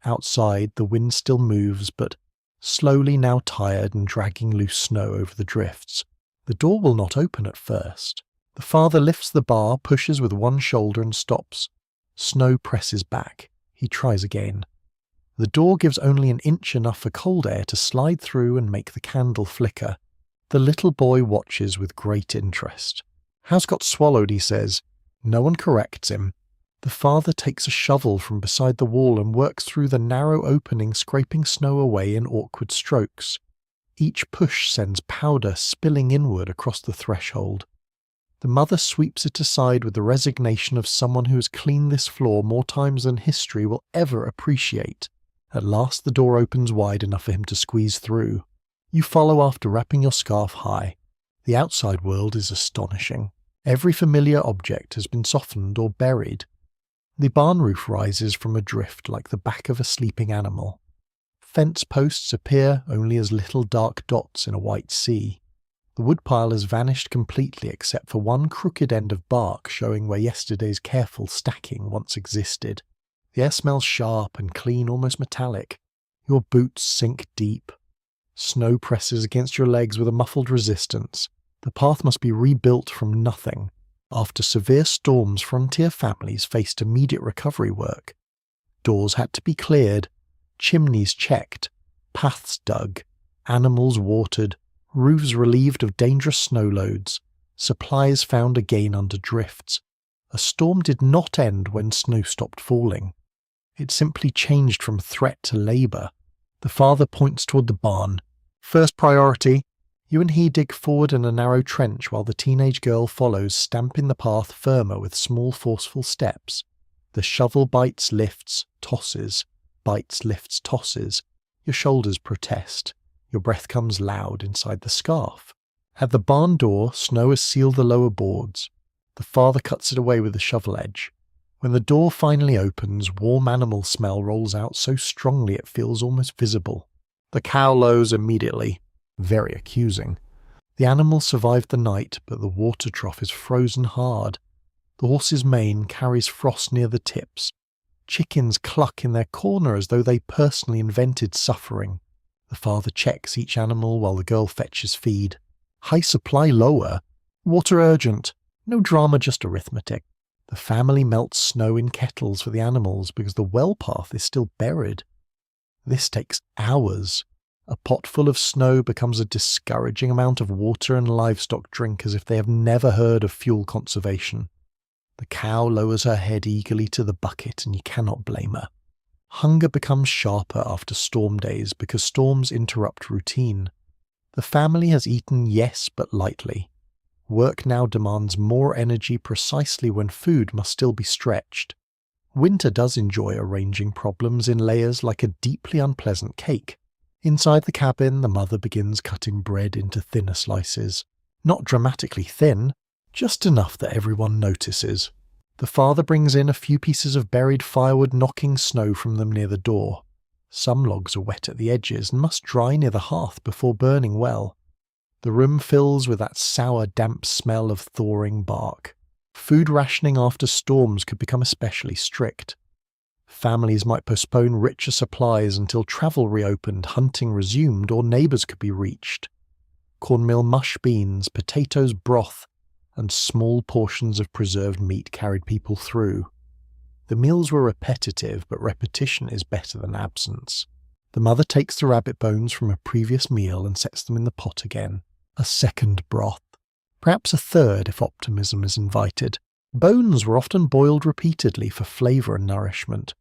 Outside, the wind still moves, but slowly now tired and dragging loose snow over the drifts. The door will not open at first. The father lifts the bar, pushes with one shoulder and stops. Snow presses back. He tries again. The door gives only an inch enough for cold air to slide through and make the candle flicker. The little boy watches with great interest. "House got swallowed," he says. No one corrects him. The father takes a shovel from beside the wall and works through the narrow opening, scraping snow away in awkward strokes. Each push sends powder spilling inward across the threshold. The mother sweeps it aside with the resignation of someone who has cleaned this floor more times than history will ever appreciate. At last the door opens wide enough for him to squeeze through. You follow after wrapping your scarf high. The outside world is astonishing. Every familiar object has been softened or buried. The barn roof rises from a drift like the back of a sleeping animal. Fence posts appear only as little dark dots in a white sea. The woodpile has vanished completely except for one crooked end of bark showing where yesterday's careful stacking once existed. The air smells sharp and clean, almost metallic. Your boots sink deep. Snow presses against your legs with a muffled resistance. The path must be rebuilt from nothing. After severe storms, frontier families faced immediate recovery work. Doors had to be cleared, chimneys checked, paths dug, animals watered, roofs relieved of dangerous snow loads, supplies found again under drifts. A storm did not end when snow stopped falling. It simply changed from threat to labour. The father points toward the barn. "First priority." You and he dig forward in a narrow trench while the teenage girl follows, stamping the path firmer with small forceful steps. The shovel bites, lifts, tosses. Bites, lifts, tosses. Your shoulders protest. Your breath comes loud inside the scarf. At the barn door, snow has sealed the lower boards. The father cuts it away with the shovel edge. When the door finally opens, warm animal smell rolls out so strongly it feels almost visible. The cow lows immediately. Very accusing. The animal survived the night, but the water trough is frozen hard. The horse's mane carries frost near the tips. Chickens cluck in their corner as though they personally invented suffering. The father checks each animal while the girl fetches feed. High supply lower. Water urgent. No drama, just arithmetic. The family melts snow in kettles for the animals because the well path is still buried. This takes hours. A pot full of snow becomes a discouraging amount of water and livestock drink as if they have never heard of fuel conservation. The cow lowers her head eagerly to the bucket and you cannot blame her. Hunger becomes sharper after storm days because storms interrupt routine. The family has eaten, yes, but lightly. Work now demands more energy precisely when food must still be stretched. Winter does enjoy arranging problems in layers like a deeply unpleasant cake. Inside the cabin, the mother begins cutting bread into thinner slices. Not dramatically thin, just enough that everyone notices. The father brings in a few pieces of buried firewood, knocking snow from them near the door. Some logs are wet at the edges and must dry near the hearth before burning well. The room fills with that sour, damp smell of thawing bark. Food rationing after storms could become especially strict. Families might postpone richer supplies until travel reopened, hunting resumed, or neighbours could be reached. Cornmeal mush beans, potatoes broth, and small portions of preserved meat carried people through. The meals were repetitive, but repetition is better than absence. The mother takes the rabbit bones from a previous meal and sets them in the pot again. A second broth. Perhaps a third if optimism is invited. Bones were often boiled repeatedly for flavour and nourishment.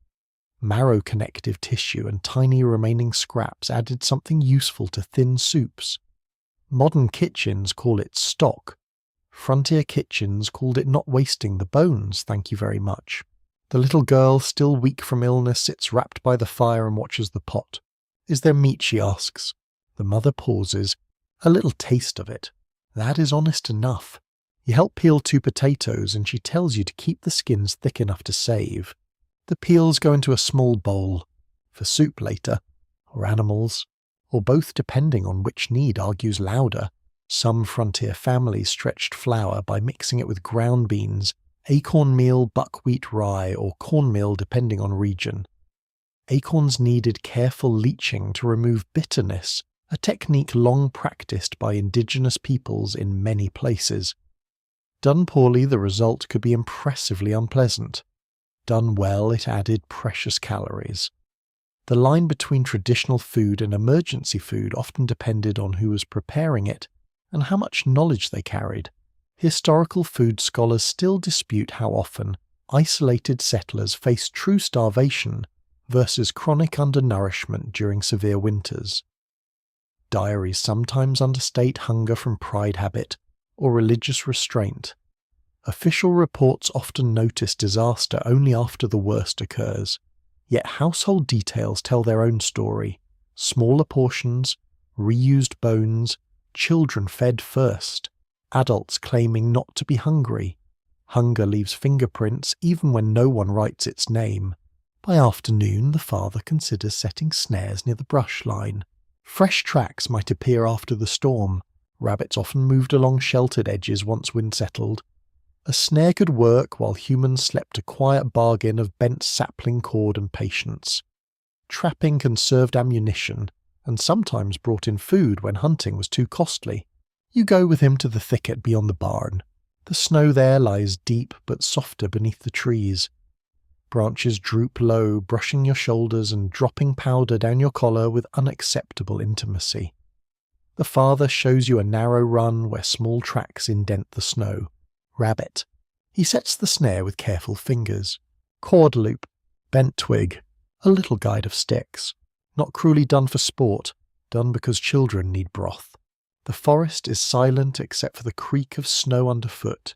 Marrow connective tissue and tiny remaining scraps added something useful to thin soups. Modern kitchens call it stock. Frontier kitchens called it not wasting the bones, thank you very much. The little girl, still weak from illness, sits wrapped by the fire and watches the pot. "Is there meat?" she asks. The mother pauses. "A little taste of it." That is honest enough. You help peel 2 potatoes and she tells you to keep the skins thick enough to save. The peels go into a small bowl, for soup later, or animals, or both depending on which need argues louder. Some frontier families stretched flour by mixing it with ground beans, acorn meal, buckwheat rye, or cornmeal depending on region. Acorns needed careful leaching to remove bitterness, a technique long practiced by indigenous peoples in many places. Done poorly, the result could be impressively unpleasant. Done well, it added precious calories. The line between traditional food and emergency food often depended on who was preparing it and how much knowledge they carried. Historical food scholars still dispute how often isolated settlers faced true starvation versus chronic undernourishment during severe winters. Diaries sometimes understate hunger from pride habit or religious restraint. Official reports often notice disaster only after the worst occurs, yet household details tell their own story. Smaller portions, reused bones, children fed first, adults claiming not to be hungry. Hunger leaves fingerprints even when no one writes its name. By afternoon, the father considers setting snares near the brush line. Fresh tracks might appear after the storm. Rabbits often moved along sheltered edges once wind settled. A snare could work while humans slept, a quiet bargain of bent sapling cord and patience. Trapping conserved ammunition, and sometimes brought in food when hunting was too costly. You go with him to the thicket beyond the barn. The snow there lies deep but softer beneath the trees. Branches droop low, brushing your shoulders and dropping powder down your collar with unacceptable intimacy. The father shows you a narrow run where small tracks indent the snow. Rabbit. He sets the snare with careful fingers. Cord loop, bent twig, a little guide of sticks. Not cruelly done for sport, done because children need broth. The forest is silent except for the creak of snow underfoot.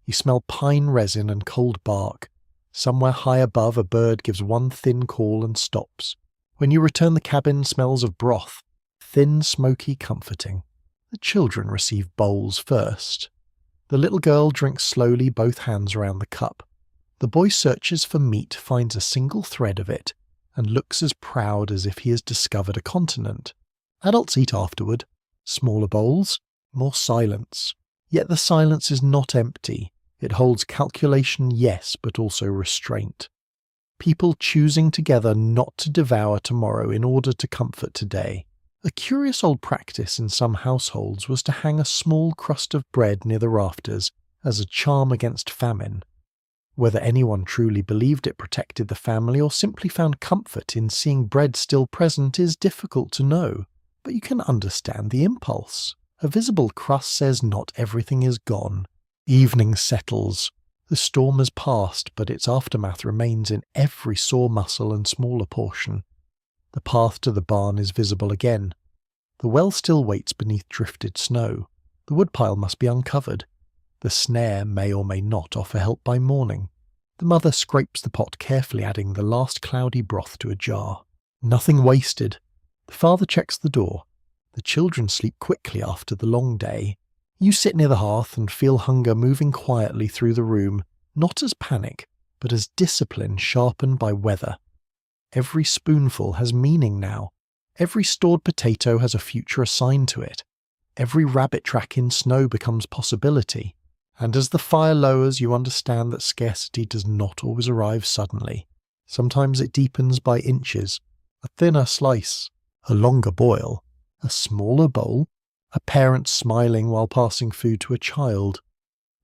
You smell pine resin and cold bark. Somewhere high above, a bird gives one thin call and stops. When you return, the cabin smells of broth, thin, smoky, comforting. The children receive bowls first. The little girl drinks slowly, both hands around the cup. The boy searches for meat, finds a single thread of it, and looks as proud as if he has discovered a continent. Adults eat afterward. Smaller bowls, more silence. Yet the silence is not empty. It holds calculation, yes, but also restraint. People choosing together not to devour tomorrow in order to comfort today. A curious old practice in some households was to hang a small crust of bread near the rafters as a charm against famine. Whether anyone truly believed it protected the family or simply found comfort in seeing bread still present is difficult to know. But you can understand the impulse. A visible crust says not everything is gone. Evening settles. The storm has passed, but its aftermath remains in every sore muscle and smaller portion. The path to the barn is visible again. The well still waits beneath drifted snow. The woodpile must be uncovered. The snare may or may not offer help by morning. The mother scrapes the pot carefully, adding the last cloudy broth to a jar. Nothing wasted. The father checks the door. The children sleep quickly after the long day. You sit near the hearth and feel hunger moving quietly through the room, not as panic, but as discipline sharpened by weather. Every spoonful has meaning now. Every stored potato has a future assigned to it. Every rabbit track in snow becomes possibility. And as the fire lowers, you understand that scarcity does not always arrive suddenly. Sometimes it deepens by inches. A thinner slice, a longer boil, a smaller bowl, a parent smiling while passing food to a child.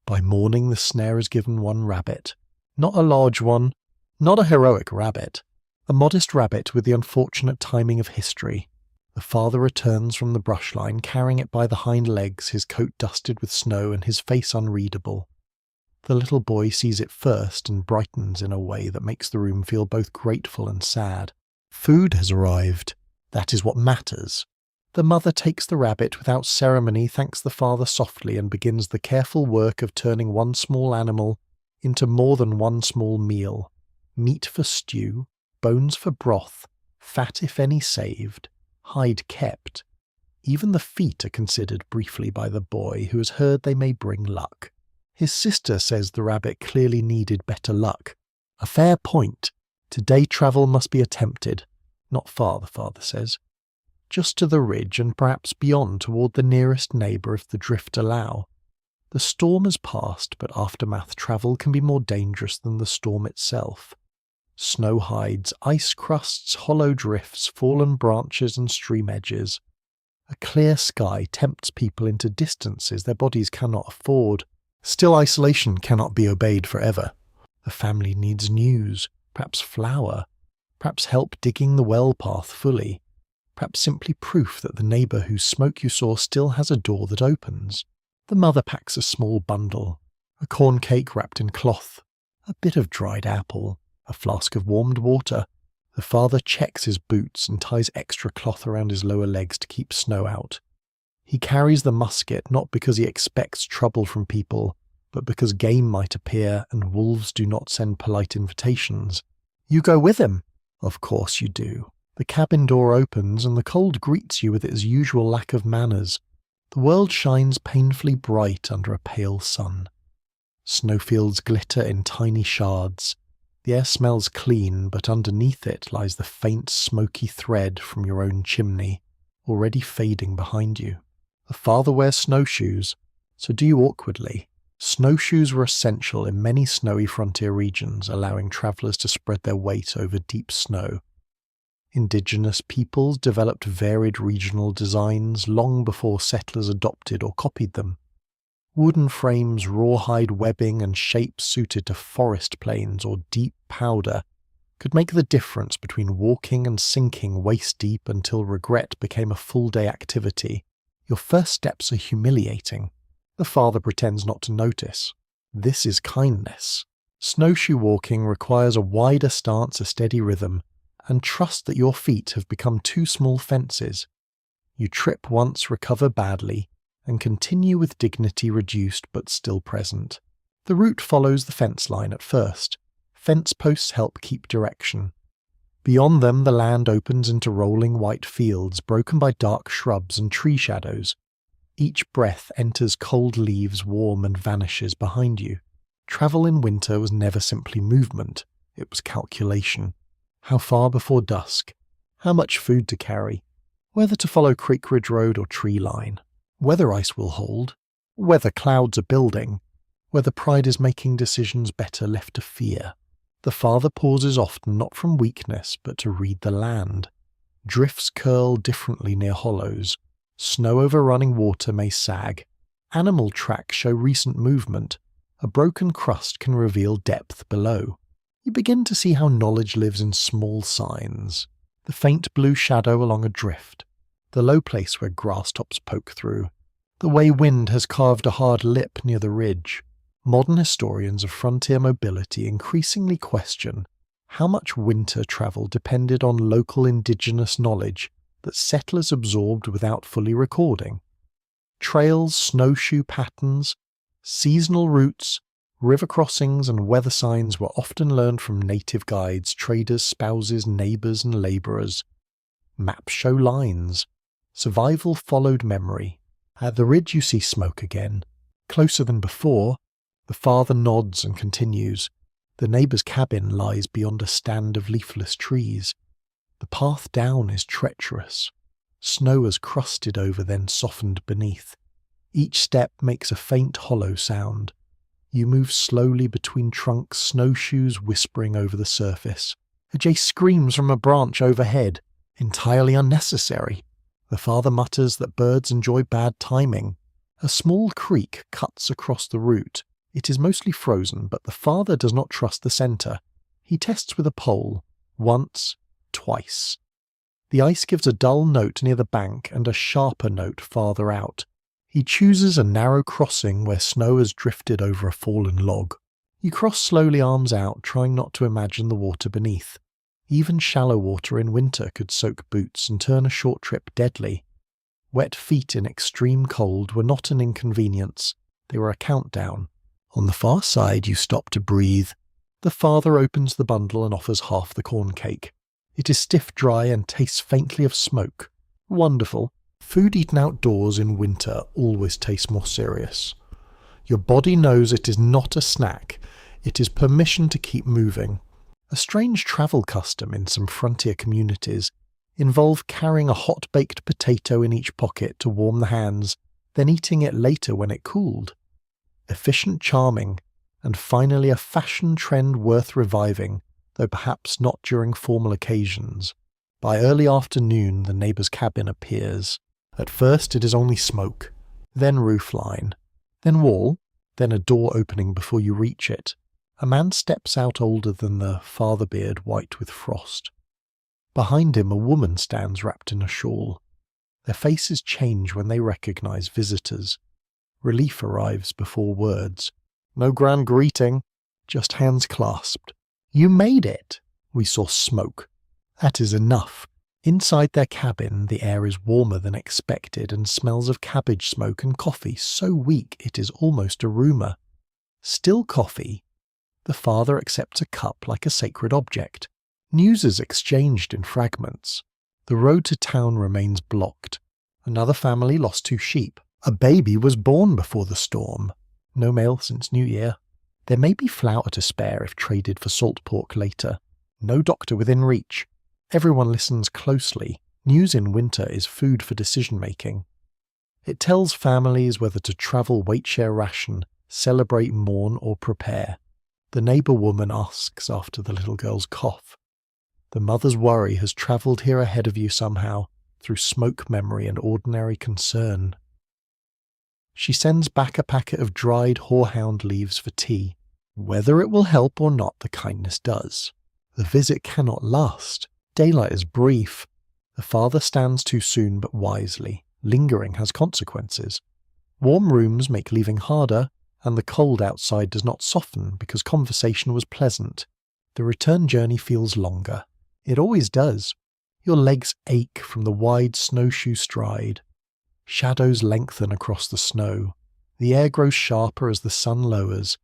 By morning the snare is given one rabbit. Not a large one, not a heroic rabbit. A modest rabbit with the unfortunate timing of history. The father returns from the brush line, carrying it by the hind legs, his coat dusted with snow and his face unreadable. The little boy sees it first and brightens in a way that makes the room feel both grateful and sad. Food has arrived. That is what matters. The mother takes the rabbit without ceremony, thanks the father softly, and begins the careful work of turning one small animal into more than one small meal. Meat for stew, bones for broth, fat if any saved, hide kept. Even the feet are considered briefly by the boy, who has heard they may bring luck. His sister says the rabbit clearly needed better luck. A fair point. Today travel must be attempted. Not far, the father says. Just to the ridge and perhaps beyond toward the nearest neighbour if the drift allow. The storm has passed, but aftermath travel can be more dangerous than the storm itself. Snow hides, ice crusts, hollow drifts, fallen branches and stream edges. A clear sky tempts people into distances their bodies cannot afford. Still, isolation cannot be obeyed forever. The family needs news, perhaps flour. perhaps help digging the well path fully, perhaps simply proof that the neighbour whose smoke you saw still has a door that opens. The mother packs a small bundle, a corn cake wrapped in cloth, a bit of dried apple, a flask of warmed water. The father checks his boots and ties extra cloth around his lower legs to keep snow out. He carries the musket not because he expects trouble from people, but because game might appear and wolves do not send polite invitations. You go with him. Of course you do. The cabin door opens and the cold greets you with its usual lack of manners. The world shines painfully bright under a pale sun. Snowfields glitter in tiny shards. The air smells clean, but underneath it lies the faint smoky thread from your own chimney, already fading behind you. The father wears snowshoes, so do you awkwardly. Snowshoes were essential in many snowy frontier regions, allowing travellers to spread their weight over deep snow. Indigenous peoples developed varied regional designs long before settlers adopted or copied them. Wooden frames, rawhide webbing, and shapes suited to forest plains or deep powder could make the difference between walking and sinking waist-deep until regret became a full-day activity. Your first steps are humiliating. The father pretends not to notice. This is kindness. Snowshoe walking requires a wider stance, a steady rhythm, and trust that your feet have become two small fences. You trip once, recover badly, and continue with dignity reduced but still present. The route follows the fence line at first. Fence posts help keep direction. Beyond them, the land opens into rolling white fields broken by dark shrubs and tree shadows. Each breath enters cold leaves warm and vanishes behind you. Travel in winter was never simply movement, it was calculation. How far before dusk? How much food to carry? Whether to follow Creek Ridge Road or tree line? Whether ice will hold? Whether clouds are building? Whether pride is making decisions better left to fear? The father pauses often not from weakness but to read the land. Drifts curl differently near hollows. Snow over running water may sag. Animal tracks show recent movement. A broken crust can reveal depth below. You begin to see how knowledge lives in small signs. The faint blue shadow along a drift. The low place where grass tops poke through. The way wind has carved a hard lip near the ridge. Modern historians of frontier mobility increasingly question how much winter travel depended on local indigenous knowledge that settlers absorbed without fully recording. Trails, snowshoe patterns, seasonal routes, river crossings and weather signs were often learned from native guides, traders, spouses, neighbours and labourers. Maps show lines. Survival followed memory. At the ridge you see smoke again. Closer than before, the father nods and continues. The neighbour's cabin lies beyond a stand of leafless trees. The path down is treacherous. Snow has crusted over, then softened beneath. Each step makes a faint hollow sound. You move slowly between trunks, snowshoes whispering over the surface. A jay screams from a branch overhead, entirely unnecessary. The father mutters that birds enjoy bad timing. A small creek cuts across the route. It is mostly frozen, but the father does not trust the centre. He tests with a pole. Once, twice. The ice gives a dull note near the bank and a sharper note farther out. He chooses a narrow crossing where snow has drifted over a fallen log. You cross slowly, arms out, trying not to imagine the water beneath. Even shallow water in winter could soak boots and turn a short trip deadly. Wet feet in extreme cold were not an inconvenience. They were a countdown. On the far side you stop to breathe. The father opens the bundle and offers half the corn cake. It is stiff, dry, and tastes faintly of smoke. Wonderful. Food eaten outdoors in winter always tastes more serious. Your body knows it is not a snack. It is permission to keep moving. A strange travel custom in some frontier communities involved carrying a hot-baked potato in each pocket to warm the hands, then eating it later when it cooled. Efficient charming, and finally a fashion trend worth reviving, though perhaps not during formal occasions. By early afternoon the neighbour's cabin appears. At first it is only smoke, then roofline, then wall, then a door opening before you reach it. A man steps out older than the father beard, white with frost. Behind him, a woman stands wrapped in a shawl. Their faces change when they recognize visitors. Relief arrives before words. No grand greeting, just hands clasped. "You made it!" We saw smoke. That is enough. Inside their cabin, the air is warmer than expected and smells of cabbage smoke and coffee so weak it is almost a rumour. Still coffee. The father accepts a cup like a sacred object. News is exchanged in fragments. The road to town remains blocked. Another family lost 2 sheep. A baby was born before the storm. No mail since New Year. There may be flour to spare if traded for salt pork later. No doctor within reach. Everyone listens closely. News in winter is food for decision-making. It tells families whether to travel, weight-share ration, celebrate, mourn, or prepare. The neighbour woman asks after the little girl's cough. The mother's worry has travelled here ahead of you somehow, through smoke memory and ordinary concern. She sends back a packet of dried horehound leaves for tea. Whether it will help or not, the kindness does. The visit cannot last. Daylight is brief. The father stands too soon but wisely. Lingering has consequences. Warm rooms make leaving harder, and the cold outside does not soften because conversation was pleasant. The return journey feels longer. It always does. Your legs ache from the wide snowshoe stride. Shadows lengthen across the snow. The air grows sharper as the sun lowers.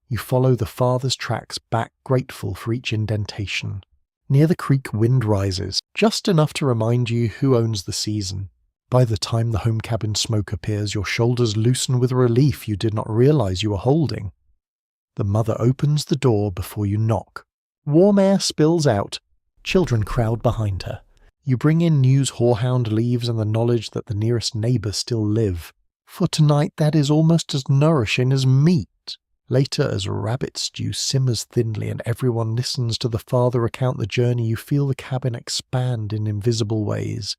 You follow the father's tracks back, grateful for each indentation. Near the creek, wind rises, just enough to remind you who owns the season. By the time the home cabin smoke appears, your shoulders loosen with relief you did not realize you were holding. The mother opens the door before you knock. Warm air spills out. Children crowd behind her. You bring in news horehound leaves and the knowledge that the nearest neighbours still live. For tonight that is almost as nourishing as meat. Later, as rabbit stew simmers thinly and everyone listens to the father recount the journey, you feel the cabin expand in invisible ways.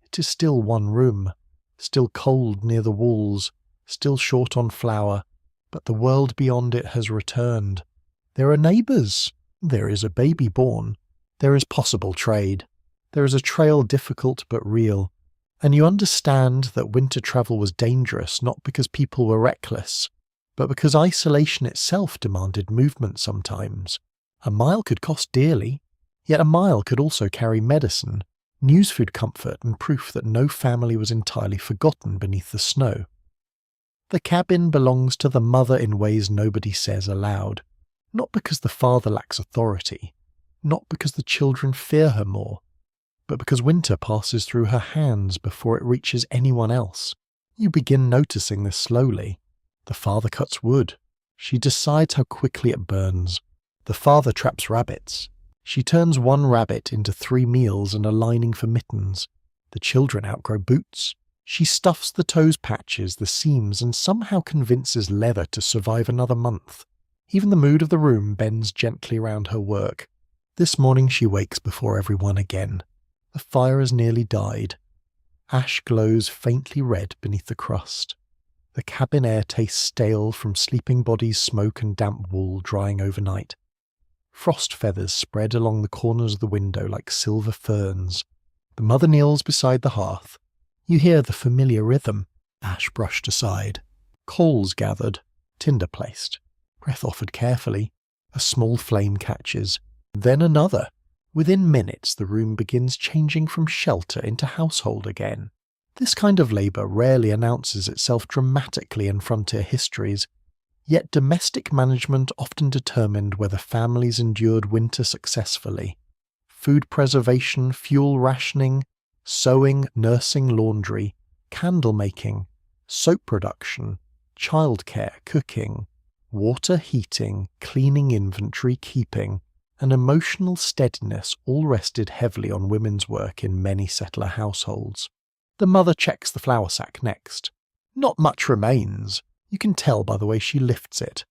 It is still one room, still cold near the walls, still short on flour, but the world beyond it has returned. There are neighbours. There is a baby born. There is possible trade. There is a trail difficult but real. And you understand that winter travel was dangerous not because people were reckless, but because isolation itself demanded movement sometimes. A mile could cost dearly, yet a mile could also carry medicine, news, food, comfort, and proof that no family was entirely forgotten beneath the snow. The cabin belongs to the mother in ways nobody says aloud, not because the father lacks authority, not because the children fear her more, but because winter passes through her hands before it reaches anyone else. You begin noticing this slowly. The father cuts wood. She decides how quickly it burns. The father traps rabbits. She turns 1 rabbit into 3 meals and a lining for mittens. The children outgrow boots. She stuffs the toes patches, the seams, and somehow convinces leather to survive another month. Even the mood of the room bends gently around her work. This morning she wakes before everyone again. The fire has nearly died. Ash glows faintly red beneath the crust. The cabin air tastes stale from sleeping bodies, smoke and damp wool drying overnight. Frost feathers spread along the corners of the window like silver ferns. The mother kneels beside the hearth. You hear the familiar rhythm. Ash brushed aside. Coals gathered. Tinder placed. Breath offered carefully. A small flame catches. Then another. Within minutes the room begins changing from shelter into household again. This kind of labour rarely announces itself dramatically in frontier histories, yet domestic management often determined whether families endured winter successfully. Food preservation, fuel rationing, sewing, nursing, laundry, candle making, soap production, childcare, cooking, water heating, cleaning, inventory keeping, and emotional steadiness all rested heavily on women's work in many settler households. The mother checks the flour sack next. Not much remains. You can tell by the way she lifts it.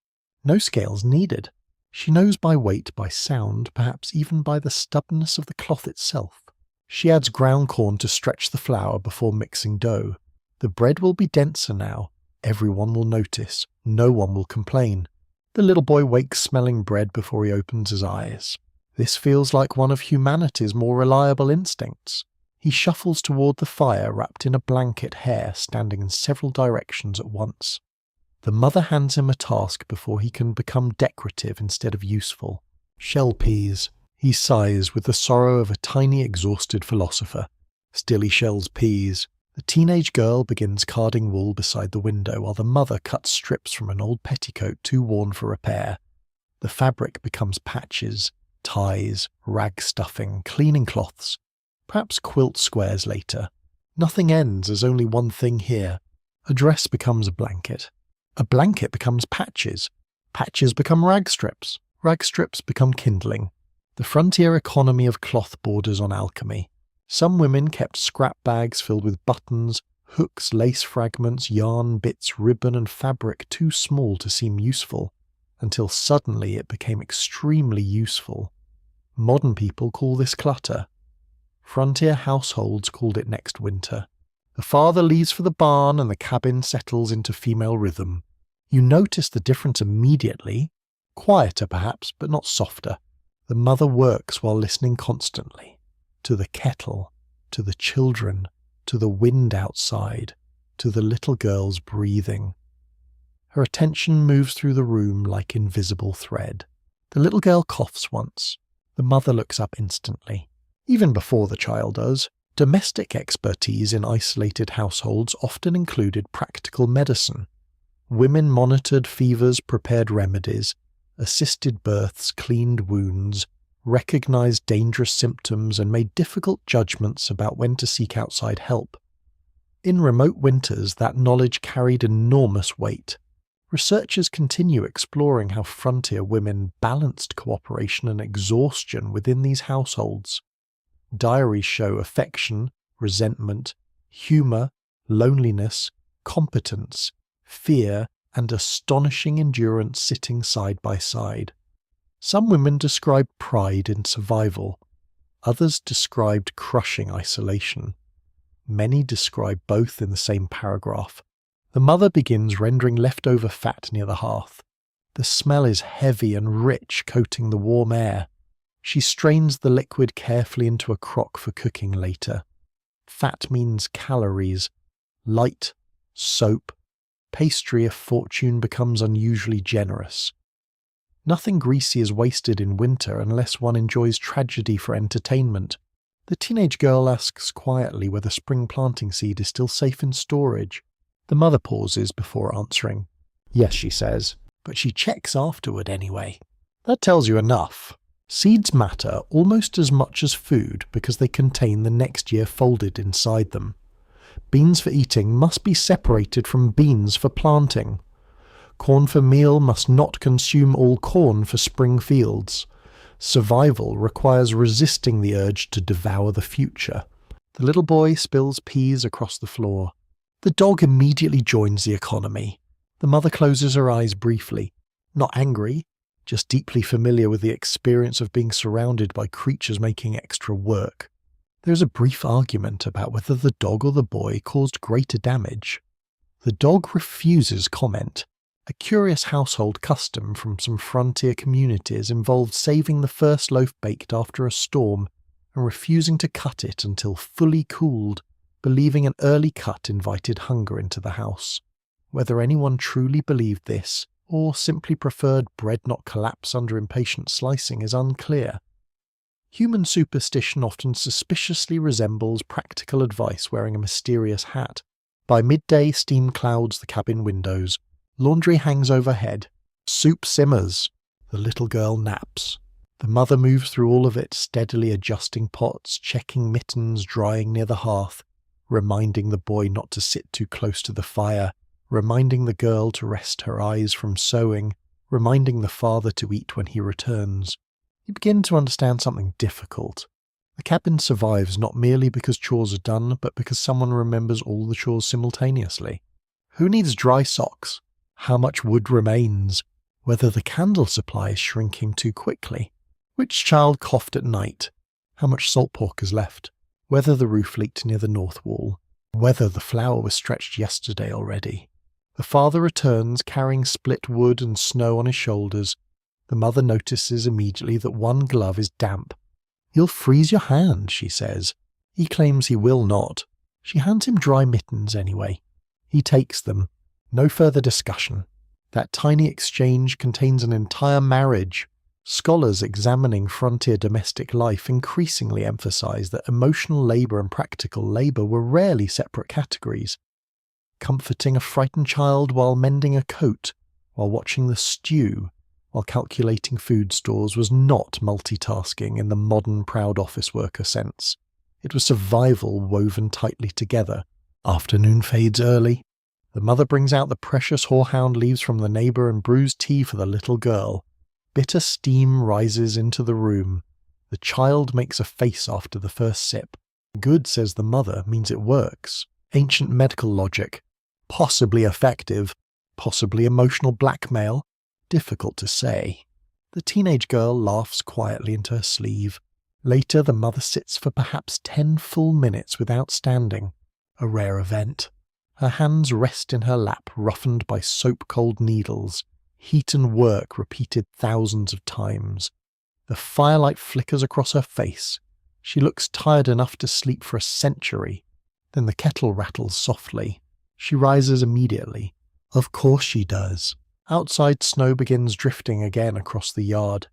No scales needed. She knows by weight, by sound, perhaps even by the stubbornness of the cloth itself. She adds ground corn to stretch the flour before mixing dough. The bread will be denser now. Everyone will notice. No one will complain. The little boy wakes smelling bread before he opens his eyes. This feels like one of humanity's more reliable instincts. He shuffles toward the fire wrapped in a blanket, hair standing in several directions at once. The mother hands him a task before he can become decorative instead of useful. Shell peas. He sighs with the sorrow of a tiny exhausted philosopher. Still he shells peas. The teenage girl begins carding wool beside the window while the mother cuts strips from an old petticoat too worn for repair. The fabric becomes patches, ties, rag stuffing, cleaning cloths, perhaps quilt squares later. Nothing ends as only one thing here. A dress becomes a blanket becomes patches, patches become rag strips become kindling. The frontier economy of cloth borders on alchemy. Some women kept scrap bags filled with buttons, hooks, lace fragments, yarn, bits, ribbon and fabric too small to seem useful, until suddenly it became extremely useful. Modern people call this clutter. Frontier households called it next winter. The father leaves for the barn and the cabin settles into female rhythm. You notice the difference immediately. Quieter perhaps, but not softer. The mother works while listening constantly. To the kettle, to the children, to the wind outside, to the little girl's breathing. Her attention moves through the room like invisible thread. The little girl coughs once. The mother looks up instantly. Even before the child does, domestic expertise in isolated households often included practical medicine. Women monitored fevers, prepared remedies, assisted births, cleaned wounds, recognized dangerous symptoms, and made difficult judgments about when to seek outside help. In remote winters, that knowledge carried enormous weight. Researchers continue exploring how frontier women balanced cooperation and exhaustion within these households. Diaries show affection, resentment, humor, loneliness, competence, fear, and astonishing endurance sitting side by side. Some women described pride in survival. Others described crushing isolation. Many describe both in the same paragraph. The mother begins rendering leftover fat near the hearth. The smell is heavy and rich, coating the warm air. She strains the liquid carefully into a crock for cooking later. Fat means calories, light, soap, pastry if fortune becomes unusually generous. Nothing greasy is wasted in winter unless one enjoys tragedy for entertainment. The teenage girl asks quietly whether spring planting seed is still safe in storage. The mother pauses before answering. Yes, she says, but she checks afterward anyway. That tells you enough. Seeds matter almost as much as food because they contain the next year folded inside them. Beans for eating must be separated from beans for planting. Corn for meal must not consume all corn for spring fields. Survival requires resisting the urge to devour the future. The little boy spills peas across the floor. The dog immediately joins the economy. The mother closes her eyes briefly, not angry, just deeply familiar with the experience of being surrounded by creatures making extra work. There's a brief argument about whether the dog or the boy caused greater damage. The dog refuses comment. A curious household custom from some frontier communities involved saving the first loaf baked after a storm and refusing to cut it until fully cooled, believing an early cut invited hunger into the house. Whether anyone truly believed this, or simply preferred bread not collapse under impatient slicing, is unclear. Human superstition often suspiciously resembles practical advice wearing a mysterious hat. By midday, steam clouds the cabin windows. Laundry hangs overhead. Soup simmers. The little girl naps. The mother moves through all of it, steadily adjusting pots, checking mittens drying near the hearth, reminding the boy not to sit too close to the fire, reminding the girl to rest her eyes from sewing, reminding the father to eat when he returns. You begin to understand something difficult. The cabin survives not merely because chores are done, but because someone remembers all the chores simultaneously. Who needs dry socks? How much wood remains? Whether the candle supply is shrinking too quickly? Which child coughed at night? How much salt pork is left? Whether the roof leaked near the north wall? Whether the flour was stretched yesterday already? The father returns, carrying split wood and snow on his shoulders. The mother notices immediately that one glove is damp. "You'll freeze your hand," she says. He claims he will not. She hands him dry mittens anyway. He takes them. No further discussion. That tiny exchange contains an entire marriage. Scholars examining frontier domestic life increasingly emphasize that emotional labor and practical labor were rarely separate categories. Comforting a frightened child while mending a coat, while watching the stew, while calculating food stores was not multitasking in the modern proud office worker sense. It was survival woven tightly together. Afternoon fades early. The mother brings out the precious horehound leaves from the neighbour and brews tea for the little girl. Bitter steam rises into the room. The child makes a face after the first sip. Good, says the mother, means it works. Ancient medical logic. Possibly effective. Possibly emotional blackmail. Difficult to say. The teenage girl laughs quietly into her sleeve. Later, the mother sits for perhaps 10 full minutes without standing. A rare event. Her hands rest in her lap, roughened by soap-cold needles. Heat and work repeated thousands of times. The firelight flickers across her face. She looks tired enough to sleep for a century. Then the kettle rattles softly. She rises immediately. Of course she does. Outside, snow begins drifting again across the yard.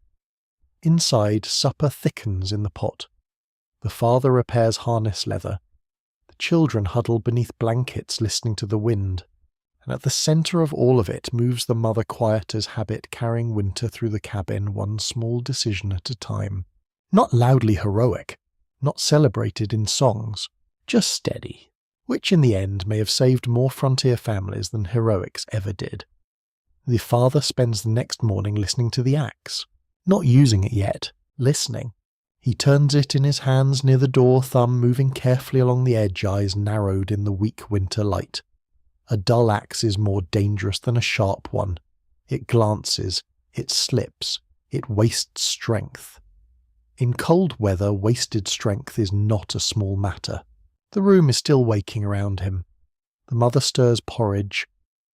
Inside, supper thickens in the pot. The father repairs harness leather. The children huddle beneath blankets listening to the wind. And at the centre of all of it moves the mother quieter's habit, carrying Winter through the cabin one small decision at a time. Not loudly heroic, not celebrated in songs, just steady, which in the end may have saved more frontier families than heroics ever did. The father spends the next morning listening to the axe, not using it yet, listening. He turns it in his hands near the door, thumb moving carefully along the edge, eyes narrowed in the weak winter light. A dull axe is more dangerous than a sharp one. It glances, it slips, it wastes strength. In cold weather, wasted strength is not a small matter. The room is still waking around him. The mother stirs porridge.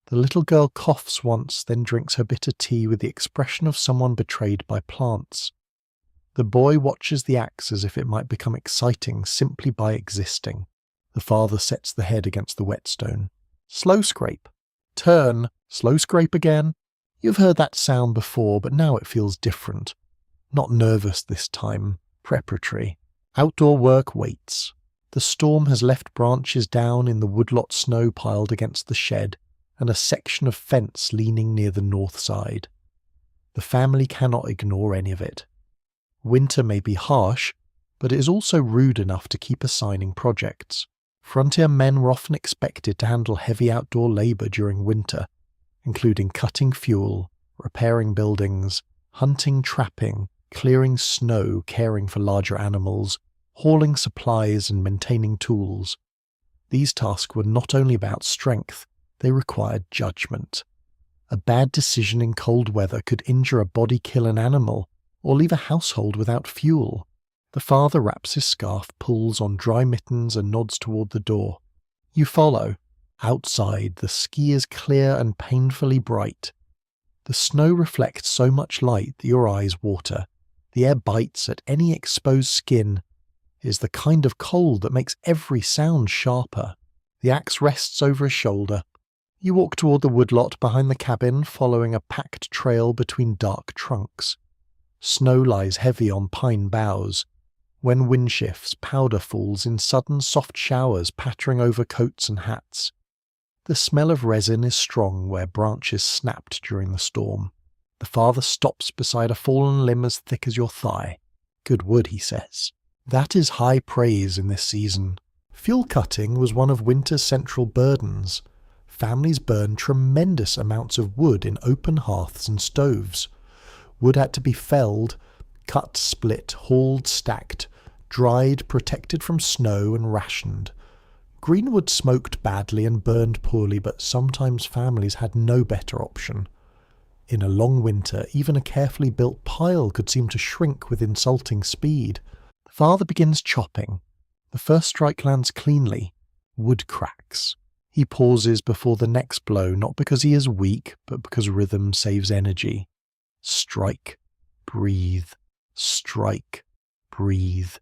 The little girl coughs once, then drinks her bitter tea with the expression of someone betrayed by plants. The boy watches the axe as if it might become exciting simply by existing. The father sets the head against the whetstone. Slow scrape. Turn. Slow scrape again. You've heard that sound before, but now it feels different. Not nervous this time. Preparatory. Outdoor work waits. The storm has left branches down in the woodlot snow piled against the shed, and a section of fence leaning near the north side. The family cannot ignore any of it. Winter may be harsh, but it is also rude enough to keep assigning projects. Frontier men were often expected to handle heavy outdoor labour during winter, including cutting fuel, repairing buildings, hunting, trapping, clearing snow, caring for larger animals, hauling supplies and maintaining tools. These tasks were not only about strength, they required judgment. A bad decision in cold weather could injure a body, kill an animal, or leave a household without fuel. The father wraps his scarf, pulls on dry mittens and nods toward the door. You follow. Outside, the ski is clear and painfully bright. The snow reflects so much light that your eyes water. The air bites at any exposed skin. It is the kind of cold that makes every sound sharper. The axe rests over his shoulder. You walk toward the woodlot behind the cabin, following a packed trail between dark trunks. Snow lies heavy on pine boughs. When wind shifts, powder falls in sudden soft showers pattering over coats and hats. The smell of resin is strong where branches snapped during the storm. The father stops beside a fallen limb as thick as your thigh. Good wood, he says. That is high praise in this season. Fuel cutting was one of winter's central burdens. Families burned tremendous amounts of wood in open hearths and stoves. Wood had to be felled, cut, split, hauled, stacked, dried, protected from snow, and rationed. Greenwood smoked badly and burned poorly, but sometimes families had no better option. In a long winter, even a carefully built pile could seem to shrink with insulting speed. The father begins chopping. The first strike lands cleanly. Wood cracks. He pauses before the next blow, not because he is weak, but because rhythm saves energy. Strike, breathe, strike, breathe.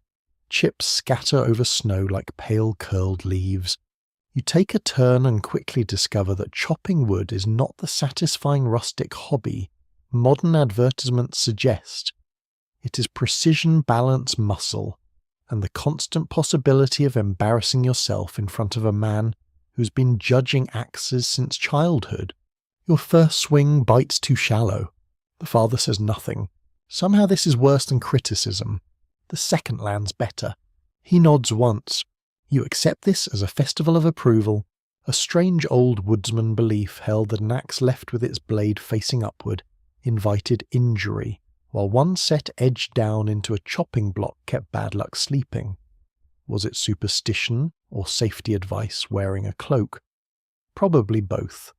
Chips scatter over snow like pale curled leaves. You take a turn and quickly discover that chopping wood is not the satisfying rustic hobby modern advertisements suggest. It is precision balance muscle, and the constant possibility of embarrassing yourself in front of a man who's been judging axes since childhood. Your first swing bites too shallow. The father says nothing. Somehow this is worse than criticism. The second lands better. He nods once. You accept this as a festival of approval. A strange old woodsman belief held that an axe left with its blade facing upward invited injury, while one set edged down into a chopping block kept bad luck sleeping. Was it superstition or safety advice wearing a cloak? Probably both.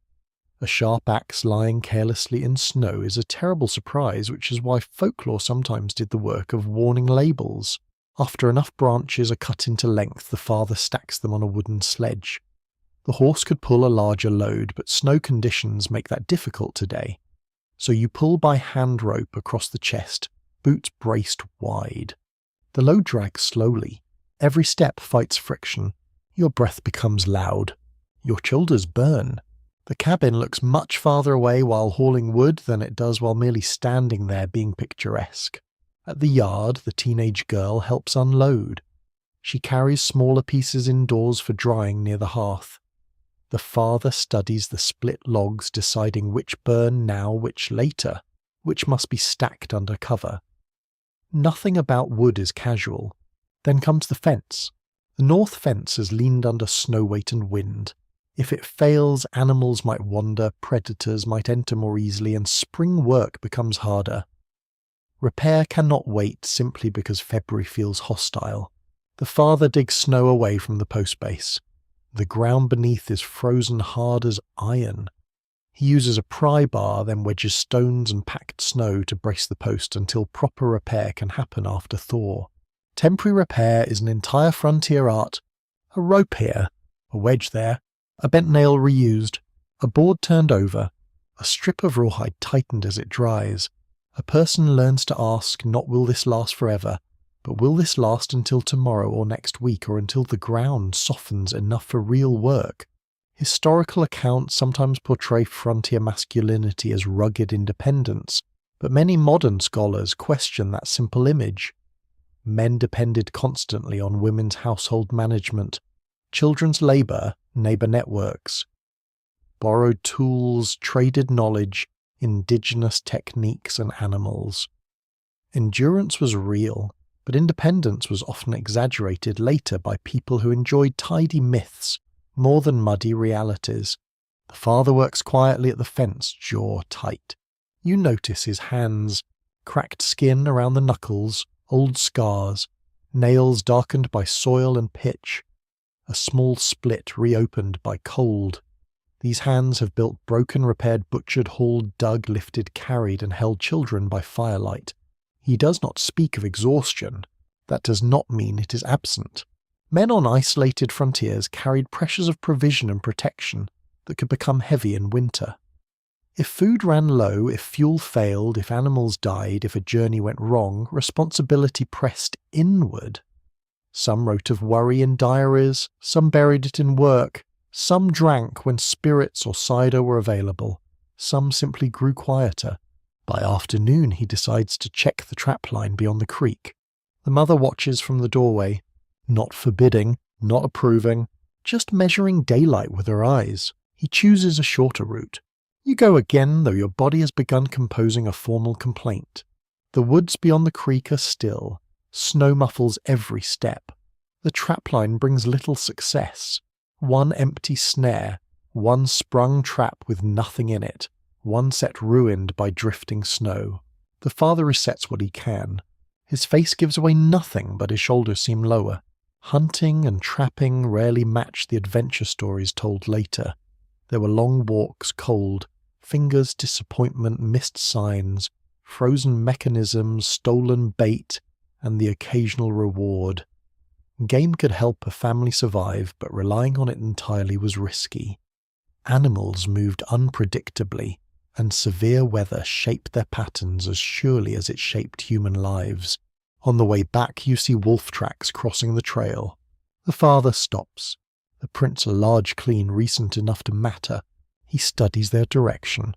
A sharp axe lying carelessly in snow is a terrible surprise, which is why folklore sometimes did the work of warning labels. After enough branches are cut into length, the father stacks them on a wooden sledge. The horse could pull a larger load, but snow conditions make that difficult today. So you pull by hand rope across the chest, boots braced wide. The load drags slowly. Every step fights friction. Your breath becomes loud. Your shoulders burn. The cabin looks much farther away while hauling wood than it does while merely standing there being picturesque. At the yard, the teenage girl helps unload. She carries smaller pieces indoors for drying near the hearth. The father studies the split logs, deciding which burn now, which later, which must be stacked under cover. Nothing about wood is casual. Then comes the fence. The north fence has leaned under snow weight and wind. If it fails, animals might wander, predators might enter more easily, and spring work becomes harder. Repair cannot wait simply because February feels hostile. The father digs snow away from the post base. The ground beneath is frozen hard as iron. He uses a pry bar, then wedges stones and packed snow to brace the post until proper repair can happen after thaw. Temporary repair is an entire frontier art. A rope here, a wedge there, a bent nail reused, a board turned over, a strip of rawhide tightened as it dries. A person learns to ask not will this last forever, but will this last until tomorrow or next week or until the ground softens enough for real work? Historical accounts sometimes portray frontier masculinity as rugged independence, but many modern scholars question that simple image. Men depended constantly on women's household management, children's labour, neighbour networks, borrowed tools, traded knowledge, indigenous techniques and animals. Endurance was real, but independence was often exaggerated later by people who enjoyed tidy myths more than muddy realities. The father works quietly at the fence, jaw tight. You notice his hands, cracked skin around the knuckles, old scars, nails darkened by soil and pitch, a small split reopened by cold. These hands have built broken, repaired, butchered, hauled, dug, lifted, carried, and held children by firelight. He does not speak of exhaustion. That does not mean it is absent. Men on isolated frontiers carried pressures of provision and protection that could become heavy in winter. If food ran low, if fuel failed, if animals died, if a journey went wrong, responsibility pressed inward. Some wrote of worry in diaries, some buried it in work, some drank when spirits or cider were available, some simply grew quieter. By afternoon he decides to check the trapline beyond the creek. The mother watches from the doorway, not forbidding, not approving, just measuring daylight with her eyes. He chooses a shorter route. You go again, though your body has begun composing a formal complaint. The woods beyond the creek are still. Snow muffles every step. The trapline brings little success. One empty snare, one sprung trap with nothing in it, one set ruined by drifting snow. The father resets what he can. His face gives away nothing, but his shoulders seem lower. Hunting and trapping rarely match the adventure stories told later. There were long walks, cold, fingers, disappointment, missed signs, frozen mechanisms, stolen bait, and the occasional reward. Game could help a family survive, but relying on it entirely was risky. Animals moved unpredictably, and severe weather shaped their patterns as surely as it shaped human lives. On the way back, you see wolf tracks crossing the trail. The father stops. The prints are large, clean, recent enough to matter. He studies their direction,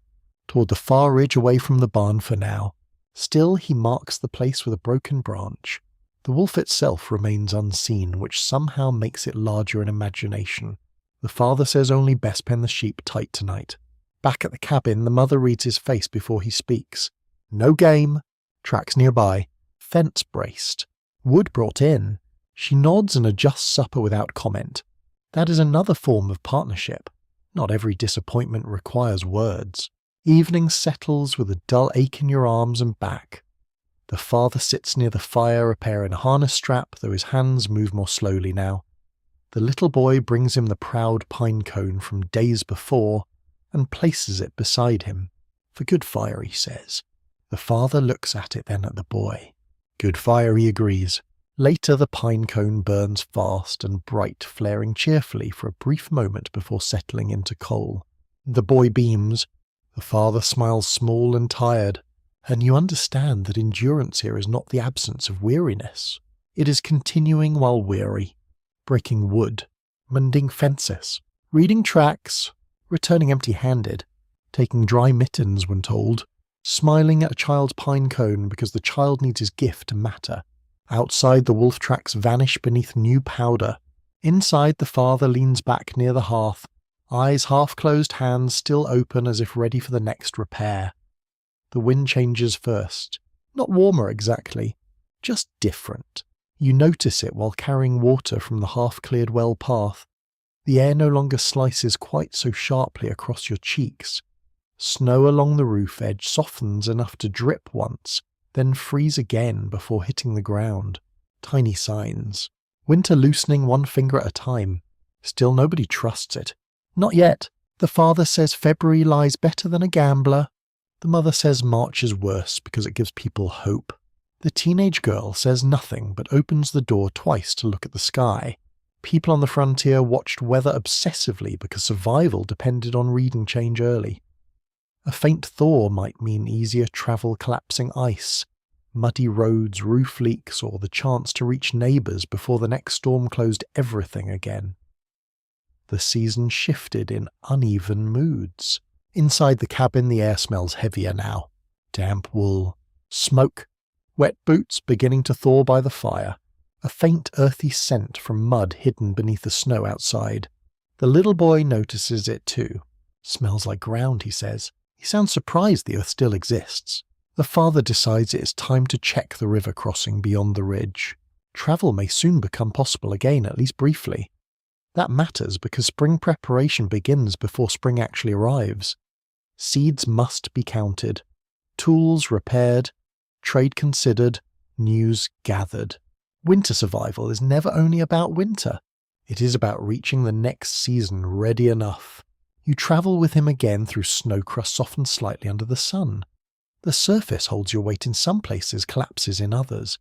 toward the far ridge away from the barn for now. Still, he marks the place with a broken branch. The wolf itself remains unseen, which somehow makes it larger in imagination. The father says only best pen the sheep tight tonight. Back at the cabin, the mother reads his face before he speaks. No game. Tracks nearby. Fence braced. Wood brought in. She nods and adjusts supper without comment. That is another form of partnership. Not every disappointment requires words. Evening settles with a dull ache in your arms and back. The father sits near the fire repairing a harness strap, though his hands move more slowly now. The little boy brings him the proud pine cone from days before and places it beside him. For good fire, he says. The father looks at it, then at the boy. Good fire, he agrees. Later, the pine cone burns fast and bright, flaring cheerfully for a brief moment before settling into coal. The boy beams. The father smiles small and tired. And you understand that endurance here is not the absence of weariness. It is continuing while weary, breaking wood, mending fences, reading tracks, returning empty-handed, taking dry mittens when told, smiling at a child's pine cone because the child needs his gift to matter. Outside, the wolf tracks vanish beneath new powder. Inside, the father leans back near the hearth, eyes half-closed, hands still open as if ready for the next repair. The wind changes first. Not warmer exactly, just different. You notice it while carrying water from the half-cleared well path. The air no longer slices quite so sharply across your cheeks. Snow along the roof edge softens enough to drip once, then freeze again before hitting the ground. Tiny signs. Winter loosening one finger at a time. Still nobody trusts it. Not yet. The father says February lies better than a gambler. The mother says March is worse because it gives people hope. The teenage girl says nothing but opens the door twice to look at the sky. People on the frontier watched weather obsessively because survival depended on reading change early. A faint thaw might mean easier travel collapsing ice, muddy roads, roof leaks, or the chance to reach neighbours before the next storm closed everything again. The season shifted in uneven moods. Inside the cabin, the air smells heavier now. Damp wool, smoke, wet boots beginning to thaw by the fire, a faint earthy scent from mud hidden beneath the snow outside. The little boy notices it too. Smells like ground, he says. He sounds surprised the earth still exists. The father decides it is time to check the river crossing beyond the ridge. Travel may soon become possible again, at least briefly. That matters because spring preparation begins before spring actually arrives. Seeds must be counted, tools repaired, trade considered, news gathered. Winter survival is never only about winter. It is about reaching the next season ready enough. You travel with him again through snow crust softened slightly under the sun. The surface holds your weight in some places, collapses in others.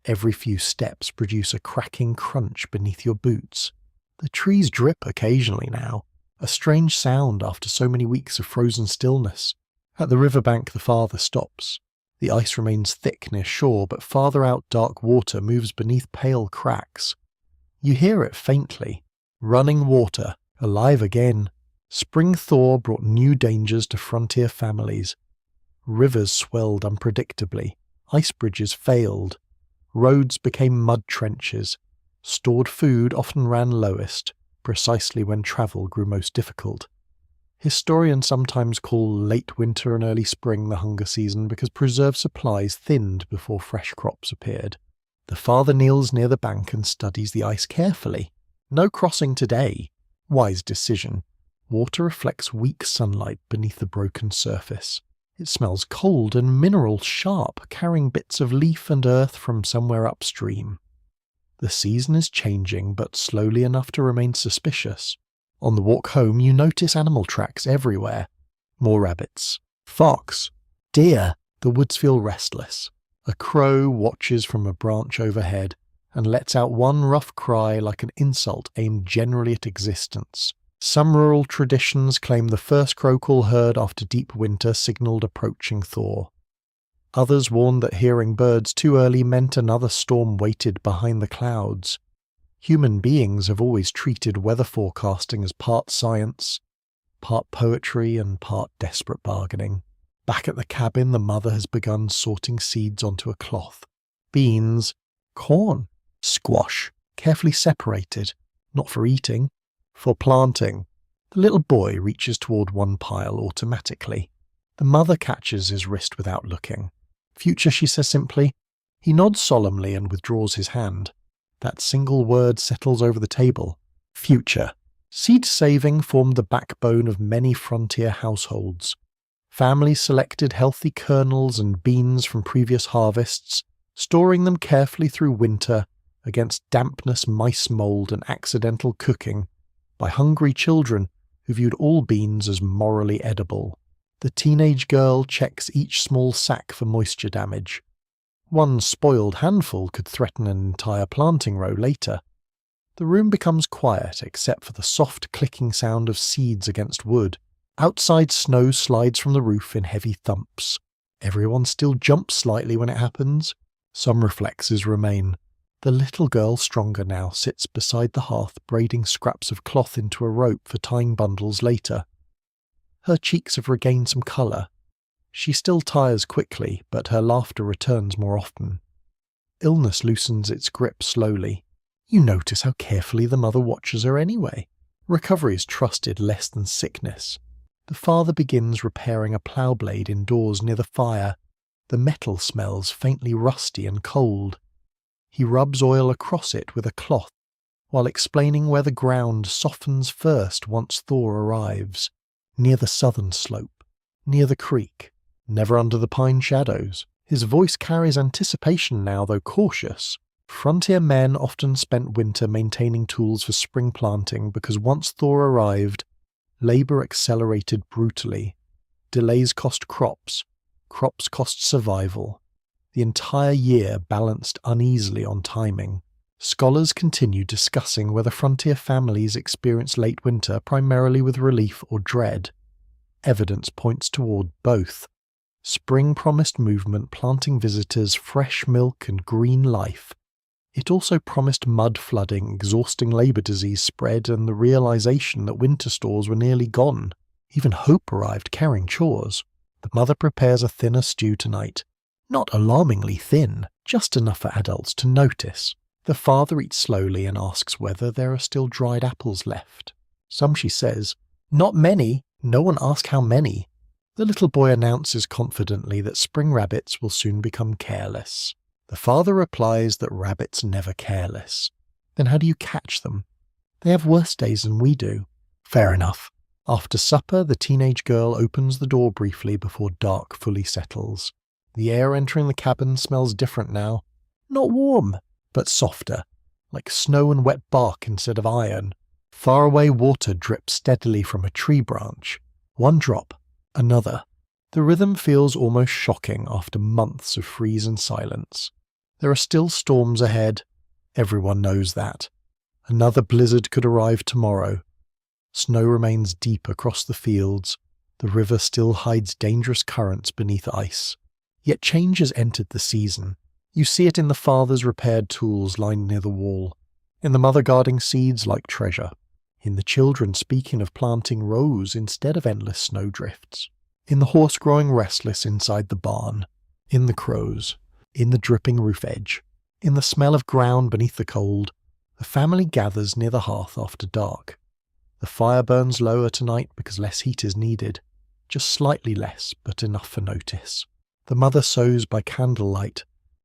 Every few steps produce a cracking crunch beneath your boots. The trees drip occasionally now, a strange sound after so many weeks of frozen stillness. At the riverbank, the father stops. The ice remains thick near shore, but farther out dark water moves beneath pale cracks. You hear it faintly. Running water, alive again. Spring thaw brought new dangers to frontier families. Rivers swelled unpredictably. Ice bridges failed. Roads became mud trenches. Stored food often ran lowest, precisely when travel grew most difficult. Historians sometimes call late winter and early spring the hunger season because preserved supplies thinned before fresh crops appeared. The father kneels near the bank and studies the ice carefully. No crossing today. Wise decision. Water reflects weak sunlight beneath the broken surface. It smells cold and mineral sharp, carrying bits of leaf and earth from somewhere upstream. The season is changing, but slowly enough to remain suspicious. On the walk home, you notice animal tracks everywhere. More rabbits. Fox. Deer. The woods feel restless. A crow watches from a branch overhead and lets out one rough cry like an insult aimed generally at existence. Some rural traditions claim the first crow call heard after deep winter signaled approaching thaw. Others warned that hearing birds too early meant another storm waited behind the clouds. Human beings have always treated weather forecasting as part science, part poetry and part desperate bargaining. Back at the cabin, the mother has begun sorting seeds onto a cloth. Beans, corn, squash, carefully separated, not for eating, for planting. The little boy reaches toward one pile automatically. The mother catches his wrist without looking. Future, she says simply. He nods solemnly and withdraws his hand. That single word settles over the table. Future. Seed saving formed the backbone of many frontier households. Families selected healthy kernels and beans from previous harvests, storing them carefully through winter against dampness, mice mold, and accidental cooking by hungry children who viewed all beans as morally edible. The teenage girl checks each small sack for moisture damage. One spoiled handful could threaten an entire planting row later. The room becomes quiet except for the soft clicking sound of seeds against wood. Outside, snow slides from the roof in heavy thumps. Everyone still jumps slightly when it happens. Some reflexes remain. The little girl, stronger now, sits beside the hearth braiding scraps of cloth into a rope for tying bundles later. Her cheeks have regained some colour. She still tires quickly, but her laughter returns more often. Illness loosens its grip slowly. You notice how carefully the mother watches her anyway. Recovery is trusted less than sickness. The father begins repairing a plough blade indoors near the fire. The metal smells faintly rusty and cold. He rubs oil across it with a cloth, while explaining where the ground softens first once thaw arrives. Near the southern slope, near the creek, never under the pine shadows. His voice carries anticipation now, though cautious. Frontier men often spent winter maintaining tools for spring planting because once thaw arrived, labour accelerated brutally. Delays cost crops. Crops cost survival. The entire year balanced uneasily on timing. Scholars continue discussing whether frontier families experience late winter primarily with relief or dread. Evidence points toward both. Spring promised movement, planting visitors, fresh milk and green life. It also promised mud flooding, exhausting labour disease spread, and the realisation that winter stores were nearly gone. Even hope arrived carrying chores. The mother prepares a thinner stew tonight. Not alarmingly thin, just enough for adults to notice. The father eats slowly and asks whether there are still dried apples left. Some, she says. Not many. No one asks how many. The little boy announces confidently that spring rabbits will soon become careless. The father replies that rabbits are never careless. Then how do you catch them? They have worse days than we do. Fair enough. After supper, the teenage girl opens the door briefly before dark fully settles. The air entering the cabin smells different now. Not warm, but softer, like snow and wet bark instead of iron. Far away water drips steadily from a tree branch. One drop, another. The rhythm feels almost shocking after months of freeze and silence. There are still storms ahead. Everyone knows that. Another blizzard could arrive tomorrow. Snow remains deep across the fields. The river still hides dangerous currents beneath ice. Yet change has entered the season. You see it in the father's repaired tools lying near the wall, in the mother guarding seeds like treasure, in the children speaking of planting rows instead of endless snowdrifts, in the horse growing restless inside the barn, in the crows, in the dripping roof edge, in the smell of ground beneath the cold. The family gathers near the hearth after dark. The fire burns lower tonight because less heat is needed, just slightly less, but enough for notice. The mother sews by candlelight.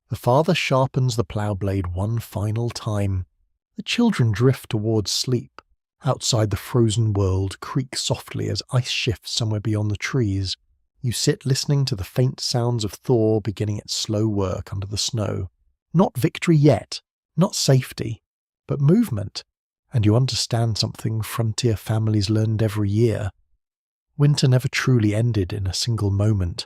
The father sharpens the plough blade one final time. The children drift towards sleep. Outside, the frozen world creaks softly as ice shifts somewhere beyond the trees. You sit listening to the faint sounds of thaw beginning its slow work under the snow. Not victory yet, not safety, but movement. And you understand something frontier families learned every year. Winter never truly ended in a single moment.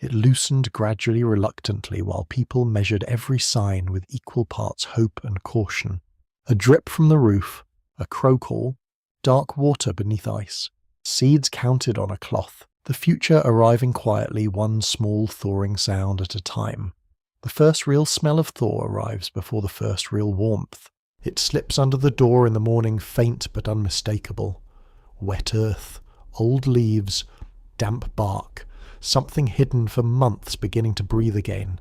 It loosened gradually, reluctantly, while people measured every sign with equal parts hope and caution. A drip from the roof, a crow call, dark water beneath ice, seeds counted on a cloth, the future arriving quietly, one small thawing sound at a time. The first real smell of thaw arrives before the first real warmth. It slips under the door in the morning, faint but unmistakable. Wet earth, old leaves, damp bark, something hidden for months beginning to breathe again.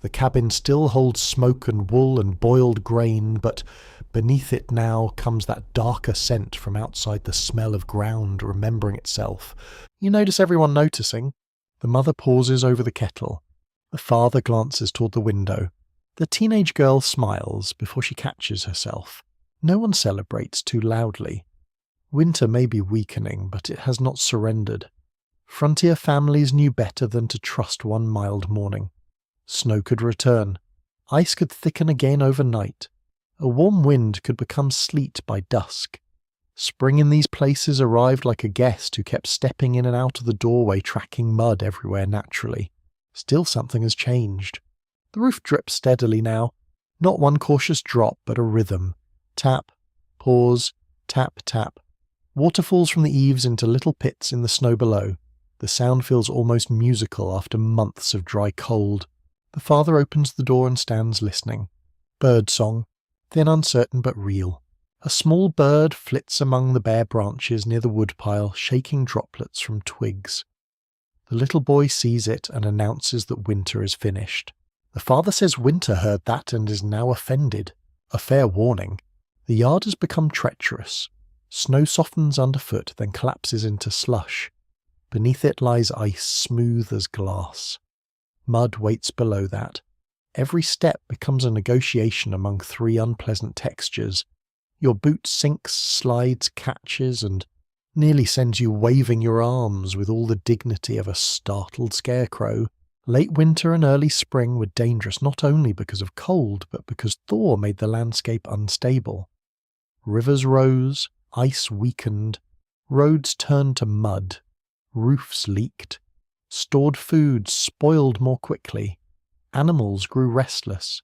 The cabin still holds smoke and wool and boiled grain, but beneath it now comes that darker scent from outside, the smell of ground remembering itself. You notice everyone noticing. The mother pauses over the kettle. The father glances toward the window. The teenage girl smiles before she catches herself. No one celebrates too loudly. Winter may be weakening, but it has not surrendered. Frontier families knew better than to trust one mild morning. Snow could return. Ice could thicken again overnight. A warm wind could become sleet by dusk. Spring in these places arrived like a guest who kept stepping in and out of the doorway, tracking mud everywhere naturally. Still something has changed. The roof drips steadily now. Not one cautious drop, but a rhythm. Tap, pause, tap, tap. Water falls from the eaves into little pits in the snow below. The sound feels almost musical after months of dry cold. The father opens the door and stands listening. Bird song, thin, uncertain, but real. A small bird flits among the bare branches near the woodpile, shaking droplets from twigs. The little boy sees it and announces that winter is finished. The father says Winter heard that and is now offended. A fair warning. The yard has become treacherous. Snow softens underfoot, then collapses into slush. Beneath it lies ice, smooth as glass. Mud waits below that. Every step becomes a negotiation among three unpleasant textures. Your boot sinks, slides, catches, and nearly sends you waving your arms with all the dignity of a startled scarecrow. Late winter and early spring were dangerous not only because of cold, but because thaw made the landscape unstable. Rivers rose, ice weakened, roads turned to mud, roofs leaked. Stored food spoiled more quickly. Animals grew restless.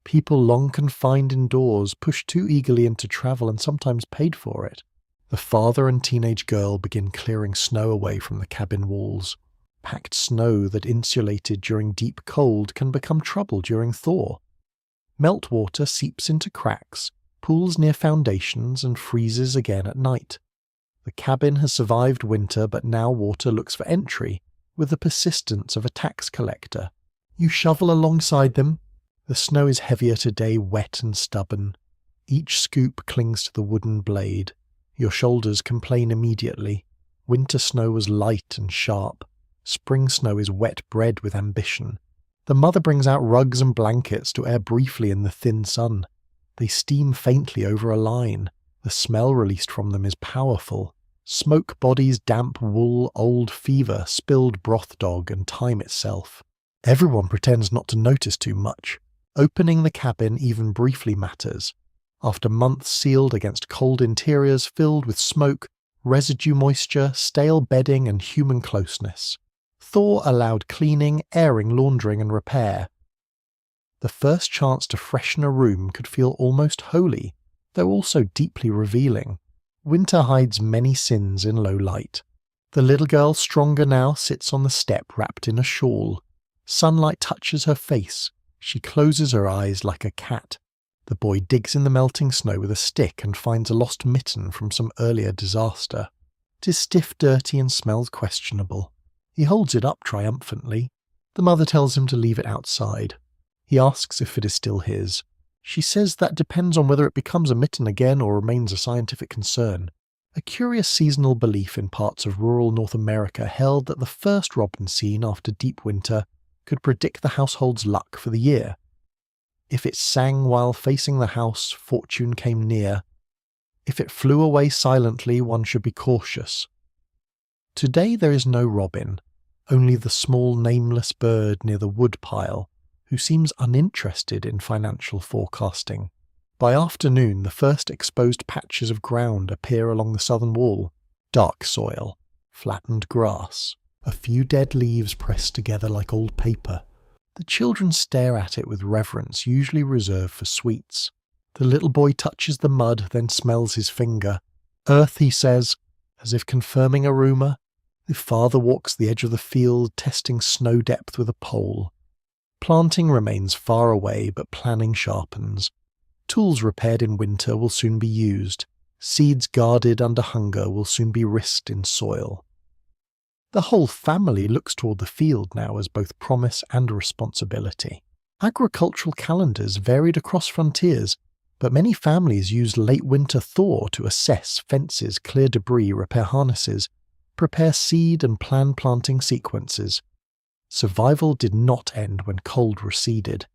People long confined indoors pushed too eagerly into travel and sometimes paid for it. The father and teenage girl begin clearing snow away from the cabin walls. Packed snow that insulated during deep cold can become trouble during thaw. Meltwater seeps into cracks, pools near foundations, and freezes again at night. The cabin has survived winter, but now water looks for entry, with the persistence of a tax collector. You shovel alongside them. The snow is heavier today, wet and stubborn. Each scoop clings to the wooden blade. Your shoulders complain immediately. Winter snow was light and sharp. Spring snow is wet bread with ambition. The mother brings out rugs and blankets to air briefly in the thin sun. They steam faintly over a line. The smell released from them is powerful. Smoke bodies, damp wool, old fever, spilled broth dog, and time itself. Everyone pretends not to notice too much. Opening the cabin even briefly matters. After months sealed against cold interiors filled with smoke, residue moisture, stale bedding, and human closeness. Thaw allowed cleaning, airing, laundering, and repair. The first chance to freshen a room could feel almost holy, though also deeply revealing. Winter hides many sins in low light. The little girl, stronger now, sits on the step wrapped in a shawl. Sunlight touches her face. She closes her eyes like a cat. The boy digs in the melting snow with a stick and finds a lost mitten from some earlier disaster. It is stiff, dirty, and smells questionable. He holds it up triumphantly. The mother tells him to leave it outside. He asks if it is still his. She says that depends on whether it becomes a mitten again or remains a scientific concern. A curious seasonal belief in parts of rural North America held that the first robin seen after deep winter could predict the household's luck for the year. If it sang while facing the house, fortune came near. If it flew away silently, one should be cautious. Today there is no robin, only the small nameless bird near the woodpile, who seems uninterested in financial forecasting. By afternoon, the first exposed patches of ground appear along the southern wall. Dark soil, flattened grass, a few dead leaves pressed together like old paper. The children stare at it with reverence usually reserved for sweets. The little boy touches the mud, then smells his finger. Earth, he says, as if confirming a rumour. The father walks the edge of the field, testing snow depth with a pole. Planting remains far away, but planning sharpens. Tools repaired in winter will soon be used. Seeds guarded under hunger will soon be risked in soil. The whole family looks toward the field now as both promise and responsibility. Agricultural calendars varied across frontiers, but many families used late winter thaw to assess fences, clear debris, repair harnesses, prepare seed and plan planting sequences. Survival did not end when cold receded.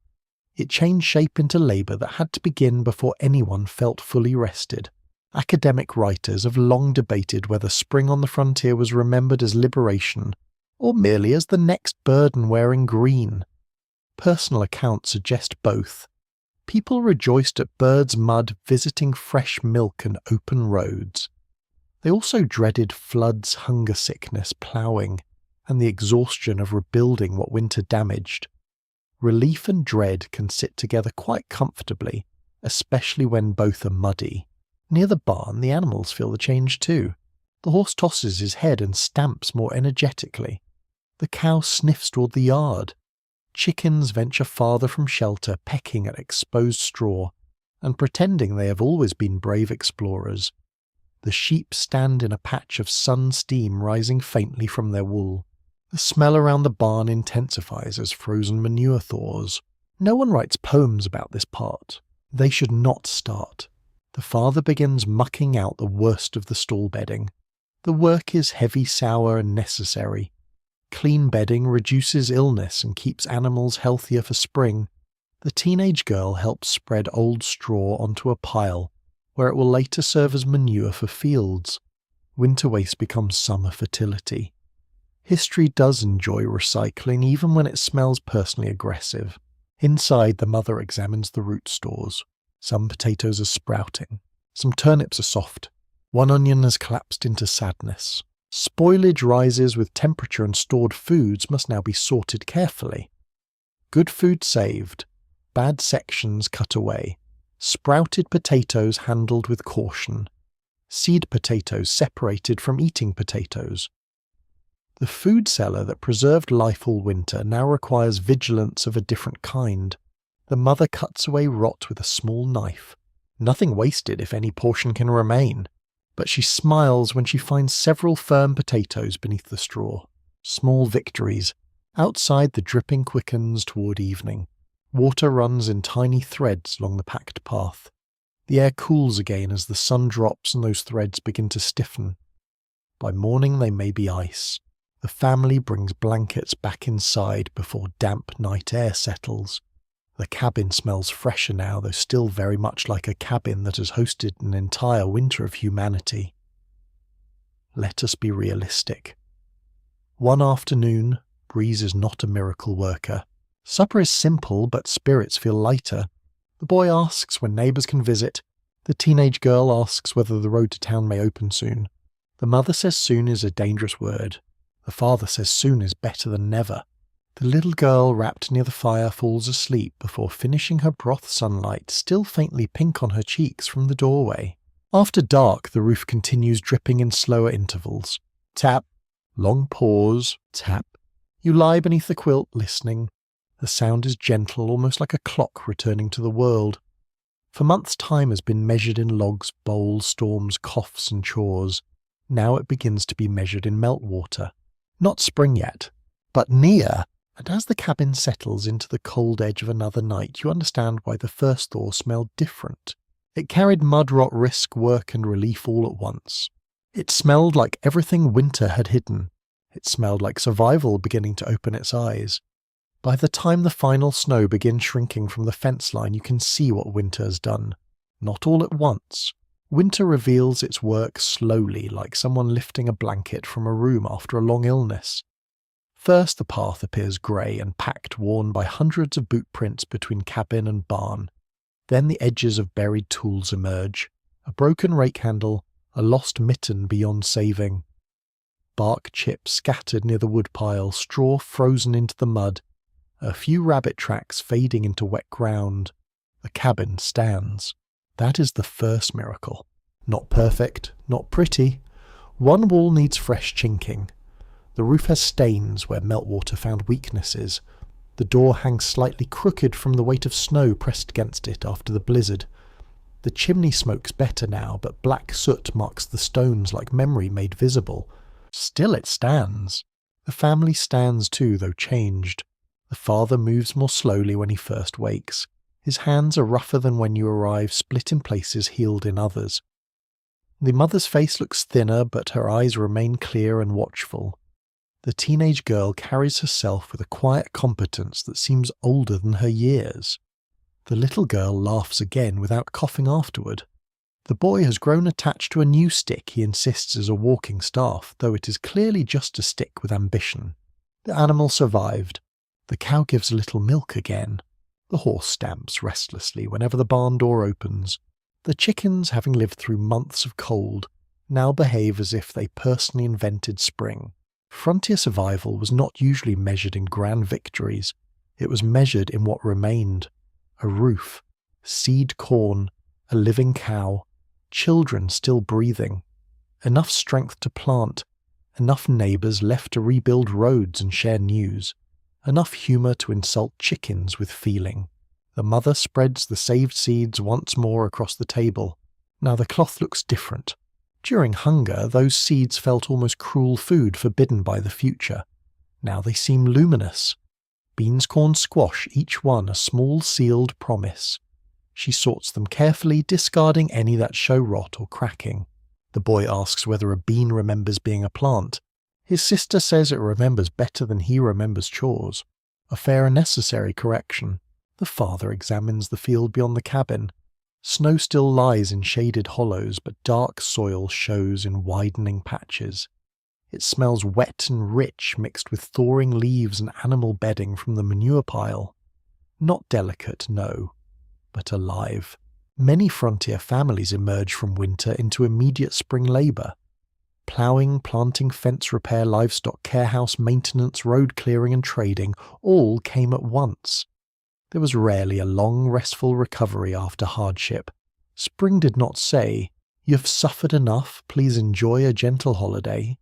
It changed shape into labour that had to begin before anyone felt fully rested. Academic writers have long debated whether spring on the frontier was remembered as liberation or merely as the next burden wearing green. Personal accounts suggest both. People rejoiced at birds' mud, visiting fresh milk and open roads. They also dreaded floods, hunger sickness, ploughing, and the exhaustion of rebuilding what winter damaged. Relief and dread can sit together quite comfortably, especially when both are muddy. Near the barn, the animals feel the change too. The horse tosses his head and stamps more energetically. The cow sniffs toward the yard. Chickens venture farther from shelter, pecking at exposed straw, and pretending they have always been brave explorers. The sheep stand in a patch of sun steam rising faintly from their wool. The smell around the barn intensifies as frozen manure thaws. No one writes poems about this part. They should not start. The father begins mucking out the worst of the stall bedding. The work is heavy, sour, and necessary. Clean bedding reduces illness and keeps animals healthier for spring. The teenage girl helps spread old straw onto a pile, where it will later serve as manure for fields. Winter waste becomes summer fertility. History does enjoy recycling even when it smells personally aggressive. Inside, the mother examines the root stores. Some potatoes are sprouting. Some turnips are soft. One onion has collapsed into sadness. Spoilage rises with temperature and stored foods must now be sorted carefully. Good food saved. Bad sections cut away. Sprouted potatoes handled with caution. Seed potatoes separated from eating potatoes. The food cellar that preserved life all winter now requires vigilance of a different kind. The mother cuts away rot with a small knife. Nothing wasted if any portion can remain. But she smiles when she finds several firm potatoes beneath the straw. Small victories. Outside, the dripping quickens toward evening. Water runs in tiny threads along the packed path. The air cools again as the sun drops and those threads begin to stiffen. By morning they may be ice. The family brings blankets back inside before damp night air settles. The cabin smells fresher now, though still very much like a cabin that has hosted an entire winter of humanity. Let us be realistic. One afternoon, Breeze is not a miracle worker. Supper is simple, but spirits feel lighter. The boy asks when neighbours can visit. The teenage girl asks whether the road to town may open soon. The mother says soon is a dangerous word. The father says soon is better than never. The little girl wrapped near the fire falls asleep before finishing her broth sunlight, still faintly pink on her cheeks, from the doorway. After dark, the roof continues dripping in slower intervals. Tap. Long pause. Tap. You lie beneath the quilt, listening. The sound is gentle, almost like a clock returning to the world. For months time has been measured in logs, bowls, storms, coughs and chores. Now it begins to be measured in meltwater. Not spring yet, but near. And as the cabin settles into the cold edge of another night, you understand why the first thaw smelled different. It carried mud rot, risk, work and relief all at once. It smelled like everything winter had hidden. It smelled like survival beginning to open its eyes. By the time the final snow begins shrinking from the fence line, you can see what winter has done. Not all at once. Winter reveals its work slowly, like someone lifting a blanket from a room after a long illness. First, the path appears grey and packed, worn by hundreds of boot prints between cabin and barn. Then the edges of buried tools emerge. A broken rake handle, a lost mitten beyond saving. Bark chips scattered near the woodpile, straw frozen into the mud, a few rabbit tracks fading into wet ground. The cabin stands. That is the first miracle. Not perfect, not pretty. One wall needs fresh chinking. The roof has stains where meltwater found weaknesses. The door hangs slightly crooked from the weight of snow pressed against it after the blizzard. The chimney smokes better now, but black soot marks the stones like memory made visible. Still it stands. The family stands too, though changed. The father moves more slowly when he first wakes. His hands are rougher than when you arrive, split in places, healed in others. The mother's face looks thinner, but her eyes remain clear and watchful. The teenage girl carries herself with a quiet competence that seems older than her years. The little girl laughs again without coughing afterward. The boy has grown attached to a new stick he insists is a walking staff, though it is clearly just a stick with ambition. The animal survived. The cow gives a little milk again. The horse stamps restlessly whenever the barn door opens. The chickens, having lived through months of cold, now behave as if they personally invented spring. Frontier survival was not usually measured in grand victories. It was measured in what remained. A roof, seed corn, a living cow, children still breathing, enough strength to plant, enough neighbours left to rebuild roads and share news, enough humour to insult chickens with feeling. The mother spreads the saved seeds once more across the table. Now the cloth looks different. During hunger, those seeds felt almost cruel food forbidden by the future. Now they seem luminous. Beans, corn, squash, each one a small sealed promise. She sorts them carefully, discarding any that show rot or cracking. The boy asks whether a bean remembers being a plant. His sister says it remembers better than he remembers chores. A fair and necessary correction. The father examines the field beyond the cabin. Snow still lies in shaded hollows, but dark soil shows in widening patches. It smells wet and rich, mixed with thawing leaves and animal bedding from the manure pile. Not delicate, no, but alive. Many frontier families emerge from winter into immediate spring labour. Ploughing, planting, fence repair, livestock care, house maintenance, road clearing and trading all came at once. There was rarely a long, restful recovery after hardship. Spring did not say, "You've suffered enough, please enjoy a gentle holiday."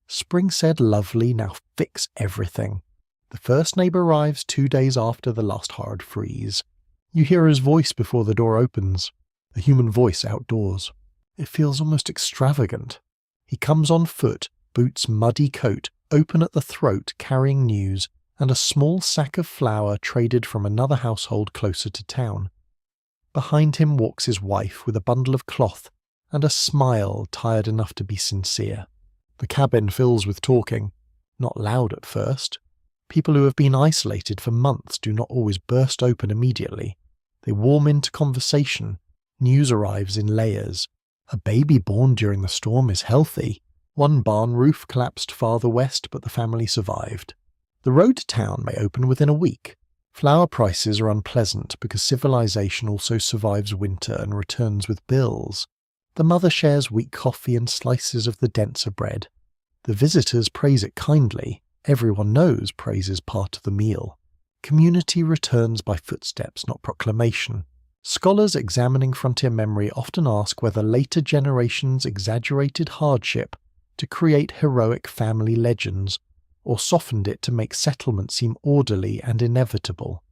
Spring said, "Lovely, now fix everything." The first neighbour arrives 2 days after the last hard freeze. You hear his voice before the door opens, a human voice outdoors. It feels almost extravagant. He comes on foot, boots muddy coat, open at the throat, carrying news, and a small sack of flour traded from another household closer to town. Behind him walks his wife with a bundle of cloth and a smile tired enough to be sincere. The cabin fills with talking, not loud at first. People who have been isolated for months do not always burst open immediately. They warm into conversation. News arrives in layers. A baby born during the storm is healthy. One barn roof collapsed farther west, but the family survived. The road to town may open within a week. Flour prices are unpleasant because civilization also survives winter and returns with bills. The mother shares weak coffee and slices of the denser bread. The visitors praise it kindly. Everyone knows praise is part of the meal. Community returns by footsteps, not proclamation. Scholars examining frontier memory often ask whether later generations exaggerated hardship to create heroic family legends, or softened it to make settlement seem orderly and inevitable.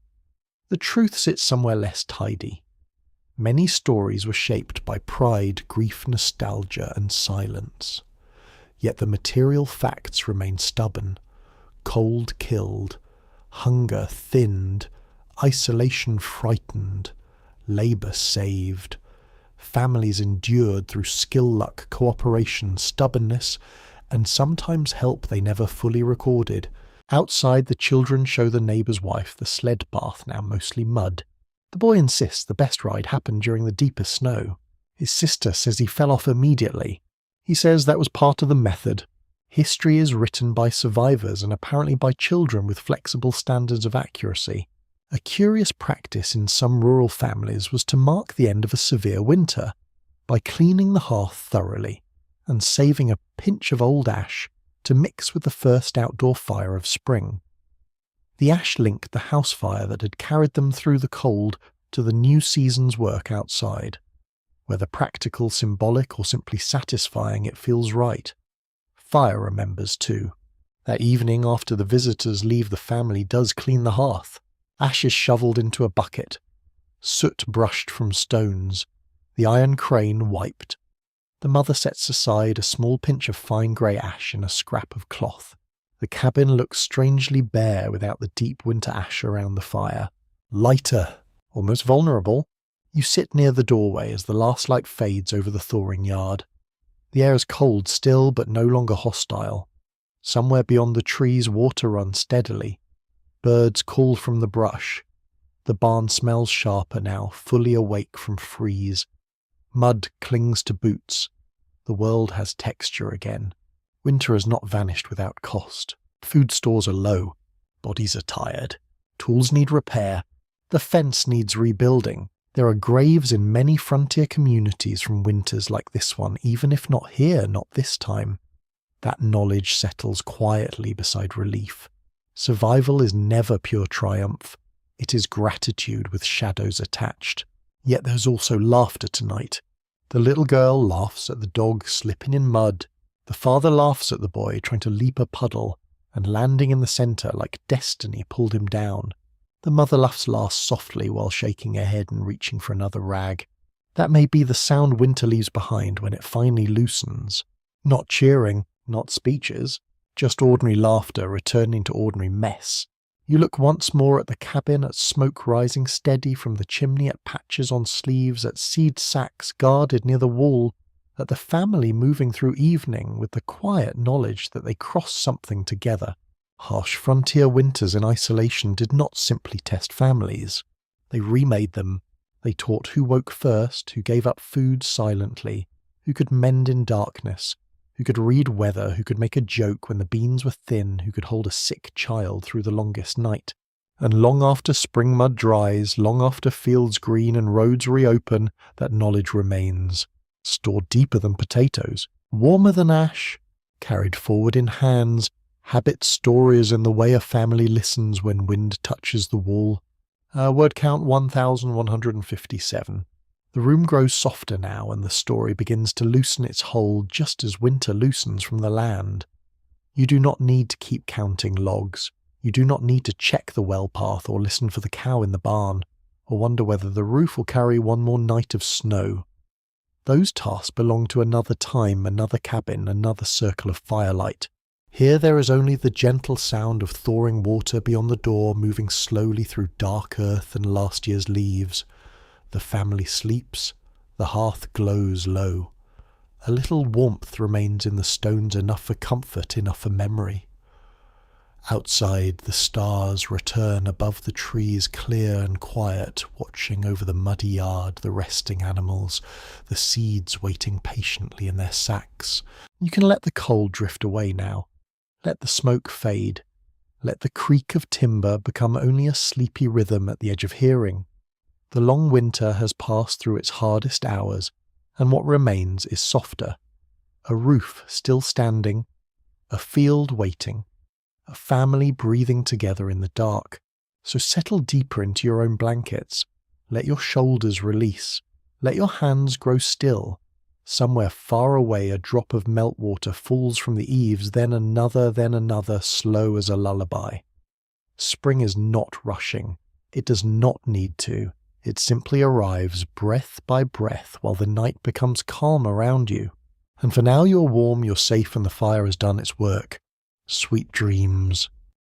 The truth sits somewhere less tidy. Many stories were shaped by pride, grief, nostalgia, and silence. Yet the material facts remain stubborn. Cold killed, hunger thinned, isolation frightened, labour saved. Families endured through skill, luck, cooperation, stubbornness, and sometimes help they never fully recorded. Outside, the children show the neighbour's wife the sled path, now mostly mud. The boy insists the best ride happened during the deepest snow. His sister says he fell off immediately. He says that was part of the method. History is written by survivors and apparently by children with flexible standards of accuracy. A curious practice in some rural families was to mark the end of a severe winter by cleaning the hearth thoroughly and saving a pinch of old ash to mix with the first outdoor fire of spring. The ash linked the house fire that had carried them through the cold to the new season's work outside. Whether practical, symbolic, or simply satisfying, it feels right. Fire remembers too. That evening after the visitors leave, the family does clean the hearth. Ash is shoveled into a bucket. Soot brushed from stones. The iron crane wiped. The mother sets aside a small pinch of fine grey ash in a scrap of cloth. The cabin looks strangely bare without the deep winter ash around the fire. Lighter, almost vulnerable. You sit near the doorway as the last light fades over the thawing yard. The air is cold still, but no longer hostile. Somewhere beyond the trees, water runs steadily. Birds call from the brush. The barn smells sharper now, fully awake from freeze. Mud clings to boots. The world has texture again. Winter has not vanished without cost. Food stores are low. Bodies are tired. Tools need repair. The fence needs rebuilding. There are graves in many frontier communities from winters like this one, even if not here, not this time. That knowledge settles quietly beside relief. Survival is never pure triumph. It is gratitude with shadows attached. Yet there's also laughter tonight. The little girl laughs at the dog slipping in mud. The father laughs at the boy trying to leap a puddle and landing in the centre like destiny pulled him down. The mother laughs last softly while shaking her head and reaching for another rag. That may be the sound winter leaves behind when it finally loosens. Not cheering, not speeches, just ordinary laughter returning to ordinary mess. You look once more at the cabin, at smoke rising steady from the chimney, at patches on sleeves, at seed sacks guarded near the wall, at the family moving through evening with the quiet knowledge that they crossed something together. Harsh frontier winters in isolation did not simply test families. They remade them. They taught who woke first, who gave up food silently, who could mend in darkness, who could read weather, who could make a joke when the beans were thin, who could hold a sick child through the longest night. And long after spring mud dries, long after fields green and roads reopen, that knowledge remains, stored deeper than potatoes, warmer than ash, carried forward in hands. Habit stories in the way a family listens when wind touches the wall. Word count 1157. The room grows softer now and the story begins to loosen its hold just as winter loosens from the land. You do not need to keep counting logs. You do not need to check the well path or listen for the cow in the barn, or wonder whether the roof will carry one more night of snow. Those tasks belong to another time, another cabin, another circle of firelight. Here there is only the gentle sound of thawing water beyond the door moving slowly through dark earth and last year's leaves. The family sleeps. The hearth glows low. A little warmth remains in the stones, enough for comfort, enough for memory. Outside, the stars return above the trees, clear and quiet, watching over the muddy yard, the resting animals, the seeds waiting patiently in their sacks. You can let the cold drift away now. Let the smoke fade. Let the creak of timber become only a sleepy rhythm at the edge of hearing. The long winter has passed through its hardest hours, and what remains is softer. A roof still standing, a field waiting, a family breathing together in the dark. So settle deeper into your own blankets. Let your shoulders release. Let your hands grow still. Somewhere far away a drop of meltwater falls from the eaves, then another, slow as a lullaby. Spring is not rushing. It does not need to. It simply arrives breath by breath while the night becomes calm around you. And for now you're warm, you're safe, and the fire has done its work. Sweet dreams.